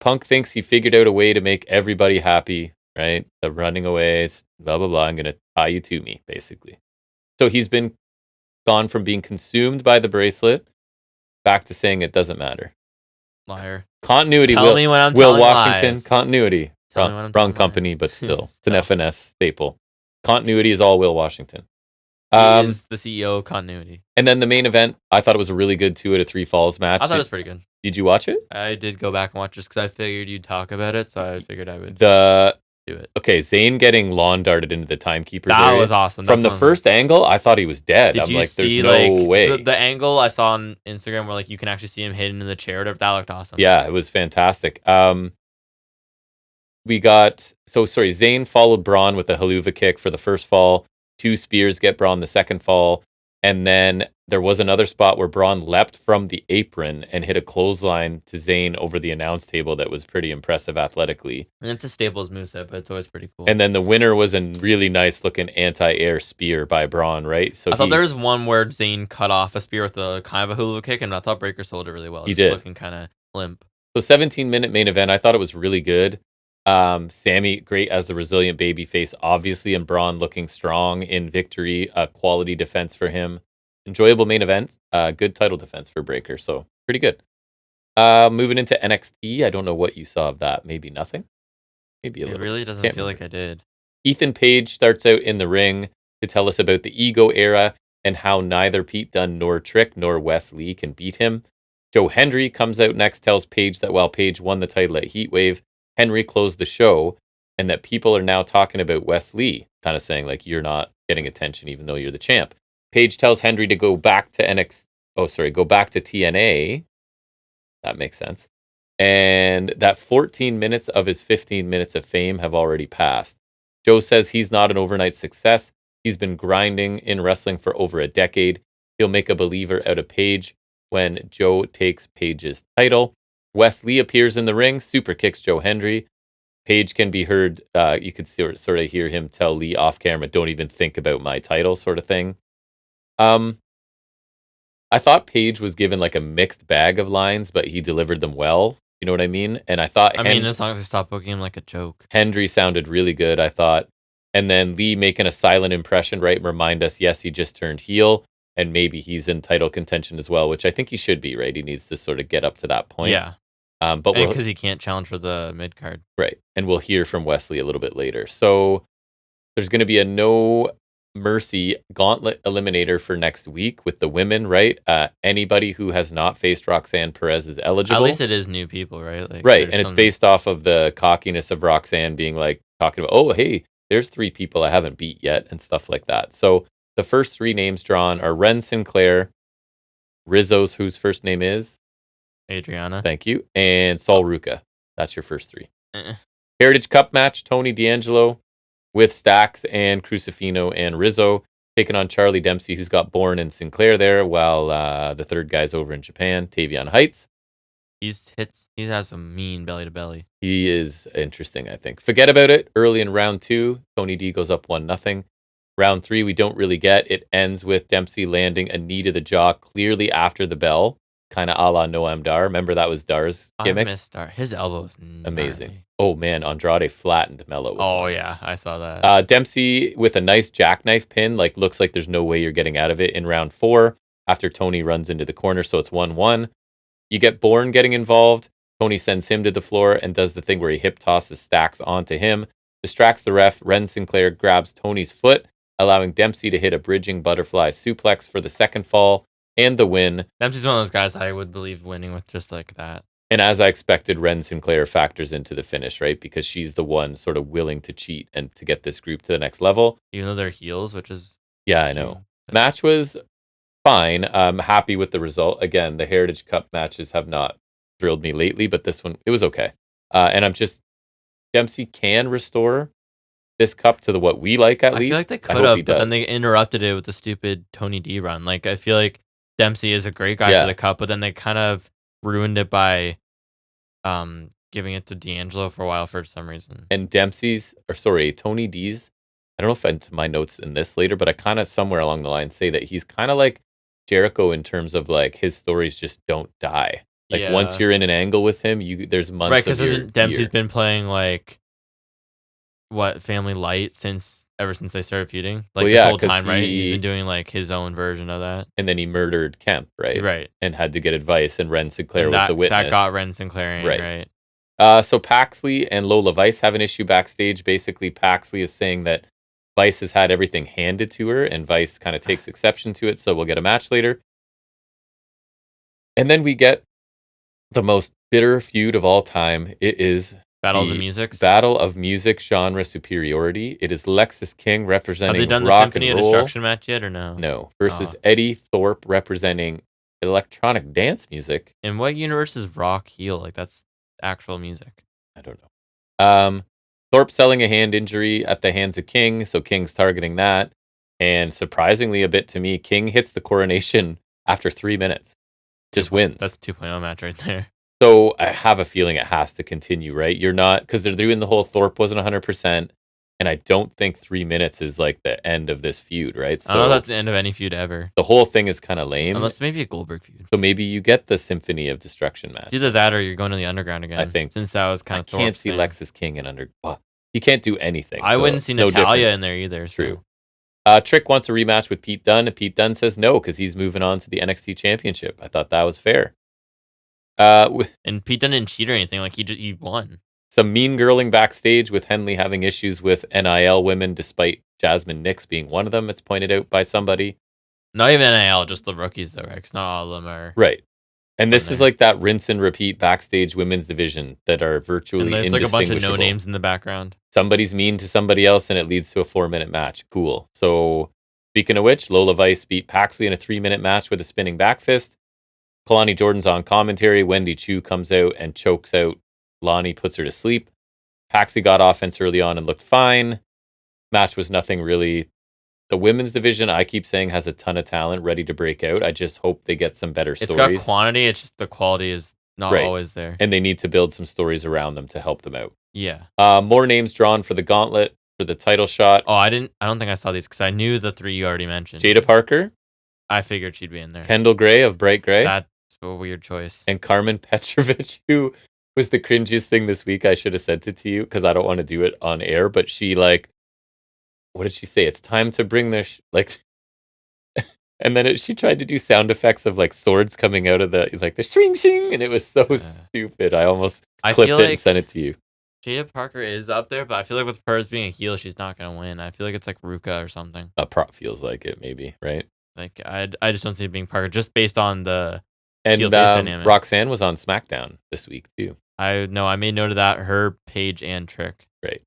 Punk thinks he figured out a way to make everybody happy, right? The running away, blah, blah, blah. I'm going to tie you to me, basically. So he's been gone from being consumed by the bracelet back to saying it doesn't matter. Liar. Continuity. Tell me when I'm Will telling Washington. lies. Continuity. Wrong company, but still. It's an FNS staple. Continuity is all Will Washington. He is the CEO of Continuity. And then the main event, I thought it was a really good 2 out of 3 falls match. I thought it was pretty good. Did you watch it? I did go back and watch just because I figured you'd talk about it, so I figured I would do it. Okay, Zayn getting lawn darted into the timekeeper's area. That was awesome. From the first angle, I thought he was dead. Did you see, there's no way. The angle I saw on Instagram where you can actually see him hidden in the chair, that looked awesome. Yeah, it was fantastic. Zayn followed Braun with a haluva kick for the first fall. 2 spears get Braun the second fall. And then there was another spot where Braun leapt from the apron and hit a clothesline to Zayn over the announce table that was pretty impressive athletically. And it's a Staples moveset, but it's always pretty cool. And then the winner was a really nice looking anti-air spear by Braun, right? So I thought there was one where Zayn cut off a spear with a kind of a hula kick, and I thought Breakker sold it really well. He did. Looking kind of limp. So 17-minute main event, I thought it was really good. Sammy, great as the resilient babyface, obviously, and Braun looking strong in victory. Quality defense for him. Enjoyable main event. Good title defense for Breakker, so pretty good. Moving into NXT, I don't know what you saw of that. Maybe nothing? Maybe a little. It really doesn't feel like I did. Ethan Page starts out in the ring to tell us about the Ego era and how neither Pete Dunne nor Trick nor Wes Lee can beat him. Joe Hendry comes out next, tells Page that while Page won the title at Heatwave, Henry closed the show, and that people are now talking about Wes Lee, kind of saying you're not getting attention even though you're the champ. Page tells Henry to go back to TNA. That makes sense. And that 14 minutes of his 15 minutes of fame have already passed. Joe says he's not an overnight success. He's been grinding in wrestling for over a decade. He'll make a believer out of Page when Joe takes Page's title. Wes Lee appears in the ring, super kicks Joe Hendry. Page can be heard, you could sort of hear him tell Lee off camera, don't even think about my title, sort of thing. I thought Page was given a mixed bag of lines, but he delivered them well. You know what I mean? And I thought... as long as they stop booking him like a joke. Hendry sounded really good, I thought. And then Lee making a silent impression, right? Remind us, yes, he just turned heel, and maybe he's in title contention as well, which I think he should be, right? He needs to sort of get up to that point. Yeah. But because he can't challenge for the mid card, right? And we'll hear from Wesley a little bit later. So there's going to be a No Mercy Gauntlet eliminator for next week with the women, right? Anybody who has not faced Roxanne Perez is eligible. At least it is new people, right? Right, and it's based off of the cockiness of Roxanne being talking about, oh, hey, there's 3 people I haven't beat yet, and stuff like that. So the first 3 names drawn are Ren Sinclair, Rizzo's, whose first name is Adriana. Thank you. And Sol Ruca. That's your first 3. Heritage Cup match, Tony D'Angelo with Stax and Crucifino and Rizzo taking on Charlie Dempsey, who's got Bourne and Sinclair there, while the third guy's over in Japan, Tavion Heights. He has some mean belly to belly. He is interesting, I think. Forget about it. Early in round 2, Tony D goes up 1-0. Round 3, we don't really get. It ends with Dempsey landing a knee to the jaw clearly after the bell. Kind of a la Noam Dar. Remember that was Dar's gimmick? I miss Dar. His elbow was amazing. Gnarly. Oh man, Andrade flattened Mello. Oh yeah, I saw that. Dempsey with a nice jackknife pin. Looks like there's no way you're getting out of it in round 4 after Tony runs into the corner, so it's 1-1. You get Bourne getting involved. Tony sends him to the floor and does the thing where he hip tosses Stax onto him. Distracts the ref. Ren Sinclair grabs Tony's foot, allowing Dempsey to hit a bridging butterfly suplex for the second fall and the win. Dempsey's one of those guys I would believe winning with just like that. And as I expected, Ren Sinclair factors into the finish, right? Because she's the one sort of willing to cheat and to get this group to the next level. Even though they're heels, which is... Yeah, I know. Match was fine. I'm happy with the result. Again, the Heritage Cup matches have not thrilled me lately, but this one, it was okay. And Dempsey can restore this cup to what we like at least. I feel like they could have, but then they interrupted it with the stupid Tony D run. Like, I feel like Dempsey is a great guy for the cup, but then they kind of ruined it by giving it to D'Angelo for a while for some reason. And Tony D's, I don't know if I into my notes in this later, but I kind of somewhere along the line say that he's kind of like Jericho in terms of like his stories just don't die. Like once you're in an angle with him, there's months. Right, because Dempsey's been playing like Family Light ever since they started feuding, like this whole time, right? He's been doing like his own version of that, and then he murdered Kemp, right? Right, and had to get advice, and Ren Sinclair was the witness. That got Ren Sinclair in, right? So Paxley and Lola Vice have an issue backstage. Basically, Paxley is saying that Vice has had everything handed to her, and Vice kind of takes exception to it. So we'll get a match later, and then we get the most bitter feud of all time. It is Battle of the Music. Battle of Music genre superiority. It is Lexis King representing Have they done rock the Symphony and of roll. Destruction match yet or no? No. Versus Eddie Thorpe representing electronic dance music. In what universe is rock heel? Like, that's actual music. I don't know. Thorpe selling a hand injury at the hands of King, so King's targeting that. And surprisingly a bit to me, King hits the coronation after 3 minutes. Just wins. That's a 2.0 match right there. So I have a feeling it has to continue, right? You're not, because they're doing the whole Thorpe wasn't 100%, and I don't think 3 minutes is like the end of this feud, right? So I don't know if that's the end of any feud ever. The whole thing is kind of lame. Unless maybe a Goldberg feud. So maybe you get the Symphony of Destruction match. It's either that or you're going to the Underground again. I think. Since that was kind of I can't see Lexis King in Underground. Well, he can't do anything. I wouldn't see Natalya in there either. True. Trick wants a rematch with Pete Dunne, and Pete Dunne says no because he's moving on to the NXT Championship. I thought that was fair. And Pete Dunne didn't cheat or anything. Like, he won. Some mean girling backstage with Henley having issues with NIL women, despite Jasmine Nix being one of them. It's pointed out by somebody. Not even NIL, just the rookies though, right? 'Cause not all of them are right. And this is like that rinse and repeat backstage women's division that are virtually indistinguishable. There's like a bunch of no names in the background. Somebody's mean to somebody else, and it leads to a 4-minute match. Cool. So, speaking of which, Lola Vice beat Paxley in a 3-minute match with a spinning back fist. Kalani Jordan's on commentary. Wendy Chu comes out and chokes out Lonnie, puts her to sleep. Paxley got offense early on and looked fine. Match was nothing really. The women's division, I keep saying, has a ton of talent ready to break out. I just hope they get some better stories. It's got quantity. It's just the quality is not always there. And they need to build some stories around them to help them out. Yeah. More names drawn for the gauntlet for the title shot. Oh, I don't think I saw these because I knew the 3 you already mentioned. Jada Parker. I figured she'd be in there. Kendall Gray of Bright Gray. That's a weird choice. And Carmen Petrovich, who was the cringiest thing this week. I should have sent it to you because I don't want to do it on air. But she what did she say? It's time to bring their and then she tried to do sound effects of like swords coming out of the shing shing, and it was so stupid. I almost clipped it and sent it to you. Jada Parker is up there, but I feel like with hers being a heel, she's not gonna win. I feel like it's like Ruka or something. A prop feels like it, maybe, right? Like I just don't see it being Parker just based on the heel face dynamic. Roxanne was on Smackdown this week too. I made note of that. Her, Paige, and Trick. Right.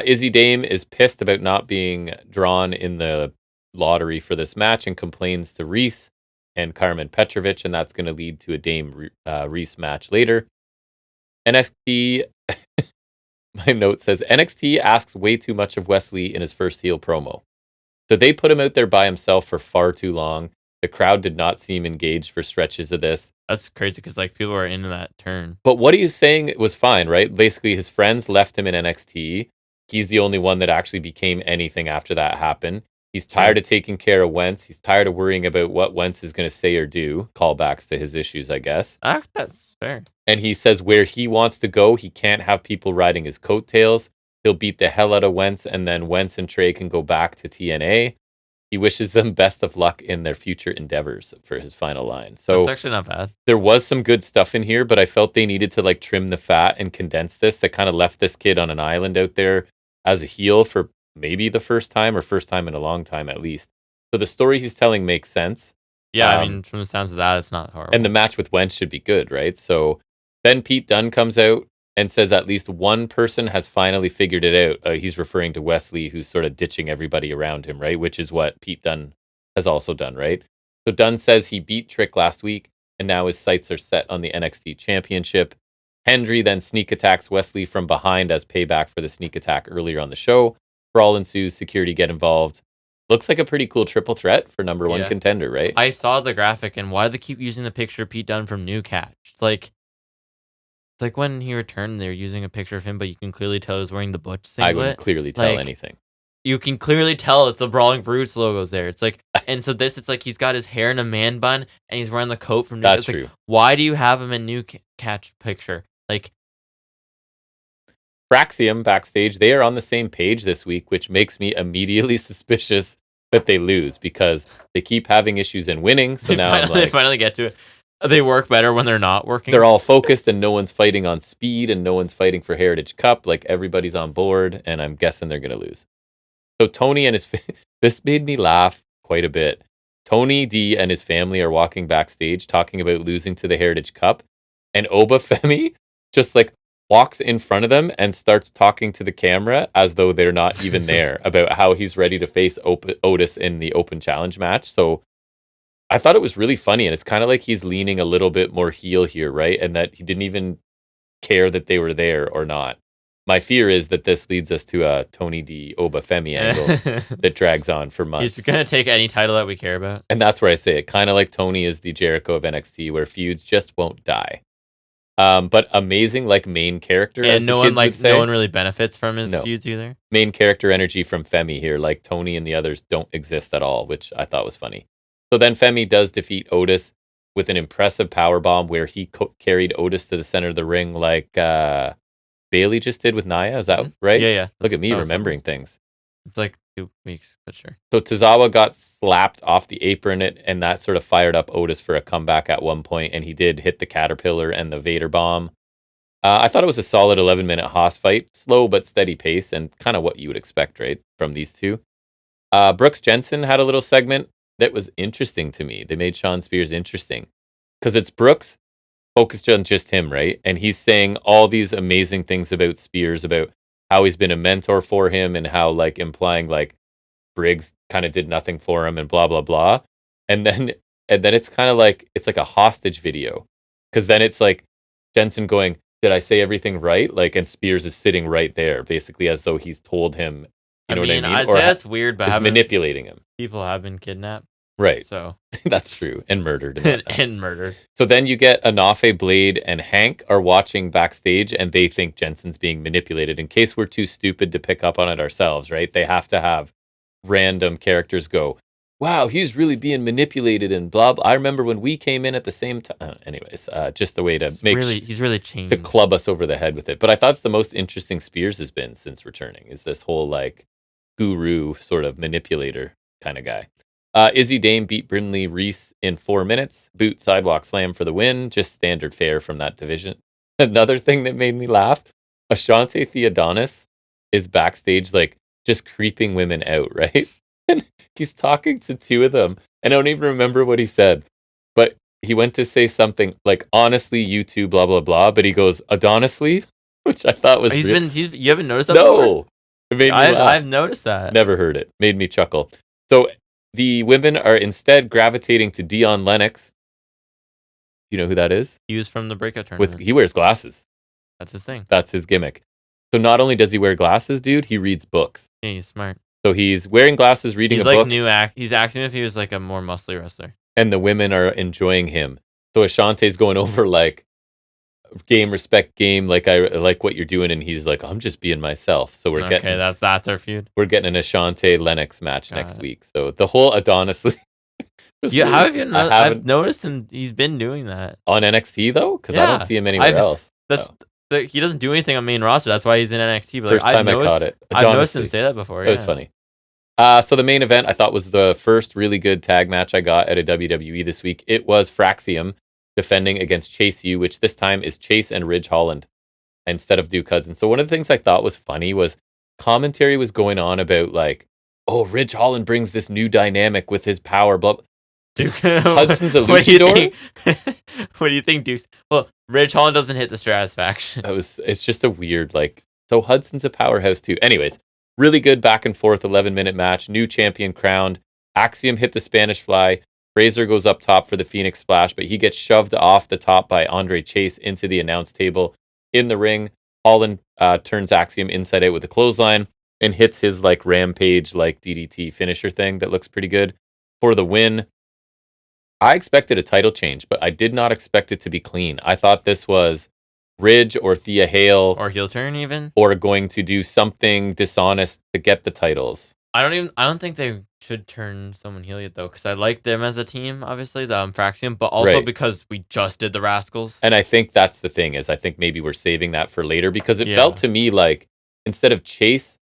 Izzy Dame is pissed about not being drawn in the lottery for this match and complains to Reese and Carmen Petrovich, and that's going to lead to a Dame Reese match later. NXT, my note says, NXT asks way too much of Wesley in his first heel promo. So they put him out there by himself for far too long. The crowd did not seem engaged for stretches of this. That's crazy because like people are into that turn. But what he was saying was fine, right? Basically, his friends left him in NXT. He's the only one that actually became anything after that happened. He's tired of taking care of Wentz. He's tired of worrying about what Wentz is going to say or do. Callbacks to his issues, I guess. That's fair. And he says where he wants to go, he can't have people riding his coattails. He'll beat the hell out of Wentz, and then Wentz and Trey can go back to TNA. He wishes them best of luck in their future endeavors for his final line. So that's actually not bad. There was some good stuff in here, but I felt they needed to trim the fat and condense this. That kind of left this kid on an island out there as a heel for maybe the first time in a long time at least. So the story he's telling makes sense. Yeah, I mean, from the sounds of that, it's not horrible. And the match with Wentz should be good, right? So then Pete Dunne comes out and says at least one person has finally figured it out. He's referring to Wesley, who's sort of ditching everybody around him, right? Which is what Pete Dunne has also done, right? So Dunne says he beat Trick last week, and now his sights are set on the NXT Championship. Hendry then sneak attacks Wesley from behind as payback for the sneak attack earlier on the show. Brawl ensues, security get involved. Looks like a pretty cool triple threat for number one contender, right? I saw the graphic, and why do they keep using the picture of Pete Dunne from New Catch? It's like when he returned, they're using a picture of him, but you can clearly tell he's wearing the Butch singlet. I wouldn't clearly tell anything. You can clearly tell it's the Brawling Brutes logos there. It's like, and so it's like he's got his hair in a man bun, and he's wearing the coat from New Catch. That's true. Like, why do you have him in New Catch picture? Like, Fraxium backstage, they are on the same page this week, which makes me immediately suspicious that they lose because they keep having issues in winning. So now they finally get to it. They work better when they're not working. They're all focused and no one's fighting on speed and no one's fighting for Heritage Cup. Like everybody's on board and I'm guessing they're going to lose. So Tony and this made me laugh quite a bit. Tony D and his family are walking backstage talking about losing to the Heritage Cup. And Oba Femi just like walks in front of them and starts talking to the camera as though they're not even there about how he's ready to face Otis in the open challenge match. So I thought it was really funny, and it's kind of like he's leaning a little bit more heel here, right? And that he didn't even care that they were there or not. My fear is that this leads us to a Tony D Oba Femi angle that drags on for months. He's going to take any title that we care about. And that's where I say it. Kind of like Tony is the Jericho of NXT, where feuds just won't die. But amazing, like main character, and no one really benefits from his feuds either. Main character energy from Femi here, like Tony and the others don't exist at all, which I thought was funny. So then Femi does defeat Otis with an impressive powerbomb where he carried Otis to the center of the ring, like Bailey just did with Nia. Is that right? Yeah. Look at me remembering things. It's like 2 weeks, but sure. So Tozawa got slapped off the apron, and that sort of fired up Otis for a comeback at one point, and he did hit the Caterpillar and the Vader bomb. I thought it was a solid 11-minute Haas fight, slow but steady pace, and kind of what you would expect, right, from these two. Brooks Jensen had a little segment that was interesting to me. They made Sean Spears interesting because it's Brooks focused on just him, right? And he's saying all these amazing things about Spears, about how he's been a mentor for him and how like implying like Briggs kind of did nothing for him and blah, blah, blah. And then it's kind of like, it's like a hostage video. Cause then it's like Jensen going, did I say everything right? Like, and Spears is sitting right there basically as though he's told him, you know what I mean? I'd say that's weird, but manipulating him. People have been kidnapped. Right. So that's true. And murdered. And murdered. So then you get Anafe, Blade, and Hank are watching backstage and they think Jensen's being manipulated. In case we're too stupid to pick up on it ourselves, right? They have to have random characters go, wow, he's really being manipulated and blah, blah. I remember when we came in at the same time. Anyways, just a way to he's really changed. To club us over the head with it. But I thought it's the most interesting Spears has been since returning, is this whole like guru sort of manipulator kind of guy. Izzy Dame beat Brindley Reese in 4 minutes. Boot sidewalk slam for the win. Just standard fare from that division. Another thing that made me laugh, Ashante Theodonis is backstage like just creeping women out, right? And he's talking to 2 of them. And I don't even remember what he said. But he went to say something like, honestly, you two, blah, blah, blah. But he goes, Adonisly? Which I thought was... You haven't noticed that before? No. It made me laugh. I've noticed that. Never heard it. Made me chuckle. So... the women are instead gravitating to Dion Lennox. You know who that is? He was from the breakout tournament. He wears glasses. That's his thing. That's his gimmick. So not only does he wear glasses, dude, he reads books. Yeah, he's smart. So he's wearing glasses, reading a book. He's acting if he was like a more muscly wrestler. And the women are enjoying him. So Ashante's going over like, game, respect, game, like I like what you're doing, and he's like, I'm just being myself. So we're getting that's our feud. We're getting an Ashante Lennox match next week. So the whole Adonis. I've noticed him. He's been doing that on NXT though, because I don't see him anywhere else. He doesn't do anything on main roster. That's why he's in NXT. But First time I caught it. I've noticed him say that before. It was funny. So the main event I thought was the first really good tag match I got at a WWE this week. It was Fraxium defending against Chase U, which this time is Chase and Ridge Holland instead of Duke Hudson. So one of the things I thought was funny was commentary was going on about like, oh, Ridge Holland brings this new dynamic with his power. Blah. Hudson's a luchador. What do you think, Duke? Well, Ridge Holland doesn't hit the Stratisfaction. It's just a weird like. So Hudson's a powerhouse too. Anyways, really good back and forth 11-minute match. New champion crowned. Axiom hit the Spanish Fly. Fraser goes up top for the Phoenix Splash, but he gets shoved off the top by Andre Chase into the announce table. In the ring, Holland turns Axiom inside out with a clothesline. and hits his like rampage like DDT finisher thing that looks pretty good for the win. I expected a title change, but I did not expect it to be clean. I thought this was Ridge or Thea Hale Or heel turn even. or going to do something dishonest to get the titles. I don't think they should turn someone heel yet though, because I like them as a team, obviously, the Fraxium, but also Right. because we just did the Rascals. And I think that's the thing is I think maybe we're saving that for later because it Yeah. felt to me like instead of Chase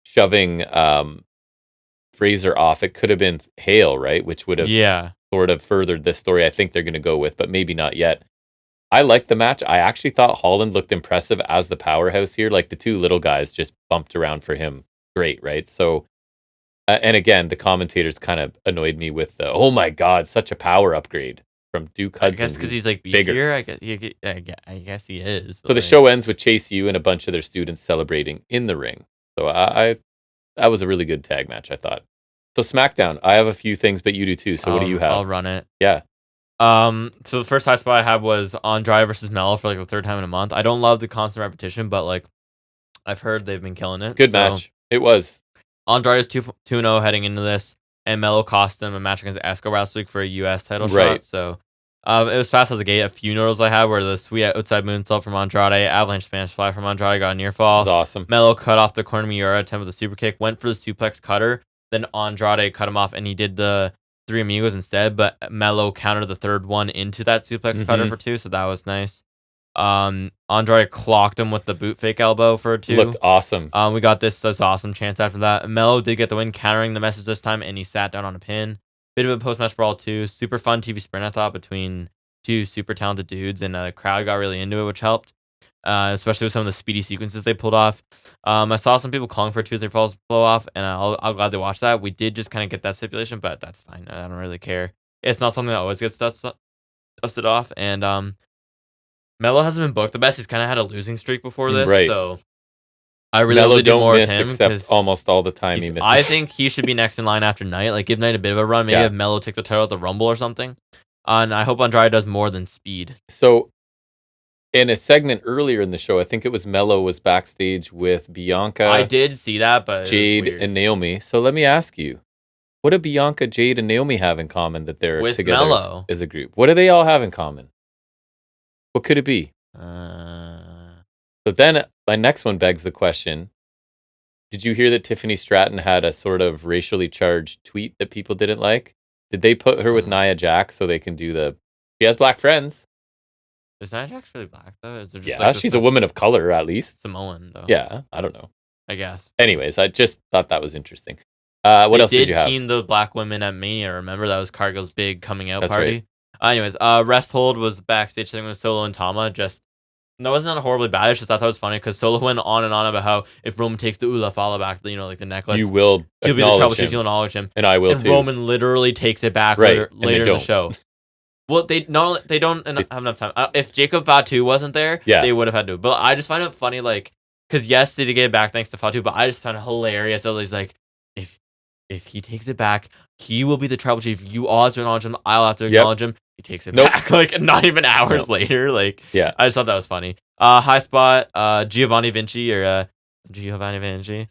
shoving Fraser off, it could have been Hale, right? Which would have sort of furthered this story I think they're going to go with, but maybe not yet. I liked the match. I actually thought Holland looked impressive as the powerhouse here. Like the two little guys just bumped around for him. Great, right? So, and again, the commentators kind of annoyed me with the, oh my God, such a power upgrade from Duke Hudson. I guess because he's like bigger. Bigger. I guess he is. So the show ends with Chase U and a bunch of their students celebrating in the ring. So that was a really good tag match, I thought. So SmackDown, I have a few things, but you do too. So what do you have? I'll run it. Yeah. So the first high spot I had was Andrade versus Mello for like the third time in a month. I don't love the constant repetition, but like I've heard they've been killing it. Good match. It was. Andrade is 2-0 heading into this, and Mello cost him a match against Esco last week for a U.S. title shot. So it was fast as the gate. A few notables I had were the sweet outside moonsault from Andrade, avalanche Spanish fly from Andrade, got a near fall. That was awesome. Mello cut off the corner Miura, attempt with a super kick, went for the suplex cutter. Then Andrade cut him off, and he did the Three Amigos instead, but Mello countered the third one into that suplex cutter for 2, so that was nice. Andrade clocked him with the boot fake elbow for 2. Looked awesome. We got this awesome chance after that. Mello did get the win, countering the message this time, and he sat down on a pin. Bit of a post-match brawl too. Super fun TV sprint, I thought, between two super talented dudes, and the crowd got really into it, which helped. Especially with some of the speedy sequences they pulled off. I saw some people calling for 2-3 falls blow off, and I'll glad they watched that. We did just kind of get that stipulation, but that's fine. I don't really care. It's not something that always gets dusted off, and Mello hasn't been booked the best. He's kind of had a losing streak before this, right. So I really Mello do more with him except almost all the time he misses. I think he should be next in line after Knight. Like give Knight a bit of a run. Maybe have Mello take the title at the Rumble or something. And I hope Andrade does more than speed. So in a segment earlier in the show, I think it was Mello was backstage with Bianca. I did see that, but Jade and Naomi. So let me ask you, what do Bianca, Jade, and Naomi have in common that they're with together Mello as a group? What do they all have in common? What could it be? So then my next one begs the question. Did you hear that Tiffany Stratton had a sort of racially charged tweet that people didn't like? Did they put her with Nia Jax so they can do the... She has black friends. Is Nia Jax really black, though? Is there just she's a woman of color, at least. Samoan, though. Yeah, I don't know. I guess. Anyways, I just thought that was interesting. What else did you have? They did team the black women at Mania, remember? That was Cargill's big coming out That's party. Right. Anyways, Resthold was backstage sitting with Solo and Tama. Just... That wasn't horribly bad. It's just I thought it was funny because Solo went on and on about how if Roman takes the Ula Fala back, like the necklace, you will he'll be the trouble chief. You'll acknowledge him, and I will and too. Roman literally takes it back later in the show. Well, they don't have enough time. If Jacob Fatu wasn't there, they would have had to. But I just find it funny, like, because yes, they did get it back thanks to Fatu, but I just found it hilarious that he's like, if he takes it back, he will be the tribal chief. You all have to acknowledge him. I'll have to acknowledge him. He takes it back, like not even hours later. Like, I just thought that was funny. High spot, Giovanni Vinci.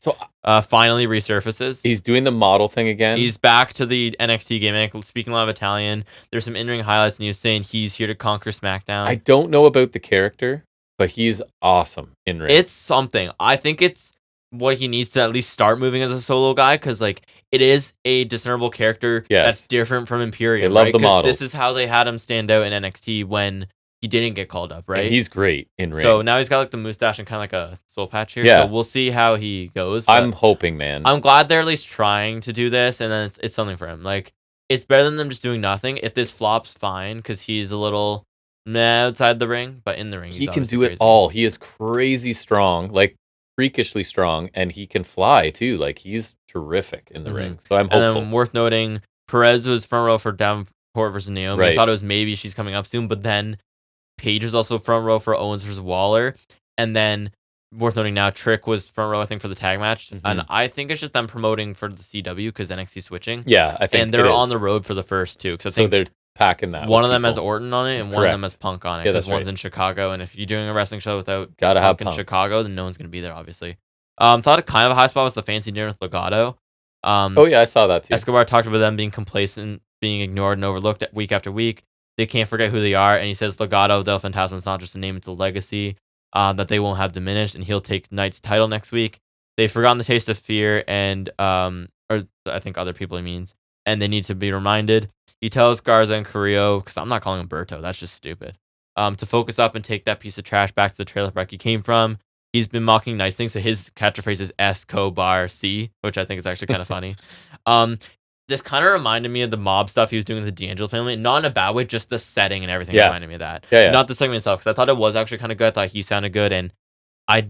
So finally resurfaces. He's doing the model thing again. He's back to the NXT gimmick, speaking a lot of Italian. There's some in-ring highlights, and he was saying he's here to conquer SmackDown. I don't know about the character, but he's awesome in ring. It's something. I think it's what he needs to at least start moving as a solo guy, because like it is a discernible character that's different from Imperium. They love the model. This is how they had him stand out in NXT when he didn't get called up, right? And he's great in ring. So now he's got like the mustache and kind of like a soul patch here. So we'll see how he goes. I'm hoping, man. I'm glad they're at least trying to do this, and then it's something for him. Like it's better than them just doing nothing. If this flops, fine, because he's a little outside the ring, but in the ring, he can do it all. He is crazy strong, like freakishly strong, and he can fly too. Like he's terrific in the ring. So I'm hopeful. And then worth noting, Perez was front row for Davenport versus Naomi. I thought it was maybe she's coming up soon, but then Paige was also front row for Owens versus Waller. And then, worth noting now, Trick was front row, I think, for the tag match. And I think it's just them promoting for the CW because NXT switching. Yeah, I think. And they're on the road for the first two. Cause I think they're packing that. One of them has Orton on it and one of them has Punk on it. Because one's in Chicago. And if you're doing a wrestling show without Punk in Chicago, then no one's going to be there, obviously. Thought it kind of a high spot was the fancy dinner with Legado. Oh yeah, I saw that too. Escobar talked about them being complacent, being ignored and overlooked week after week. They can't forget who they are, and he says Legado del Fantasma is not just a name; it's a legacy that they won't have diminished, and he'll take Knight's title next week. They've forgotten the taste of fear, and or I think other people he means, and they need to be reminded. He tells Garza and Carrillo, because I'm not calling him Berto, that's just stupid, to focus up and take that piece of trash back to the trailer park he came from. He's been mocking nice things, so his catchphrase is Escobar C, which I think is actually kind of funny. This kind of reminded me of the mob stuff he was doing with the D'Angelo family, not in a bad way, just the setting and everything reminded me of that. Yeah. Not the segment itself, because I thought it was actually kind of good. I thought he sounded good, and I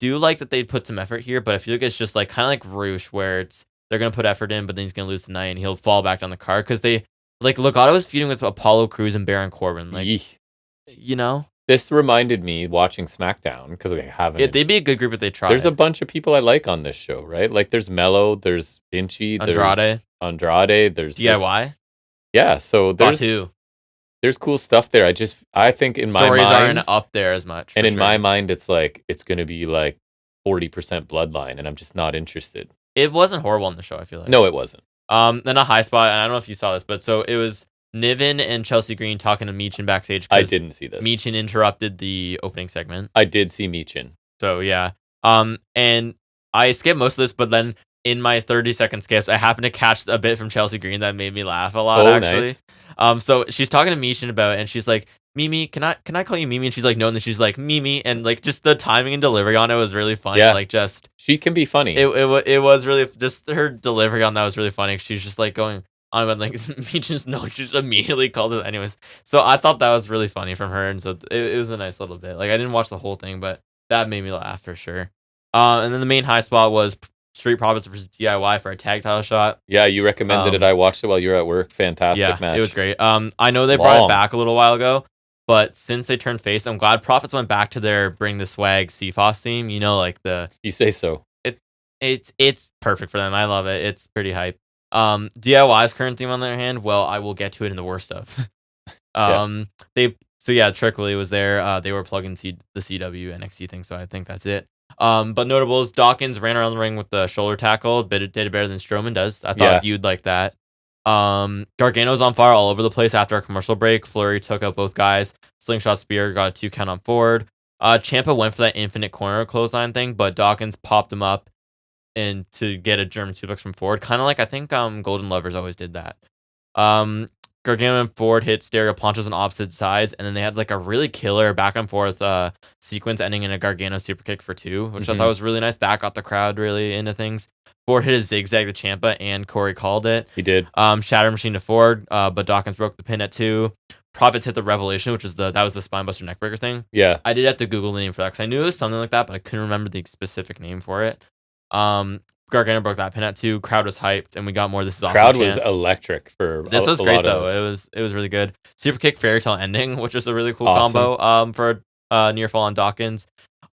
do like that they put some effort here, but I feel like it's just like kind of like Roosh, where they're gonna put effort in, but then he's gonna lose tonight, and he'll fall back down the card because they like Legado was feuding with Apollo Crews and Baron Corbin, like you know. This reminded me watching Smackdown because they haven't. Yeah, they'd be a good group if they tried. There's a bunch of people I like on this show, right? Like there's Mello, there's Vinci, there's Andrade, there's DIY. Yeah, so there's cool stuff there. I think in my mind stories aren't up there as much. And in my mind, it's like it's gonna be like 40% Bloodline, and I'm just not interested. It wasn't horrible on the show. I feel like no, it wasn't. Then a high spot, and I don't know if you saw this, but so it was Niven and Chelsea Green talking to Meechin backstage. I didn't see this. Meechin interrupted the opening segment. I did see Meechin. So yeah. And I skipped most of this, but then in my 30-second skips, I happened to catch a bit from Chelsea Green that made me laugh a lot. Actually, nice. So she's talking to Meechin about it, and she's like, "Mimi, can I call you Mimi?" And she's like, "No," and then she's like, "Mimi," and like just the timing and delivery on it was really funny. Yeah. Like just she can be funny. It was really just her delivery on that was really funny. She's just like going on about like Meechin's no, she just immediately called it anyways. So I thought that was really funny from her, and so it was a nice little bit. Like I didn't watch the whole thing, but that made me laugh for sure. And then the main high spot was Street Profits versus DIY for a tag title shot. Yeah, you recommended it. I watched it while you were at work. Fantastic match. It was great. I know they brought it back a little while ago, but since they turned face, I'm glad Profits went back to their Bring the Swag CFOS theme. You know, like the... You say so. It's perfect for them. I love it. It's pretty hype. DIY's current theme on their hand, well, I will get to it in the worst of. Trick Willie was there. They were plugging the CW NXT thing, so I think that's it. But notables, Dawkins ran around the ring with the shoulder tackle, did it better than Strowman does. I thought you'd like that. Gargano's on fire all over the place after a commercial break. Fleury took out both guys. Slingshot Spear got a 2 count on forward. Ciampa went for that infinite corner clothesline thing, but Dawkins popped him up and to get a German suplex from forward. Kind of like I think Golden Lovers always did that. Gargano and Ford hit stereo punches on opposite sides, and then they had like a really killer back and forth sequence ending in a Gargano super kick for 2, which I thought was really nice. That got the crowd really into things. Ford hit a zigzag to Ciampa, and Corey called it. He did. Shatter Machine to Ford, but Dawkins broke the pin at 2. Profits hit the Revelation, which was that was the spinebuster neckbreaker thing. Yeah, I did have to Google the name for that because I knew it was something like that, but I couldn't remember the specific name for it. Gargano broke that pin at 2. Crowd was hyped, and we got more. This is awesome. Crowd was electric for this was great though. It was really good. Super kick fairy tale ending, which was a really cool combo. For near fall on Dawkins.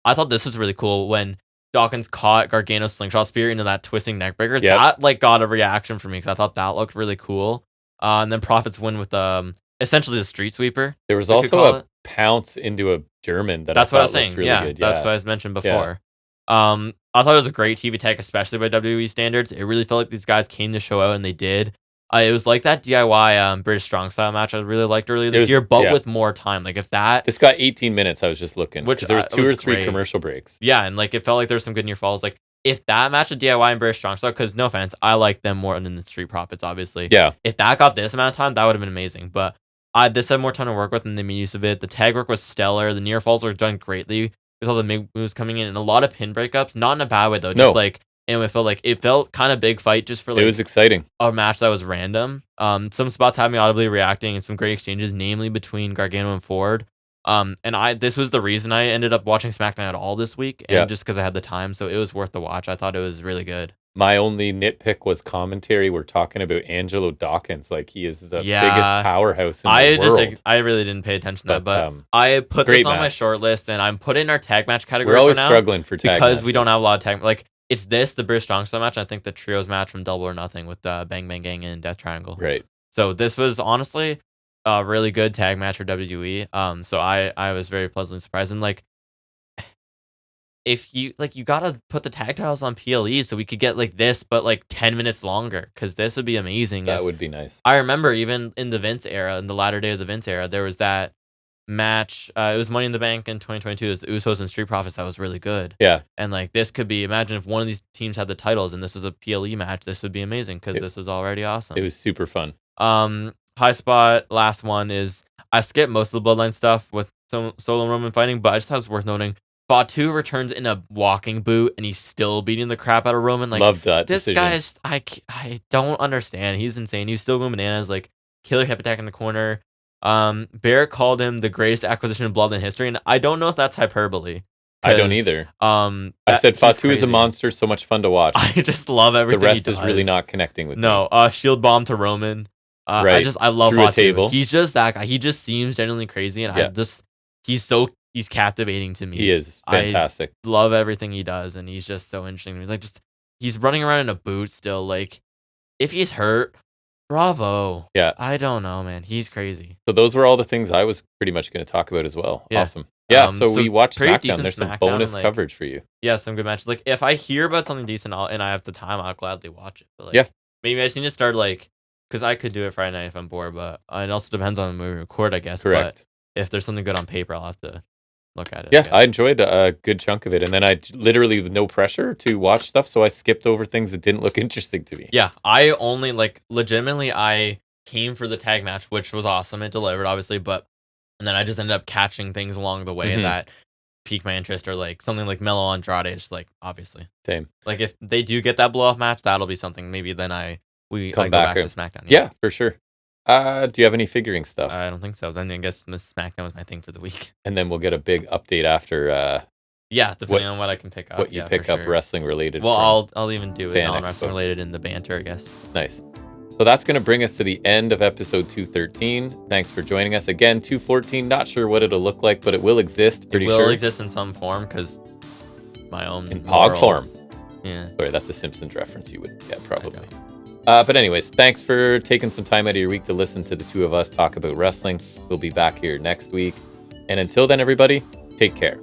I thought this was really cool when Dawkins caught Gargano's slingshot spear into that twisting neckbreaker. Yep. That like got a reaction from me because I thought that looked really cool. And then Profits win with essentially the street sweeper. There was also a pounce into a German that's what I was saying. Really good. That's what I was mentioned before. Yeah. I thought it was a great TV tag, especially by WWE standards. It really felt like these guys came to show out, and they did. It was like that DIY British Strong Style match I really liked earlier this year, but with more time. Like if that... This got 18 minutes, I was just looking. Which there was 2 or 3 commercial breaks. Yeah, and like it felt like there was some good near falls. Like if that match of DIY and British Strong Style, because no offense, I like them more than the Street Profits, obviously. Yeah. If that got this amount of time, that would have been amazing. But this had more time to work with, and they made use of it. The tag work was stellar. The near falls were done greatly with all the big moves coming in, and a lot of pin breakups. Not in a bad way though. Just like, and it felt kind of big fight just for like. It was exciting. A match that was random. Some spots had me audibly reacting, and some great exchanges, namely between Gargano and Ford. And this was the reason I ended up watching SmackDown at all this week, and just because I had the time, so it was worth the watch. I thought it was really good. My only nitpick was commentary. We're talking about Angelo Dawkins, like he is the biggest powerhouse in the world. I really didn't pay attention to that, but I put this on my short list, and I'm put it in our tag match category. We're always for now struggling for tag because matches. We don't have a lot of tag. Like it's the British Strong Style match. And I think the trios match from Double or Nothing with Bang Bang Gang and Death Triangle. Right. So this was honestly a really good tag match for WWE. So I was very pleasantly surprised, and like if you gotta put the tag titles on PLE so we could get like this, but like 10 minutes longer, because this would be amazing. That would be nice. I remember even in the Vince era, in the latter day of the Vince era, there was that match. It was Money in the Bank in 2022. It was the Usos and Street Profits. That was really good. Yeah. And like this could be, imagine if one of these teams had the titles and this was a PLE match. This would be amazing because this was already awesome. It was super fun. High spot. Last one is I skipped most of the Bloodline stuff with Solo and Roman fighting, but I just thought it was worth noting. Fatu returns in a walking boot and he's still beating the crap out of Roman. Like, love that this decision. guy is, I don't understand. He's insane. He's still going bananas. Like, killer hip attack in the corner. Barrett called him the greatest acquisition of Bloodline history, and I don't know if that's hyperbole. I don't either. I said Fatu is a monster, so much fun to watch. I just love everything. The rest is really not connecting with me. Shield bomb to Roman. Right. I love Through a Fatu. table. He's just that guy. He just seems genuinely crazy, and he's captivating to me. He is fantastic. I love everything he does, and he's just so interesting. Like, he's running around in a boot still. Like, if he's hurt, bravo. Yeah. I don't know, man. He's crazy. So those were all the things I was pretty much going to talk about as well. Yeah. Awesome. Yeah, so we watched pretty Smackdown. There's some bonus coverage for you. Yeah, some good matches. Like, if I hear about something decent and I have the time, I'll gladly watch it. But like, maybe I just need to start, like, because I could do it Friday night if I'm bored, but it also depends on when we record, I guess. Correct. But if there's something good on paper, I'll have to look at it. Yeah, I enjoyed a good chunk of it. And then I literally, no pressure to watch stuff, so I skipped over things that didn't look interesting to me. Yeah, I only, like, legitimately, I came for the tag match, which was awesome. It delivered, obviously, and then I just ended up catching things along the way that piqued my interest, or like something like Melo Andrade is, like, obviously. Same. Like, if they do get that blow-off match, that'll be something. Maybe then I go back to SmackDown. Yeah, for sure. Do you have any figuring stuff? I don't think so. Then I guess SmackDown was my thing for the week. And then we'll get a big update after. Depending on what I can pick up. What you pick up wrestling related. Well, I'll even do it non-wrestling related in the banter, I guess. Nice. So that's going to bring us to the end of episode 213. Thanks for joining us. Again, 214, not sure what it'll look like, but it will exist, pretty sure. It will exist in some form, because my own in POG form. Yeah. Sorry, that's a Simpsons reference you would get, probably. But anyways, thanks for taking some time out of your week to listen to the two of us talk about wrestling. We'll be back here next week. And until then, everybody, take care.